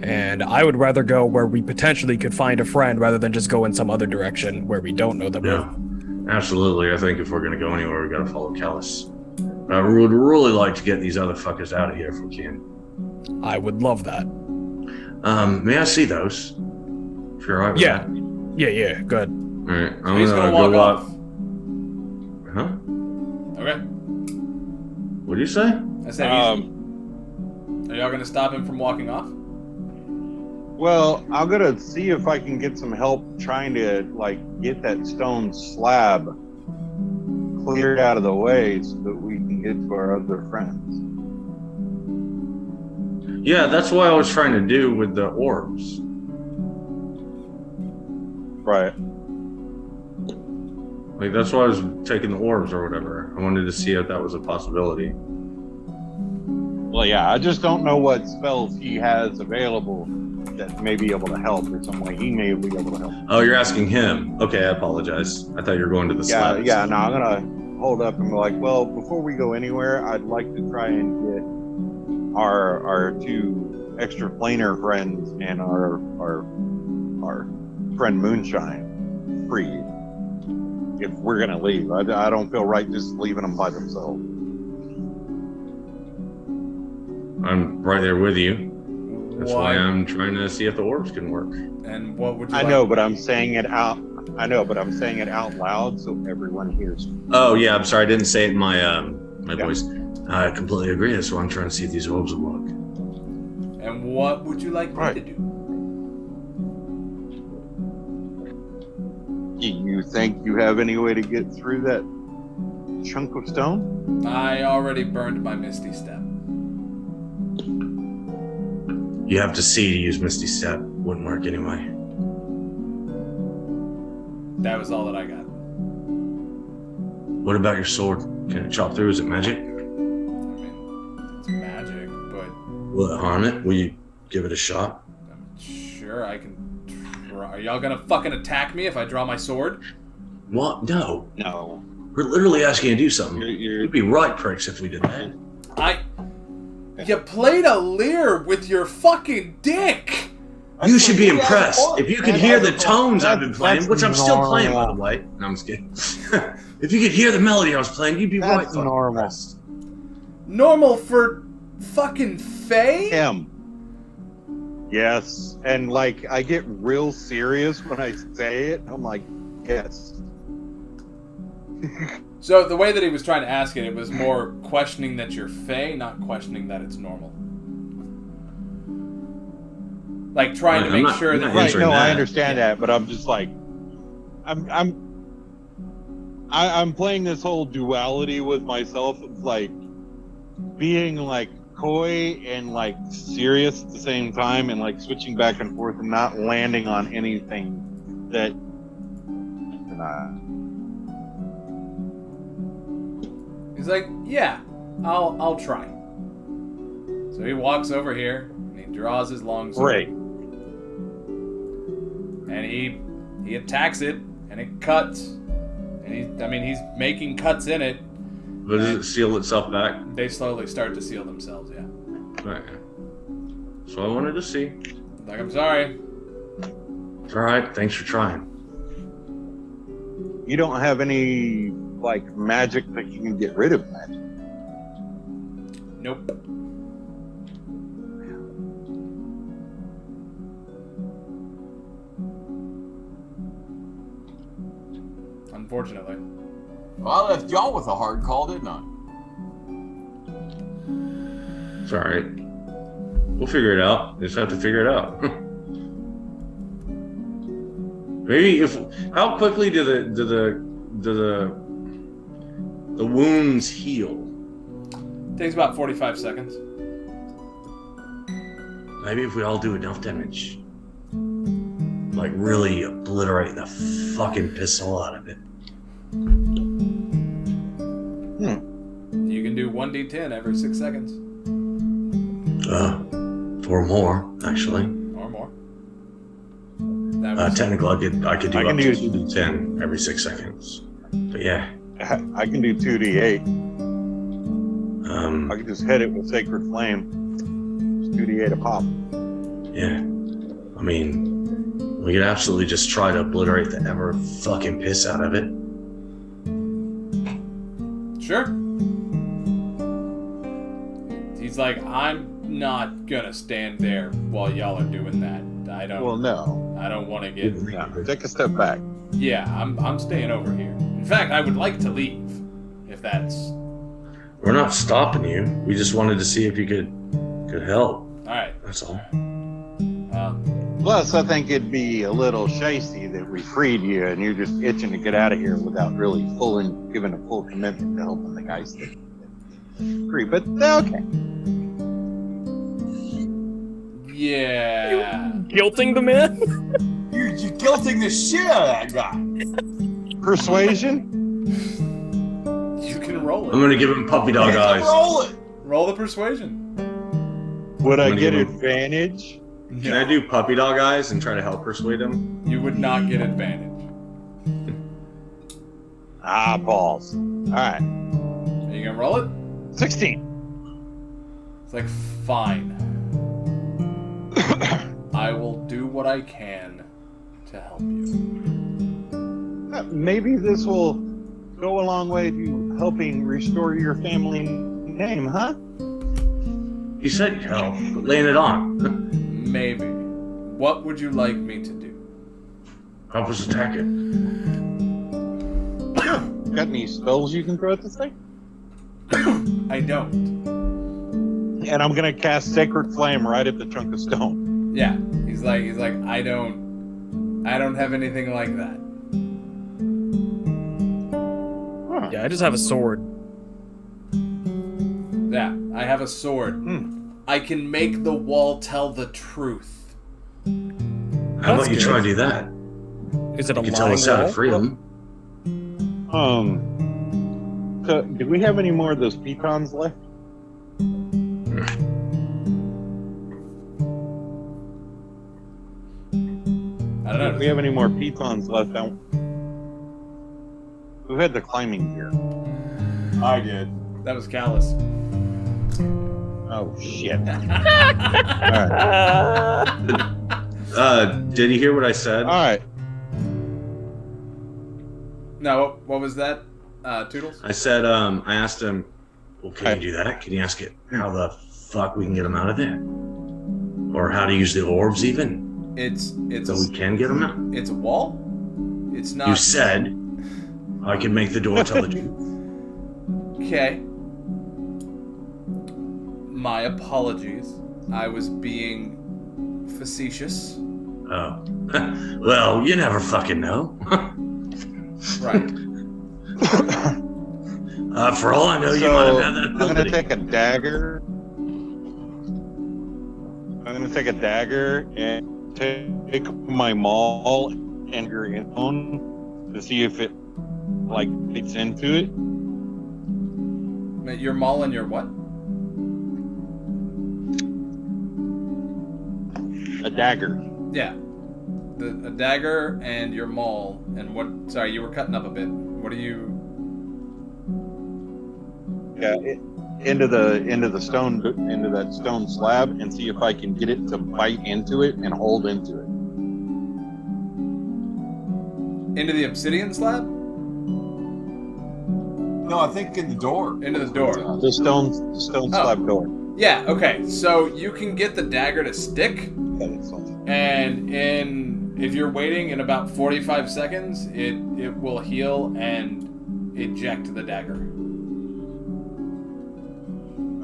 And I would rather go where we potentially could find a friend rather than just go in some other direction where we don't know the route. Yeah, absolutely. I think if we're going to go anywhere, we got to follow Callus. I would really like to get these other fuckers out of here if we can. I would love that. May I see those? If you're all right with Yeah. that. Yeah, good. All right, I'm He's gonna gonna walk go off. up. Huh? Okay. What do you say? I said, are y'all gonna stop him from walking off? Well, I'm gonna see if I can get some help trying to get that stone slab cleared out of the way so that we can get to our other friends. Yeah, that's what I was trying to do with the orbs. Right. Like, that's why I was taking the orbs or whatever. I wanted to see if that was a possibility. Well, yeah, I just don't know what spells he has available that may be able to help or some way he may be able to help. Oh, you're asking him. Okay, I apologize. I thought you were going to the slabs. Yeah, no, I'm gonna hold up and be like, well, before we go anywhere, I'd like to try and get our two extra planar friends and our friend Moonshine free. If we're gonna leave, I don't feel right just leaving them by themselves. I'm right there with you. That's Why? why I'm trying to see if the orbs can work. And what would you I like? know, but I'm saying it out. I know, but I'm saying it out loud so everyone hears. Oh yeah, I'm sorry. I didn't say it in my my Yeah. voice. I completely agree. That's why I'm trying to see if these orbs will work. And what would you like me to do? Do you think you have any way to get through that chunk of stone? I already burned my Misty Step. You have to see to use Misty Step. Wouldn't work anyway. That was all that I got. What about your sword? Can it chop through? Is it magic? I mean, it's magic, but Will it harm it? Will you give it a shot? I'm sure I can try. Are y'all gonna fucking attack me if I draw my sword? What? No. No. We're literally asking you to do something. You're- You'd be right, pricks, if we did that. You played a leer with your fucking dick! You should be That's what he has impressed. for. If you could That hear has the a point. tones I've been playing, That's which I'm still playing, by the normal. way. No, I'm just kidding. If you could hear the melody I was playing, you'd be right. That's fucking normal. impressed. Normal for fucking Faye? Him. Yes. And like I get real serious when I say it. I'm like, yes. So the way that he was trying to ask it, it was more questioning that you're Faye, not questioning that it's normal. Like trying to I'm make not- sure I'm that not Right, answering no, I that. understand that, but I'm just like I'm playing this whole duality with myself of like being like coy and like serious at the same time and like switching back and forth and not landing on anything that he's like, yeah, I'll try. So he walks over here and he draws his long sword. great. And he attacks it and it cuts. And he's making cuts in it. But does it seal itself back? They slowly start to seal themselves, yeah. Right. So I wanted to see. Like, I'm sorry. It's all right. Thanks for trying. You don't have any like magic that you can get rid of magic. Nope. Unfortunately. Well, I left y'all with a hard call, didn't I? It's all right. We'll figure it out. Just have to figure it out. Maybe how quickly do the wounds heal? Takes about 45 seconds. Maybe if we all do enough damage, like really obliterate the fucking pistol out of it. You can do 1d10 every 6 seconds. Or more, actually. Or more. That was, Technically, I could do I up can to do- 10 every 6 seconds. But yeah, I can do 2d8. I um, can just hit it with Sacred Flame. Just 2d8 a pop. yeah. I mean, we could absolutely just try to obliterate the ever fucking piss out of it. Sure. He's like, I'm not gonna stand there while y'all are doing that. I don't Well, no. I don't want to get. Yeah, take a step back. Yeah, I'm staying over here. In fact, I would like to leave, if that's We're not stopping you. We just wanted to see if you could help. all right. That's all. Plus, I think it'd be a little shicey that we freed you and you're just itching to get out of here without really giving a full commitment to helping the guys that free. But okay. Yeah. Guilting the man? You're guilting the shit out of that guy. Persuasion? You can roll I'm it. gonna give him puppy dog eyes. Roll it. Roll the persuasion. Would I I'm gonna get give him- advantage? Can I do puppy dog eyes and try to help persuade him? You would not get advantage. Balls. All right. Are you gonna roll it? 16. It's like, fine. I will do what I can to help you. Maybe this will go a long way to helping restore your family name, huh? He said he'd help, but laying it on. Maybe. What would you like me to do? Help us attack it. Got any spells you can throw at this thing? I don't. And I'm gonna cast Sacred Flame right at the chunk of stone. Yeah. He's like, I don't have anything like that. Huh. Yeah, I just have a sword. Yeah, I have a sword. I can make the wall tell the truth. How about you good. try and do that? Is it a You can tell lying us how to wall? free them. So do we have any more of those pitons left? I don't know. Do we have any more pitons left? Who had the climbing gear? I did. That was callous. Oh shit! Alright. Did you hear what I said? Alright. No, what was that? Toodles? I said, I asked him, well, can you do that? Can you ask it how the fuck we can get them out of there? Or how to use the orbs even? It's So we can get them out? it's a wall? It's not. You said I can make the door tell the truth. Okay. My apologies. I was being facetious. Oh. Well, you never fucking know. Right. For all I know, you might have had that I'm gonna ability. take a dagger. I'm gonna take a dagger and take my maul and your own to see if it like fits into it. Your maul and your what? A dagger. Yeah. A dagger and your maul and what? Sorry, you were cutting up a bit. What are you? Yeah, into the stone, into that stone slab, and see if I can get it to bite into it and hold into it. Into the obsidian slab? No, I think in the door. Into the door. The stone slab door. Yeah. Okay. So you can get the dagger to stick, Yeah, that's all. and if you're waiting in about 45 seconds, it will heal and eject the dagger.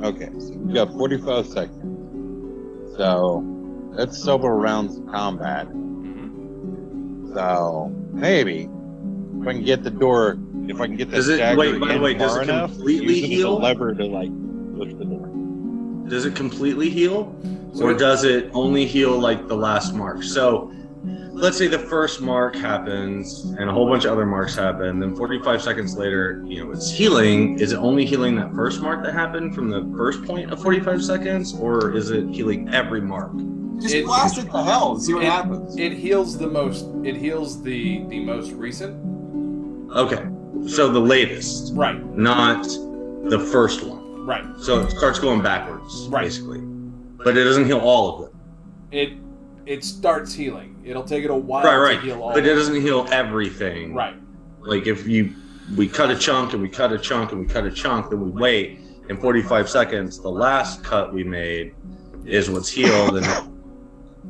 Okay, so we got 45 seconds. So that's several rounds of combat. So maybe if I can get the door, if I can get that Does it- dagger wait, by the in way, does far it enough, completely use it as a heal? lever to like push the door. Does it completely heal? So Or it- does it only heal like the last mark? So let's say the first mark happens and a whole bunch of other marks happen, then 45 seconds later, it's healing. Is it only healing that first mark that happened from the first point of 45 seconds? Or is it healing every mark? Just It- blast it to hell and see what happens. It heals the most. It heals the most recent. Okay. So the latest, Right. not the first one. Right. So it starts going backwards, Right. basically. But it doesn't heal all of them. It starts healing. It'll take it a while Right. to heal all. But it of doesn't heal everything. Right. Like if we cut a chunk and we cut a chunk and we cut a chunk, then we wait in 45 seconds. The last cut we made is what's healed and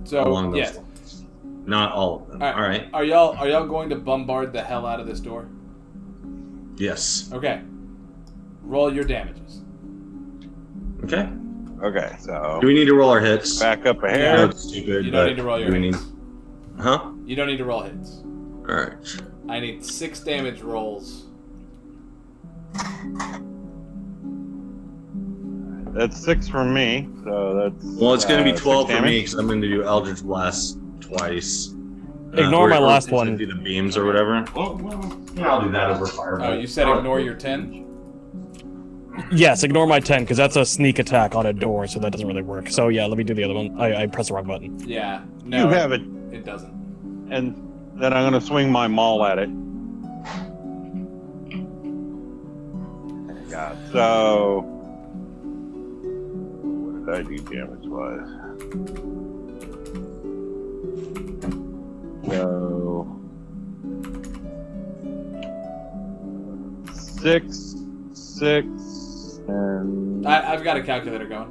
So along those yes. lines. Not all of them. All right. All right. Are y'all going to bombard the hell out of this door? Yes. Okay. Roll your damages. Okay. Okay, so Do we need to roll our hits? back up I know ahead. it's stupid, You don't but need to roll your do we hits. need? Huh? You don't need to roll hits. All right. I need 6 damage rolls. That's 6 from me. So that's Well, it's going to be 6 12 for me damage. because I'm going to do Eldritch Blast twice. Ignore my last or one. Do the beams or whatever. Well, yeah, I'll do that over fireball. Oh, you said ignore your 10? Yes, ignore my 10 because that's a sneak attack on a door, so that doesn't really work. So yeah, let me do the other one. I pressed the wrong button. Yeah. No. You have it, It doesn't. and then I'm gonna swing my maul at it. God. So what did I do damage wise? So 6, 6, and I've got a calculator going.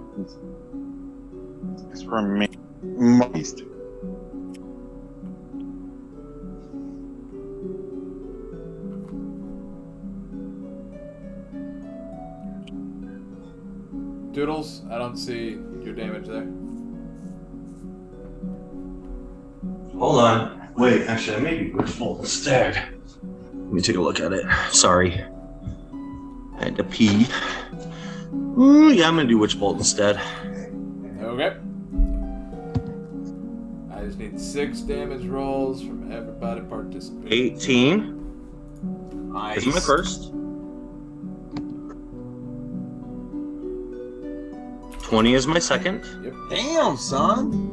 6 from me. Most. Doodles, I don't see your damage there. Hold on. Wait, actually, I may be Witch Bolt instead. Let me take a look at it. Sorry. I had to pee. Ooh, yeah, I'm gonna do Witch Bolt instead. Okay. I just need 6 damage rolls from everybody participating. 18 Nice. is my first. 20 is my second. Yep. Damn, son.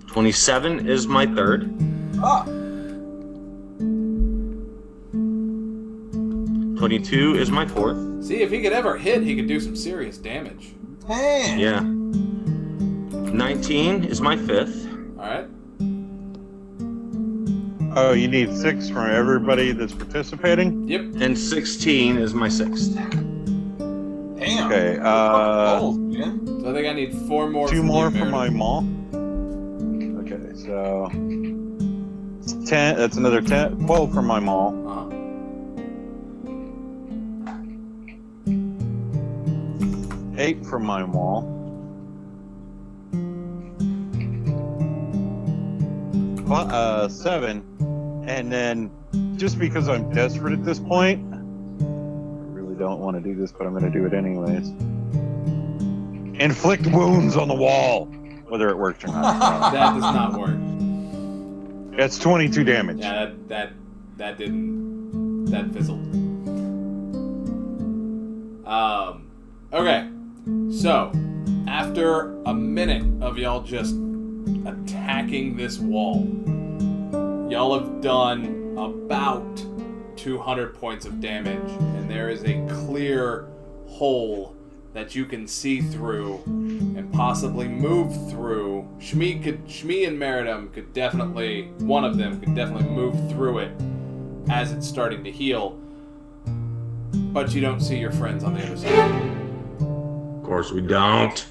27 is my third. Ah. 22 is my fourth. See, if he could ever hit, he could do some serious damage. Damn. Yeah. 19 is my fifth. Alright. Oh, you need 6 from everybody that's participating? Yep. And 16 is my sixth. Damn. Okay, Balls, man. So I think I need 4 more. 2 from more you, for my Meredith. maul. Okay, so 10, that's another 10, 12 for my maul. Uh-huh. 8 from my maul. 7, and then just because I'm desperate at this point, I really don't want to do this, but I'm going to do it anyways. Inflict wounds on the wall, whether it works or not. That does not work. That's 22 damage. Yeah, that didn't. That fizzled. Okay. So, after a minute of y'all just attacking this wall, y'all have done about 200 points of damage, and there is a clear hole that you can see through and possibly move through. Shmi and Meridum could definitely, one of them could definitely move through it as it's starting to heal, but you don't see your friends on the other side. Of course we don't.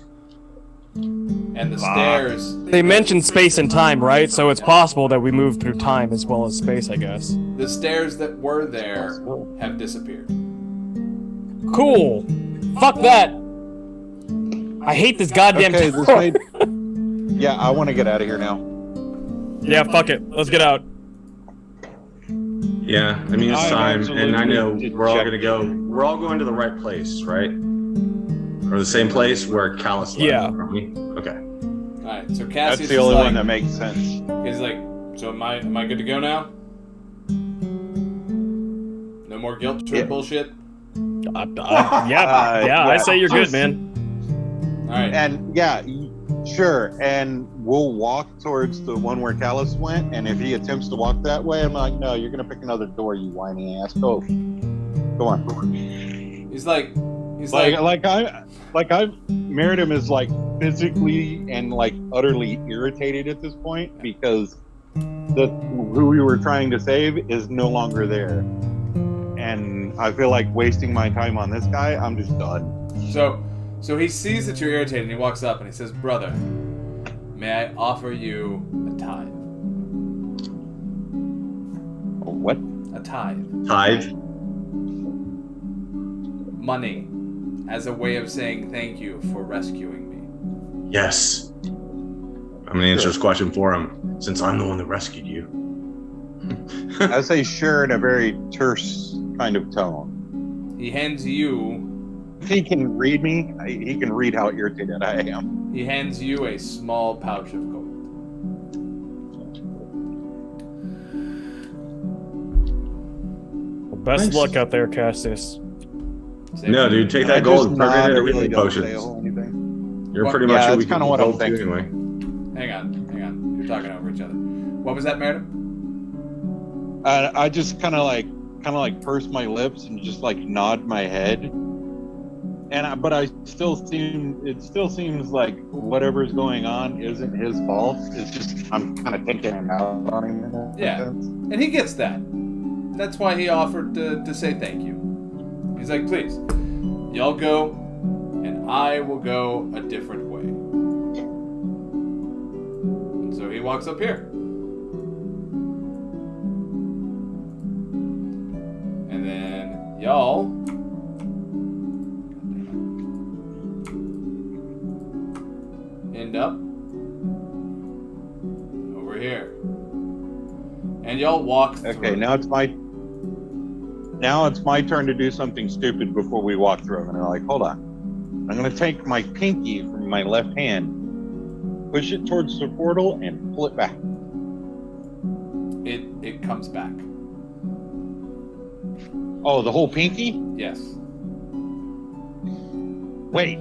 And the stairs, They mentioned space and time, right? So it's possible that we move through time as well as space, I guess. the stairs that were there have disappeared. Cool. Fuck that. I hate this goddamn Okay, this tower. made... Yeah, I want to get out of here now. Yeah, fuck it. Let's get out. Yeah, I mean it's I'm time, and I know absolutely we're all dejected. gonna go. We're all going to the right place, right? Or the same place where Callus left, Yeah. aren't we? Okay. Alright, so That's Cassius the is only like, one that makes sense. he's like, so am I good to go now? No more guilt trip Yeah. bullshit? Yeah, I say you're good, just- man. Alright. And yeah, sure. And we'll walk towards the one where Callus went. And if he attempts to walk that way, I'm like, no, you're gonna pick another door, you whiny ass. Go on. He's like, Meridum is like physically and like utterly irritated at this point because who we were trying to save is no longer there. And I feel like wasting my time on this guy. I'm just done. So he sees that you're irritated and he walks up and he says, brother, may I offer you a tithe? What? A tithe. Tithe. Money. As a way of saying thank you for rescuing me. Yes. I'm gonna answer this question for him, since I'm the one that rescued you. I say sure in a very terse kind of tone. He hands you If he can read me, he can read how irritated I am. a small pouch of gold. Well, best Nice. luck out there, Cassius. Say No, dude, take that I gold just and turn nod, it I into really healing don't say a potions. whole anything. You're What- pretty yeah, much who that's we kinda can what I'm vote to thinking. anyway. Hang on. You're talking over each other. What was that, Meredith? I just kind of like purse my lips and just like nod my head. But it still seems like whatever's going on isn't his fault. It's just I'm kind of taking him out on him. in that Yeah. sense. And he gets that. That's why he offered to say thank you. He's like, please, y'all go, and I will go a different way. And so he walks up here. And then y'all here. And y'all walk through. Okay, now it's my turn to do something stupid before we walk through them. And they're like, hold on. I'm going to take my pinky from my left hand, push it towards the portal, and pull it back. It comes back. Oh, the whole pinky? Yes. Wait.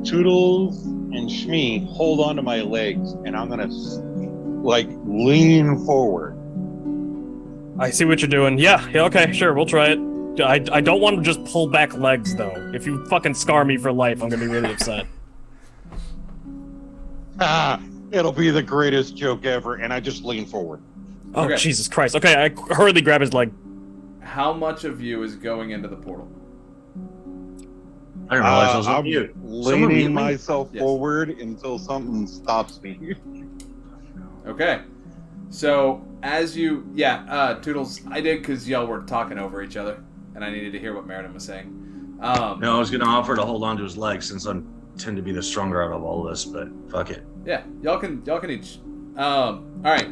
Toodles and Shmee hold onto my legs, and I'm gonna lean forward. I see what you're doing. Yeah, okay, sure, we'll try it. I don't want to just pull back legs, though. If you fucking scar me for life, I'm gonna be really upset. It'll be the greatest joke ever, and I just lean forward. Oh, Okay. Jesus Christ. Okay, I hurriedly grab his leg. How much of you is going into the portal? I didn't realize I was on I'm mute. leaning myself Yes. forward until something stops me. Okay. So, as you... Yeah, Toodles, I did because y'all were talking over each other, and I needed to hear what Meriden was saying. No, I was gonna offer to hold on to his legs since I tend to be the stronger out of all of this, but fuck it. Yeah, y'all can each... all right.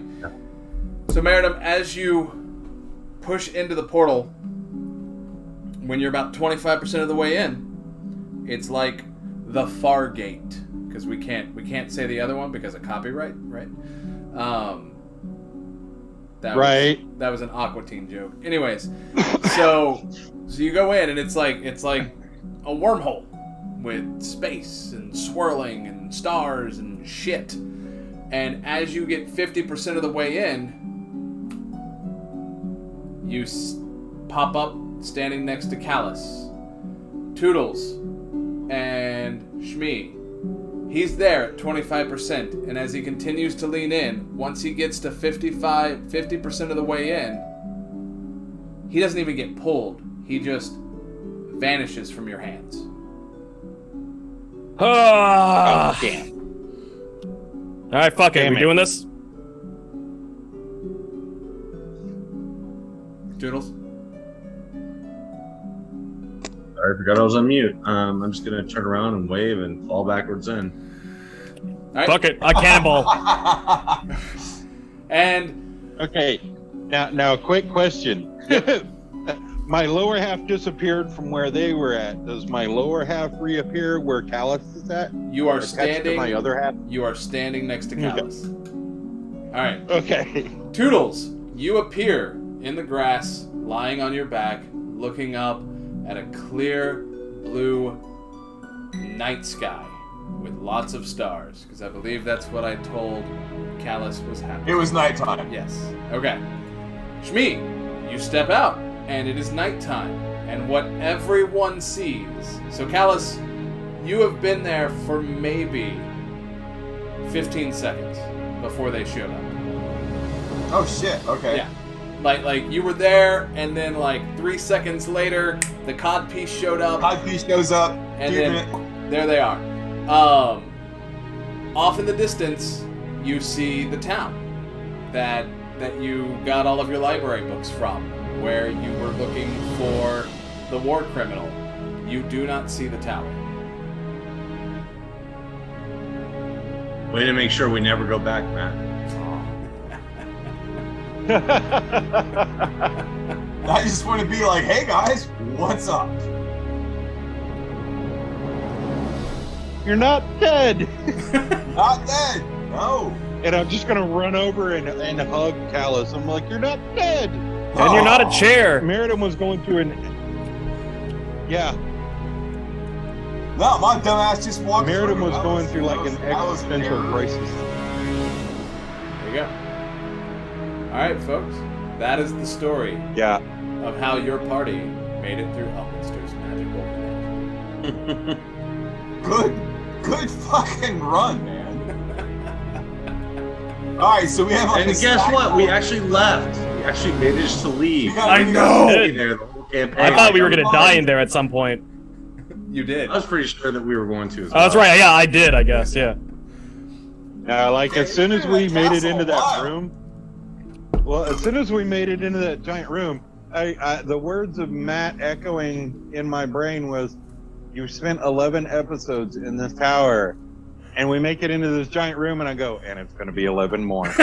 So, Meriden, as you push into the portal, when you're about 25% of the way in, it's like the far gate, because we can't say the other one because of copyright, right? That was an Aqua Teen joke. Anyways, so you go in and it's like a wormhole with space and swirling and stars and shit. And as you get 50% of the way in, you pop up standing next to Callus, Toodles, and Shmee. He's there at 25%, and as he continues to lean in, once he gets to 50% of the way in, he doesn't even get pulled. He just vanishes from your hands. Ah! Damn. Alright, fuck it. Damn We it. doing this? Toodles? I forgot I was on mute. I'm just gonna turn around and wave and fall backwards in. All right. Fuck it. I cannonball. And Okay. Now, quick question. My lower half disappeared from where they were at. Does my lower half reappear where Callus is at? you are Attached to standing. my other half? You are standing next to Callus. All right. Okay. Toodles, you appear in the grass, lying on your back, looking up at a clear blue night sky with lots of stars, because I believe that's what I told Callus was happening. It was nighttime. Yes. Okay. Shmee, you step out, and it is nighttime, and what everyone sees. So, Callus, you have been there for maybe 15 seconds before they showed up. Oh shit. Okay. Yeah. Like you were there, and then 3 seconds later, the codpiece showed up, Codpiece goes up. and Dude, then there they are. Off in the distance, you see the town that you got all of your library books from, where you were looking for the war criminal. You do not see the tower. Way to make sure we never go back, Matt. I just want to be like, hey guys, what's up? You're not dead. Not dead. No. And I'm just gonna run over and hug Callus. I'm like, you're not dead. And you're not a chair. Meriden was going through Yeah. No, my dumbass just walked Meriden through. was going through That an was existential terror. crisis. There you go. All right, folks. That is the story Yeah. of how your party made it through Elminster's magical. Good fucking run, man. All right, so we have And a guess stack what? of- We actually left. We actually managed to leave. We got- I we know. got- Stayed there the whole campaign. I thought we were Hey, gonna die in there at some point. You did. I was pretty sure that we were going to. As Oh, that's well. right. Yeah, I did. I guess. Yeah. As soon as we made it into that Castle, room, as soon as we made it into that giant room, the words of Matt echoing in my brain was, you spent 11 episodes in this tower. And we make it into this giant room, and I go, and it's going to be 11 more.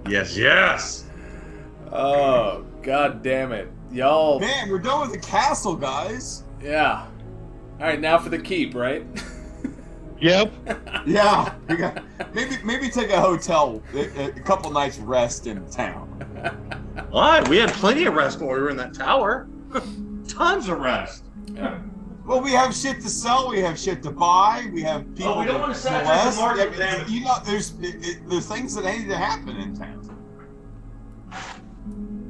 Yes, yes. Oh, god damn it. Y'all. Man, we're done with the castle, guys. Yeah. Alright, now for the keep, right? Yep. Yeah, we got, maybe take a hotel, a couple nights rest in town. What? We had plenty of rest while we were in that tower. Tons of rest. Yeah. Well, we have shit to sell, we have shit to buy, we have people. Oh, we don't to want to saturate molest. the market, I mean, damn it. you know, there's things that need to happen in town.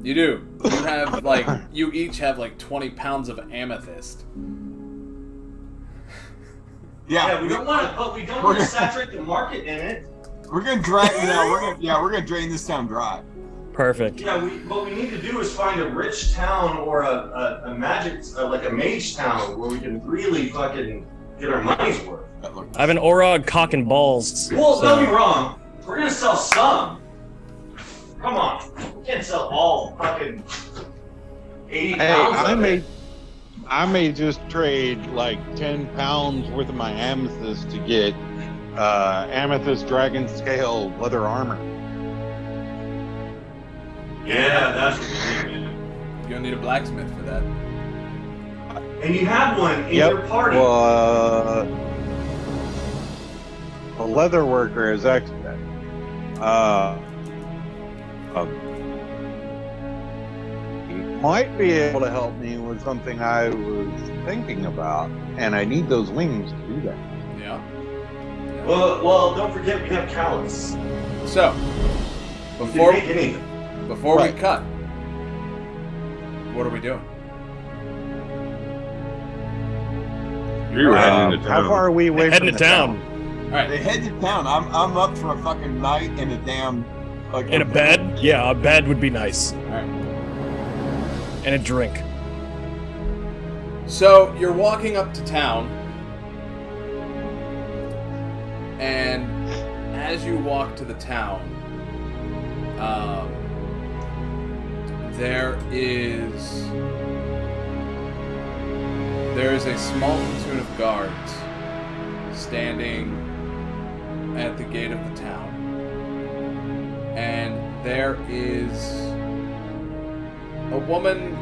You do. You have, like, you each have, like, 20 pounds of amethyst. Yeah, we don't want to, but we don't want to saturate the market in it. We're gonna drag. We're gonna drain this town dry. Perfect. Yeah, what we need to do is find a rich town or a magic, like a mage town, where we can really fucking get our money's worth. I have an aura of cock and balls. Well, so- don't be wrong. We're gonna sell some. Come on, we can't sell all fucking 80 Hey, pounds of it. I may just trade like 10 pounds worth of my amethyst to get amethyst dragon scale leather armor. Yeah, that's what we need. You're gonna need a blacksmith for that. And you have one in your party. Well, a leather worker is expert. He might be able to help me with something I was thinking about, and I need those wings to do that. Yeah. Well, don't forget we have Callus. So, You before can make anything. we Right. cut, what are we doing? We were heading to How town. far are we away Heading from to the town. Alright. They head to town. I'm up for a fucking night in a damn. Like, In a bed? Yeah, a bed would be nice. Alright. And a drink. So, you're walking up to town, and as you walk to the town, there is a small platoon of guards standing at the gate of the town, and there is a woman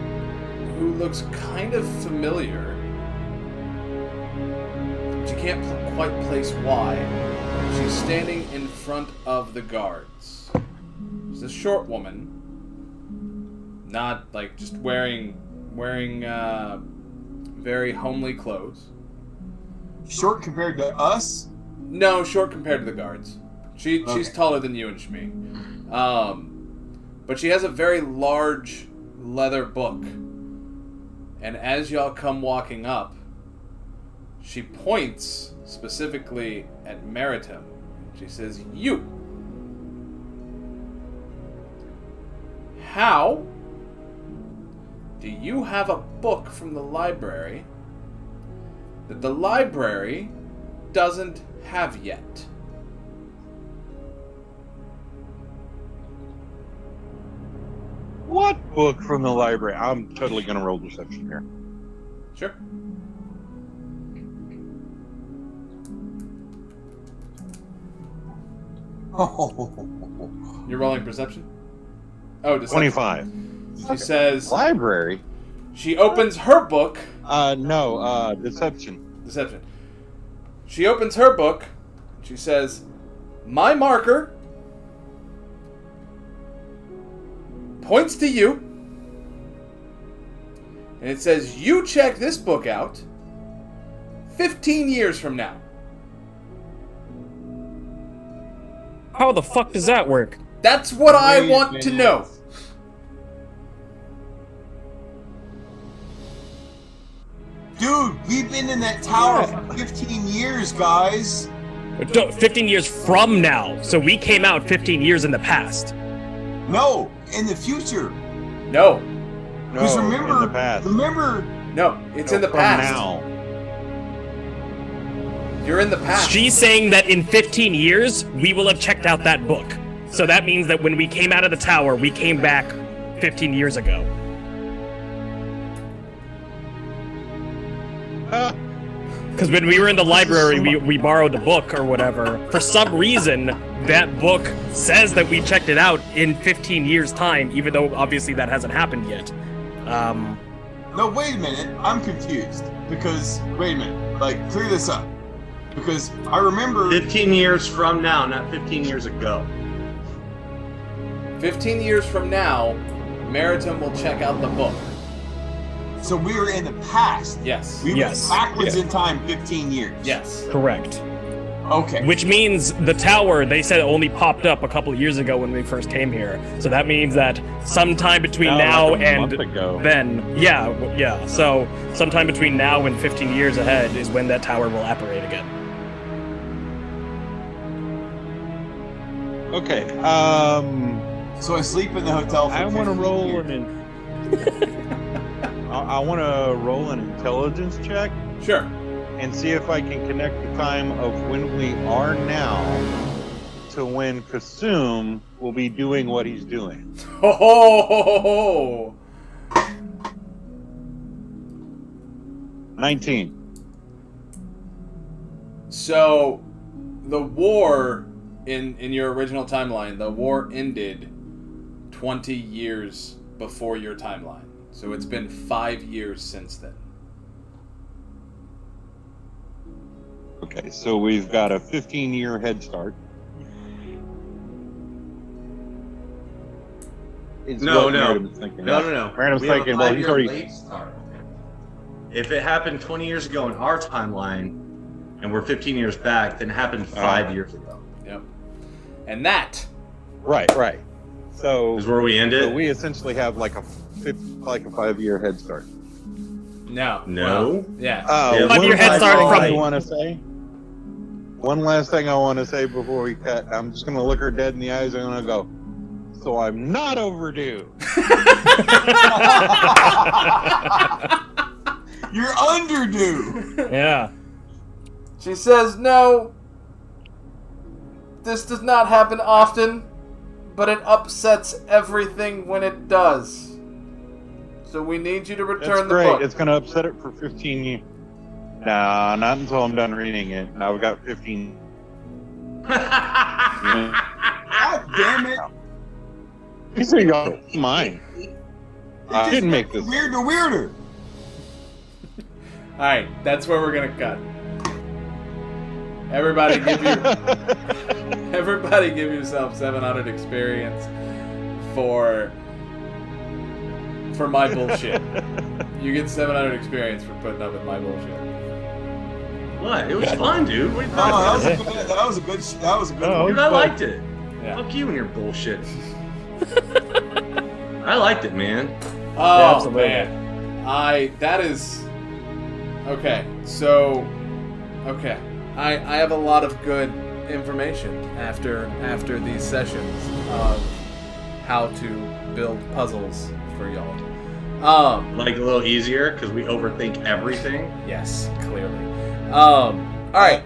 who looks kind of familiar. She can't quite place why. She's standing in front of the guards. She's a short woman, not like just wearing very homely clothes. short compared to us. No, short compared to the guards. She's Okay. taller than you and Shmi. But she has a very large leather book. And as y'all come walking up, she points specifically at Meritum. She says, "You! How do you have a book from the library that the library doesn't have yet?" What book from the library? I'm totally gonna roll deception here. Sure. You're rolling perception? Oh, deception. 25. She says, Library? she opens her book. No, deception. Deception. She opens her book. She says, "My marker points to you. And it says, you check this book out 15 years from now." How the fuck does that work? That's what I Wait a want to minute. know. Dude, we've been in that tower for 15 years, guys. 15 years from now. So we came out 15 years in the past. No, in the future. No. Because No, remember, in the past. remember, No, it's in the From past. now. You're in the past. She's saying that in 15 years, we will have checked out that book. So that means that when we came out of the tower, we came back 15 years ago. Because when we were in the library, we borrowed a book or whatever. For some reason, that book says that we checked it out in 15 years' time, even though obviously that hasn't happened yet. No, wait a minute. I'm confused. Because, wait a minute. Like, clear this up. Because I remember... 15 years from now, not 15 years ago. 15 years from now, Meritum will check out the book. So we were in the past. Yes. We Yes. went backwards Yeah. in time 15 years. Yes. Correct. Okay. Which means the tower, they said, only popped up a couple of years ago when we first came here. So that means that sometime between now like a and month ago. then, yeah. So sometime between now and 15 years ahead is when that tower will apparate again. Okay. So I sleep in the hotel for I want to 15 roll years. I want to roll an intelligence check Sure. and see if I can connect the time of when we are now to when Kasum will be doing what he's doing. Ho ho ho ho ho. 19. So, the war in your original timeline, the war ended 20 years before your timeline. So it's been 5 years since then. Okay, so we've got a 15-year head start. It's No. what Meredith's thinking. No. Meredith's We have a thinking, well, he's 5-year already... late start. If it happened 20 years ago in our timeline, and we're 15 years back, then it happened 5 years ago. Yep. And that Right. So, Is where we ended? so we essentially have like a 5-year head start. no. No. Well, yeah. Yeah, 5-year head start One from- I want to say. One last thing I want to say before we cut. I'm just going to look her dead in the eyes and I'm going to go, so I'm not overdue. You're underdue. Yeah. She says, no, this does not happen often, but it upsets everything when it does. So we need you to return That's the great. book. It's going to upset it for 15 years. Nah, not until I'm done reading it. Now we've got 15. God damn it. These are y'all mine. I didn't make this. Weirder. Alright, that's where we're gonna cut. Everybody give yourself 700 experience for my bullshit. You get 700 experience for putting up with my bullshit. What? It was fun, dude. What are you No, talking about? that was a good Oh, Dude, I liked it. Yeah. Fuck you and your bullshit. I liked it, man. Oh absolutely. man, that is okay. So, okay, I have a lot of good information after these sessions of how to build puzzles for y'all. Like a little easier because we overthink everything. Yes, clearly. All right,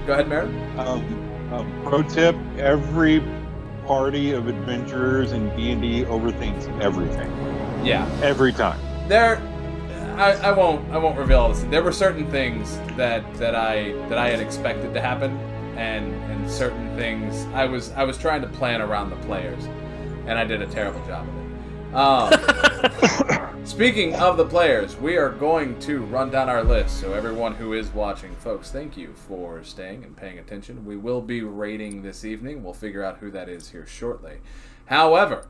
go ahead, Meredith. Pro tip: every party of adventurers in D&D overthinks everything. Yeah, Every time. I won't reveal all this. There were certain things that I had expected to happen, and certain things I was trying to plan around the players, and I did a terrible job of it. Speaking of the players, we are going to run down our list. So everyone who is watching, folks, thank you for staying and paying attention. We will be rating this evening. We'll figure out who that is here shortly. However,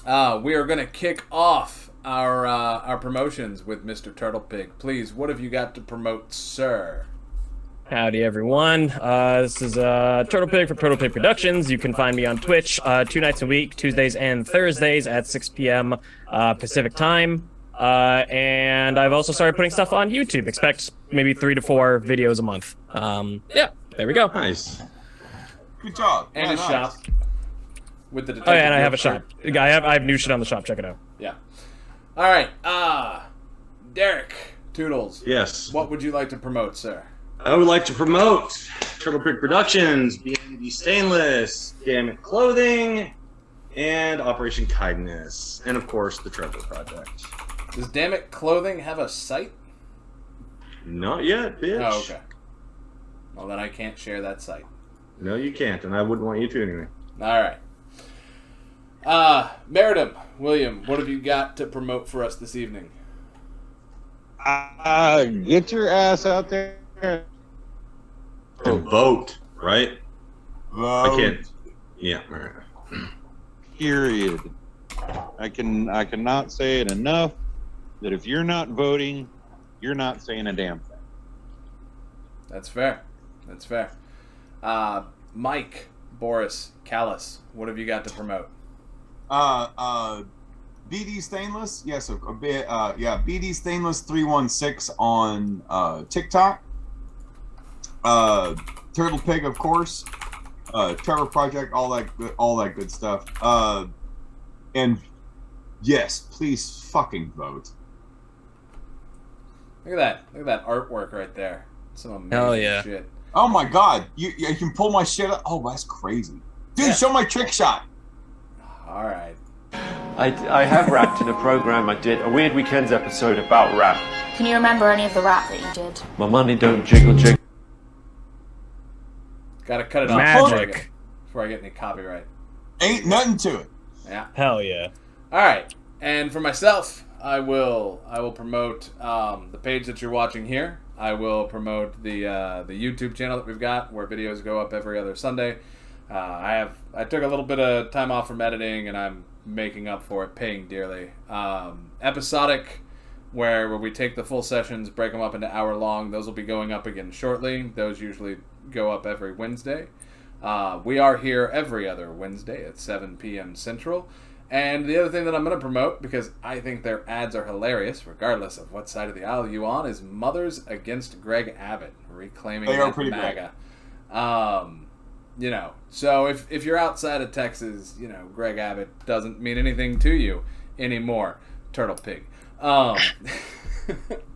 we are going to kick off our promotions with Mr. Turtlepig. Please, what have you got to promote, sir? Howdy, everyone. This is Turtlepig from Turtlepig Productions. You can find me on Twitch 2 nights a week, Tuesdays and Thursdays at 6 p.m. Pacific time. And I've also started putting stuff on YouTube. Expect maybe 3 to 4 videos a month. Yeah, there we go. Nice. Good job. And Yeah, a nice. shop with the Oh yeah, and I have a detective shop. I have new shit on the shop. Check it out. Yeah. All right. Derek Toodles. Yes. What would you like to promote, sir? I would like to promote Turtle Pig Productions, DND Stainless, Damn It Clothing, and Operation Kindness, and of course the Treasure Project. Does Damn It Clothing have a site? Not yet, bitch. Oh, okay. Well, then I can't share that site. No, you can't, and I wouldn't want you to anyway. All right. Meridum, William, what have you got to promote for us this evening? Get your ass out there. And vote, right? Vote. I can't. Yeah. All right. Period. I cannot say it enough that if you're not voting, you're not saying a damn thing. That's fair. That's fair. Mike, Boris, Callus, what have you got to promote? BD Stainless, yes, a bit. Yeah, BD Stainless 316 on TikTok. Turtle Pig, of course. Trevor Project, all that good stuff. And yes, please fucking vote. Look at that artwork right there. Some amazing Hell yeah. shit. Oh my god, you can pull my shit up. Oh, that's crazy, dude. Yeah. Show my trick shot. All right. I have rapped in a program I did, a Weird Weekends episode about rap. Can you remember any of the rap that you did? My money don't jiggle jiggle. Gotta cut it off Magic. before I get any copyright. Ain't nothing to it. Yeah. Hell yeah. All right. And for myself, I will promote the page that you're watching here. I will promote the YouTube channel that we've got, where videos go up every other Sunday. I took a little bit of time off from editing, and I'm making up for it, paying dearly. Episodic, where we take the full sessions, break them up into hour long. Those will be going up again shortly. Those usually go up every Wednesday. We are here every other Wednesday at 7 p.m. Central. And the other thing that I'm going to promote, because I think their ads are hilarious, regardless of what side of the aisle you on, is Mothers Against Greg Abbott, reclaiming They are that pretty MAGA. So if you're outside of Texas, Greg Abbott doesn't mean anything to you anymore. Turtle Pig.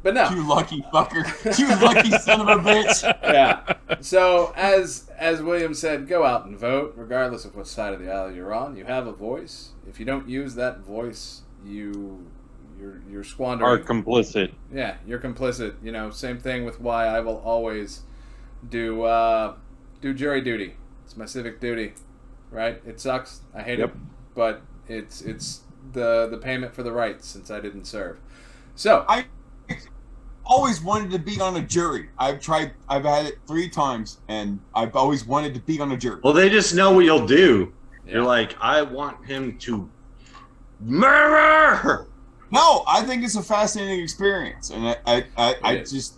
But no. You lucky fucker. You lucky son of a bitch. Yeah. So as William said, go out and vote, regardless of what side of the aisle you're on. You have a voice. If you don't use that voice, you're squandering. Are complicit. Yeah, you're complicit. Same thing with why I will always do jury duty. It's my civic duty, right? It sucks. I hate it, but it's the payment for the rights since I didn't serve. So I always wanted to be on a jury. I've had it 3 times, and I've always wanted to be on a jury. Well, they just know what you'll do. Yeah. You're like, I want him to murder. No, I think it's a fascinating experience, and I just